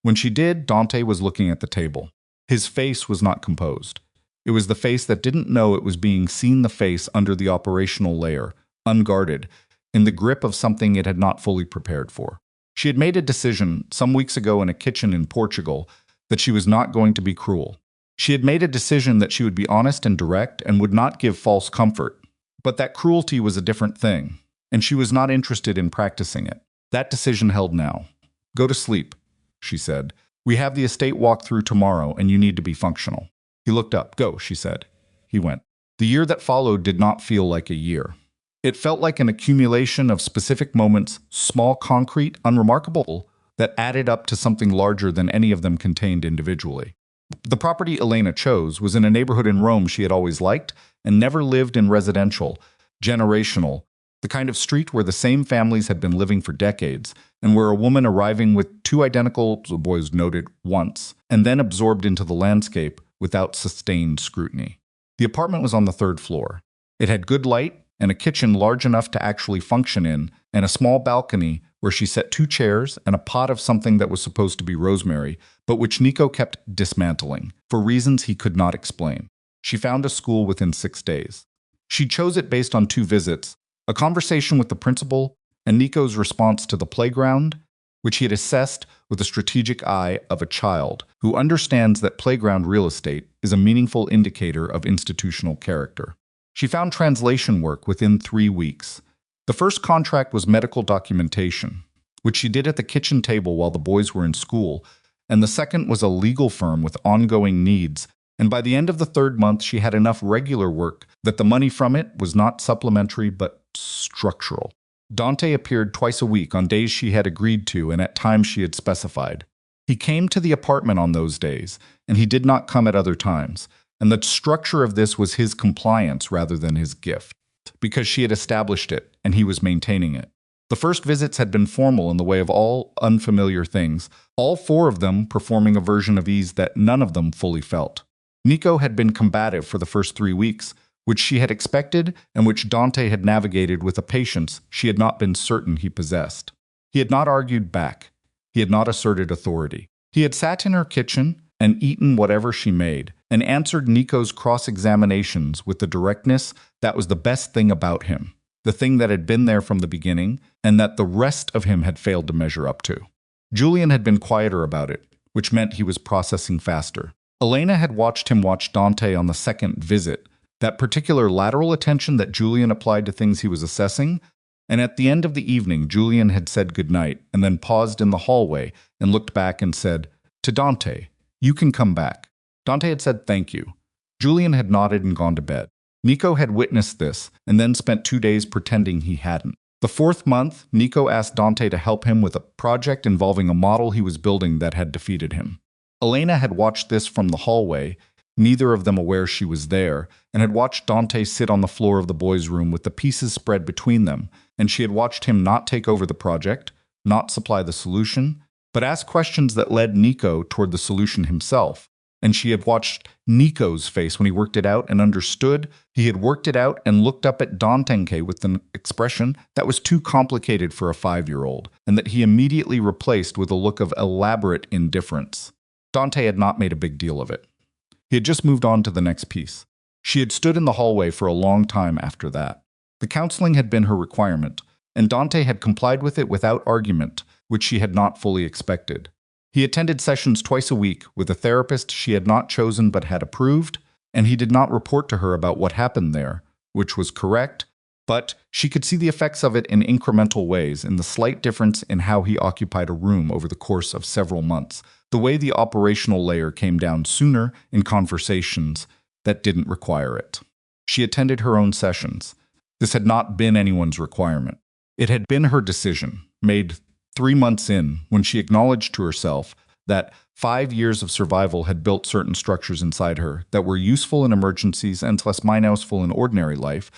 When she did, Dante was looking at the table. His face was not composed. It was the face that didn't know it was being seen, the face under the operational layer, unguarded, in the grip of something it had not fully prepared for. She had made a decision some weeks ago in a kitchen in Portugal that she was not going to be cruel. She had made a decision that she would be honest and direct and would not give false comfort. But that cruelty was a different thing, and she was not interested in practicing it. That decision held now. Go to sleep, she said. We have the estate walkthrough tomorrow, and you need to be functional. He looked up. Go, she said. He went. The year that followed did not feel like a year. It felt like an accumulation of specific moments, small, concrete, unremarkable, that added up to something larger than any of them contained individually. The property Elena chose was in a neighborhood in Rome she had always liked and never lived in residential, generational, the kind of street where the same families had been living for decades, and where a woman arriving with two identical, the boys noted once, and then absorbed into the landscape without sustained scrutiny. The apartment was on the third floor. It had good light and a kitchen large enough to actually function in, and a small balcony where she set 2 chairs and a pot of something that was supposed to be rosemary, but which Nico kept dismantling, for reasons he could not explain. She found a school within 6 days. She chose it based on 2 visits, a conversation with the principal, and Nico's response to the playground, which he had assessed with the strategic eye of a child who understands that playground real estate is a meaningful indicator of institutional character. She found translation work within 3 weeks. The first contract was medical documentation, which she did at the kitchen table while the boys were in school, and the second was a legal firm with ongoing needs, and by the end of the 3rd month she had enough regular work that the money from it was not supplementary but structural. Dante appeared twice a week on days she had agreed to and at times she had specified. He came to the apartment on those days, and he did not come at other times, and the structure of this was his compliance rather than his gift, because she had established it and he was maintaining it. The first visits had been formal in the way of all unfamiliar things, all 4 of them performing a version of ease that none of them fully felt. Nico had been combative for the first 3 weeks, which she had expected and which Dante had navigated with a patience she had not been certain he possessed. He had not argued back. He had not asserted authority. He had sat in her kitchen and eaten whatever she made, and answered Nico's cross-examinations with the directness that was the best thing about him, the thing that had been there from the beginning, and that the rest of him had failed to measure up to. Julian had been quieter about it, which meant he was processing faster. Elena had watched him watch Dante on the second visit, that particular lateral attention that Julian applied to things he was assessing, and at the end of the evening Julian had said goodnight and then paused in the hallway and looked back and said, "To Dante, you can come back." Dante had said thank you. Julian had nodded and gone to bed. Nico had witnessed this and then spent 2 days pretending he hadn't. The 4th month, Nico asked Dante to help him with a project involving a model he was building that had defeated him. Elena had watched this from the hallway, neither of them aware she was there, and had watched Dante sit on the floor of the boys' room with the pieces spread between them, and she had watched him not take over the project, not supply the solution, but ask questions that led Nico toward the solution himself. And she had watched Nico's face when he worked it out and understood he had worked it out and looked up at Dante with an expression that was too complicated for a 5-year-old, and that he immediately replaced with a look of elaborate indifference. Dante had not made a big deal of it. He had just moved on to the next piece. She had stood in the hallway for a long time after that. The counseling had been her requirement, and Dante had complied with it without argument, which she had not fully expected. He attended sessions twice a week with a therapist she had not chosen but had approved, and he did not report to her about what happened there, which was correct, but she could see the effects of it in incremental ways, in the slight difference in how he occupied a room over the course of several months, the way the operational layer came down sooner in conversations that didn't require it. She attended her own sessions. This had not been anyone's requirement. It had been her decision, made 3 months in, when she acknowledged to herself that 5 years of survival had built certain structures inside her that were useful in emergencies and less useful in ordinary life,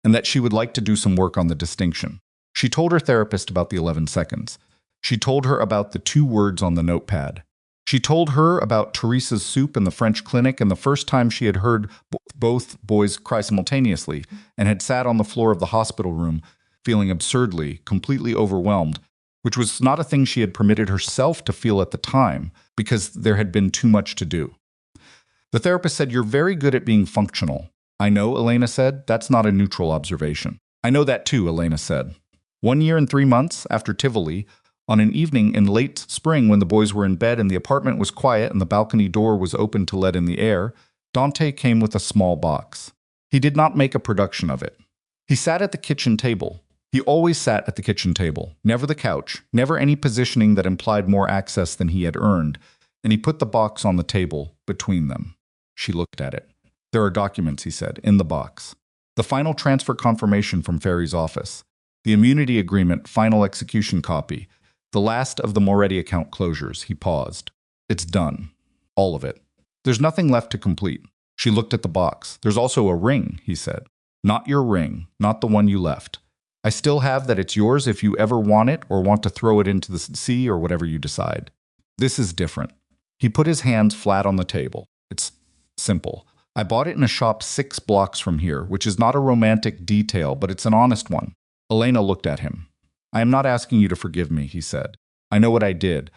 and that she would like to do some work on the distinction. She told her therapist about the 11 seconds. She told her about the 2 words on the notepad. She told her about Teresa's soup in the French clinic and the first time she had heard both boys cry simultaneously, and had sat on the floor of the hospital room, feeling absurdly, completely overwhelmed, which was not a thing she had permitted herself to feel at the time, because there had been too much to do. The therapist said, "You're very good at being functional." "I know," Elena said. "That's not a neutral observation." "I know that too," Elena said. 1 year and 3 months after Tivoli, on an evening in late spring when the boys were in bed and the apartment was quiet and the balcony door was open to let in the air, Dante came with a small box. He did not make a production of it. He sat at the kitchen table. He always sat at the kitchen table, never the couch, never any positioning that implied more access than he had earned, and he put the box on the table between them. She looked at it. There are documents, he said, in the box. The final transfer confirmation from Ferry's office. The immunity agreement final execution copy. The last of the Moretti account closures. He paused. It's done. All of it. There's nothing left to complete. She looked at the box. There's also a ring, he said. Not your ring, not the one you left. I still have that it's yours if you ever want it or want to throw it into the sea or whatever you decide. This is different. He put his hands flat on the table. It's simple. I bought it in a shop 6 blocks from here, which is not a romantic detail, but it's an honest one. Elena looked at him. I am not asking you to forgive me, he said. I know what I did.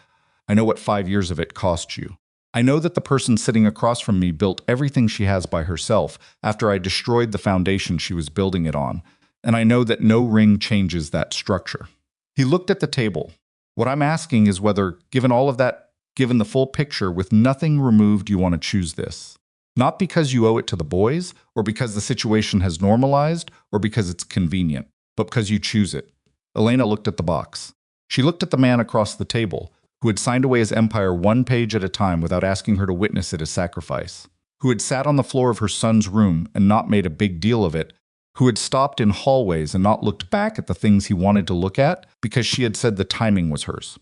I know what 5 years of it cost you. I know that the person sitting across from me built everything she has by herself after I destroyed the foundation she was building it on, and I know that no ring changes that structure. He looked at the table. What I'm asking is whether, given all of that, given the full picture with nothing removed, you want to choose this. Not because you owe it to the boys, or because the situation has normalized, or because it's convenient, but because you choose it. Elena looked at the box. She looked at the man across the table, who had signed away his empire 1 page at a time without asking her to witness it as sacrifice, who had sat on the floor of her son's room and not made a big deal of it, who had stopped in hallways and not looked back at the things he wanted to look at because she had said the timing was hers.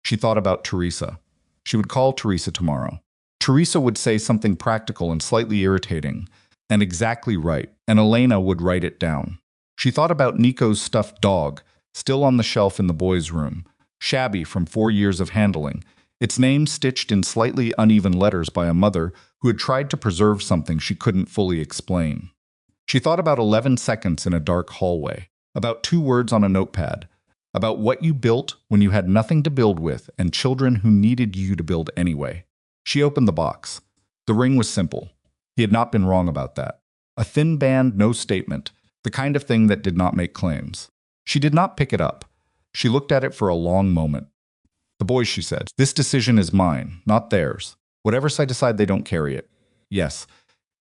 She thought about Teresa. She would call Teresa tomorrow. Teresa would say something practical and slightly irritating, and exactly right, and Elena would write it down. She thought about Nico's stuffed dog, still on the shelf in the boys' room, shabby from 4 years of handling, its name stitched in slightly uneven letters by a mother who had tried to preserve something she couldn't fully explain. She thought about 11 seconds in a dark hallway, about 2 words on a notepad, about what you built when you had nothing to build with and children who needed you to build anyway. She opened the box. The ring was simple. He had not been wrong about that. A thin band, no statement, the kind of thing that did not make claims. She did not pick it up. She looked at it for a long moment. The boys, she said, this decision is mine, not theirs. Whatever side decide, they don't carry it. Yes,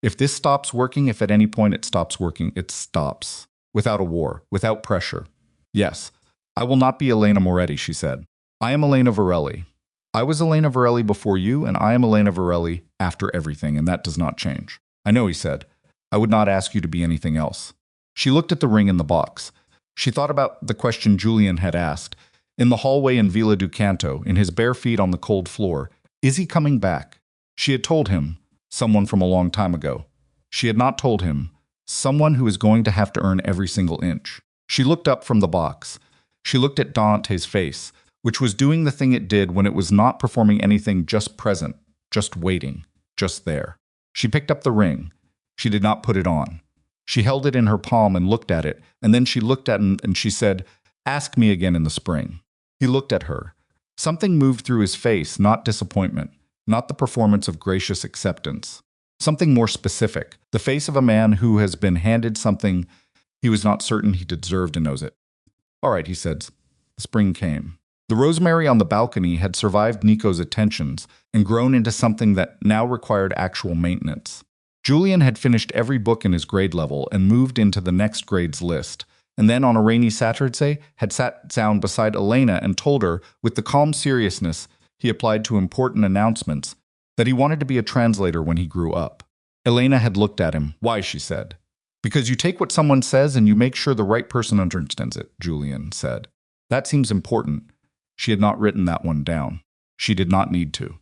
if this stops working, if at any point it stops working, it stops. Without a war, without pressure. Yes, I will not be Elena Moretti, she said. I am Elena Varelli. I was Elena Varelli before you, and I am Elena Varelli after everything, and that does not change. I know, he said. I would not ask you to be anything else. She looked at the ring in the box. She thought about the question Julian had asked. In the hallway in Villa do Canto, in his bare feet on the cold floor, is he coming back? She had told him, someone from a long time ago. She had not told him, someone who is going to have to earn every single inch. She looked up from the box. She looked at Dante's face, which was doing the thing it did when it was not performing anything, just present, just waiting, just there. She picked up the ring. She did not put it on. She held it in her palm and looked at it, and then she looked at him and she said, ask me again in the spring. He looked at her. Something moved through his face, not disappointment, not the performance of gracious acceptance. Something more specific, the face of a man who has been handed something he was not certain he deserved and knows it. All right, he said. The spring came. The rosemary on the balcony had survived Nico's attentions and grown into something that now required actual maintenance. Julian had finished every book in his grade level and moved into the next grade's list, and then on a rainy Saturday had sat down beside Elena and told her, with the calm seriousness he applied to important announcements, that he wanted to be a translator when he grew up. Elena had looked at him. Why, she said. Because you take what someone says and you make sure the right person understands it, Julian said. That seems important. She had not written that one down. She did not need to.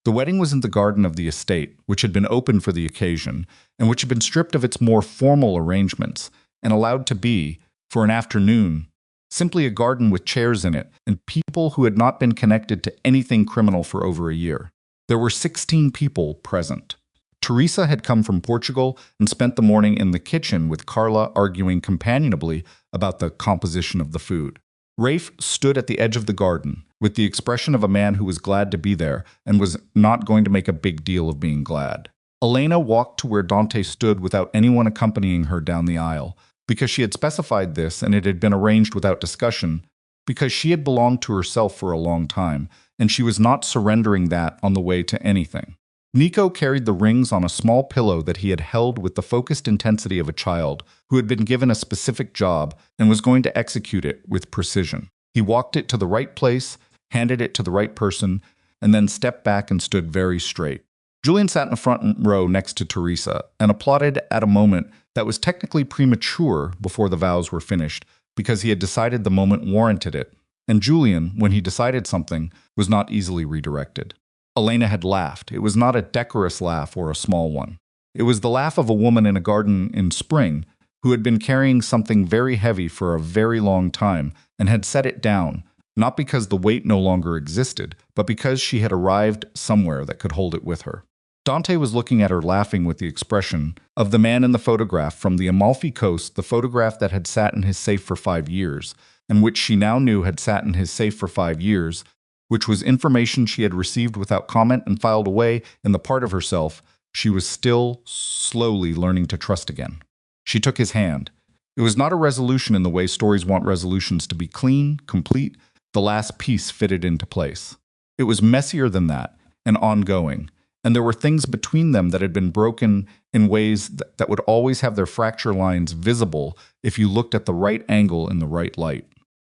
The wedding was in the garden of the estate, which had been opened for the occasion, and which had been stripped of its more formal arrangements, and allowed to be, for an afternoon, simply a garden with chairs in it, and people who had not been connected to anything criminal for over a year. There were 16 people present. Teresa had come from Portugal and spent the morning in the kitchen with Carla arguing companionably about the composition of the food. Rafe stood at the edge of the garden, with the expression of a man who was glad to be there and was not going to make a big deal of being glad. Elena walked to where Dante stood without anyone accompanying her down the aisle, because she had specified this and it had been arranged without discussion, because she had belonged to herself for a long time, and she was not surrendering that on the way to anything. Nico carried the rings on a small pillow that he had held with the focused intensity of a child who had been given a specific job and was going to execute it with precision. He walked it to the right place, handed it to the right person, and then stepped back and stood very straight. Julian sat in the front row next to Teresa and applauded at a moment that was technically premature before the vows were finished, because he had decided the moment warranted it, and Julian, when he decided something, was not easily redirected. Elena had laughed. It was not a decorous laugh or a small one. It was the laugh of a woman in a garden in spring who had been carrying something very heavy for a very long time and had set it down, not because the weight no longer existed, but because she had arrived somewhere that could hold it with her. Dante was looking at her, laughing with the expression of the man in the photograph from the Amalfi Coast, the photograph that had sat in his safe for 5 years, and which she now knew had sat in his safe for 5 years, which was information she had received without comment and filed away in the part of herself she was still slowly learning to trust again. She took his hand. It was not a resolution in the way stories want resolutions to be clean, complete, the last piece fitted into place. It was messier than that, and ongoing, and there were things between them that had been broken in ways that would always have their fracture lines visible if you looked at the right angle in the right light.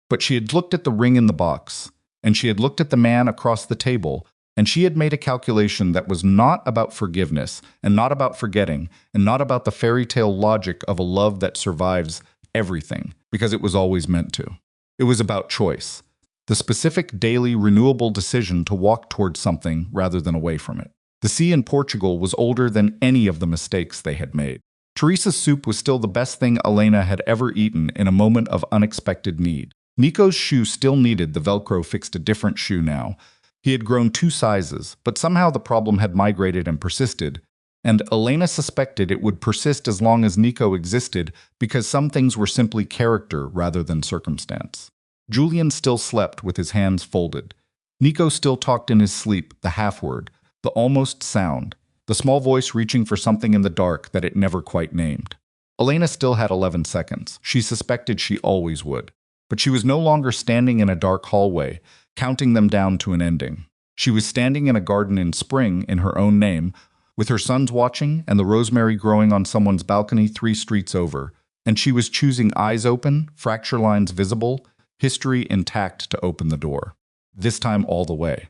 But she had looked at the ring in the box, and she had looked at the man across the table, and she had made a calculation that was not about forgiveness, and not about forgetting, and not about the fairy tale logic of a love that survives everything, because it was always meant to. It was about choice, the specific daily renewable decision to walk towards something rather than away from it. The sea in Portugal was older than any of the mistakes they had made. Teresa's soup was still the best thing Elena had ever eaten in a moment of unexpected need. Nico's shoe still needed the Velcro fixed a different shoe now. He had grown 2 sizes, but somehow the problem had migrated and persisted, and Elena suspected it would persist as long as Nico existed because some things were simply character rather than circumstance. Julian still slept with his hands folded. Nico still talked in his sleep, the half-word, the almost sound, the small voice reaching for something in the dark that it never quite named. Elena still had 11 seconds. She suspected she always would. But she was no longer standing in a dark hallway, counting them down to an ending. She was standing in a garden in spring in her own name, with her sons watching and the rosemary growing on someone's balcony 3 streets over, and she was choosing eyes open, fracture lines visible, history intact to open the door. This time all the way.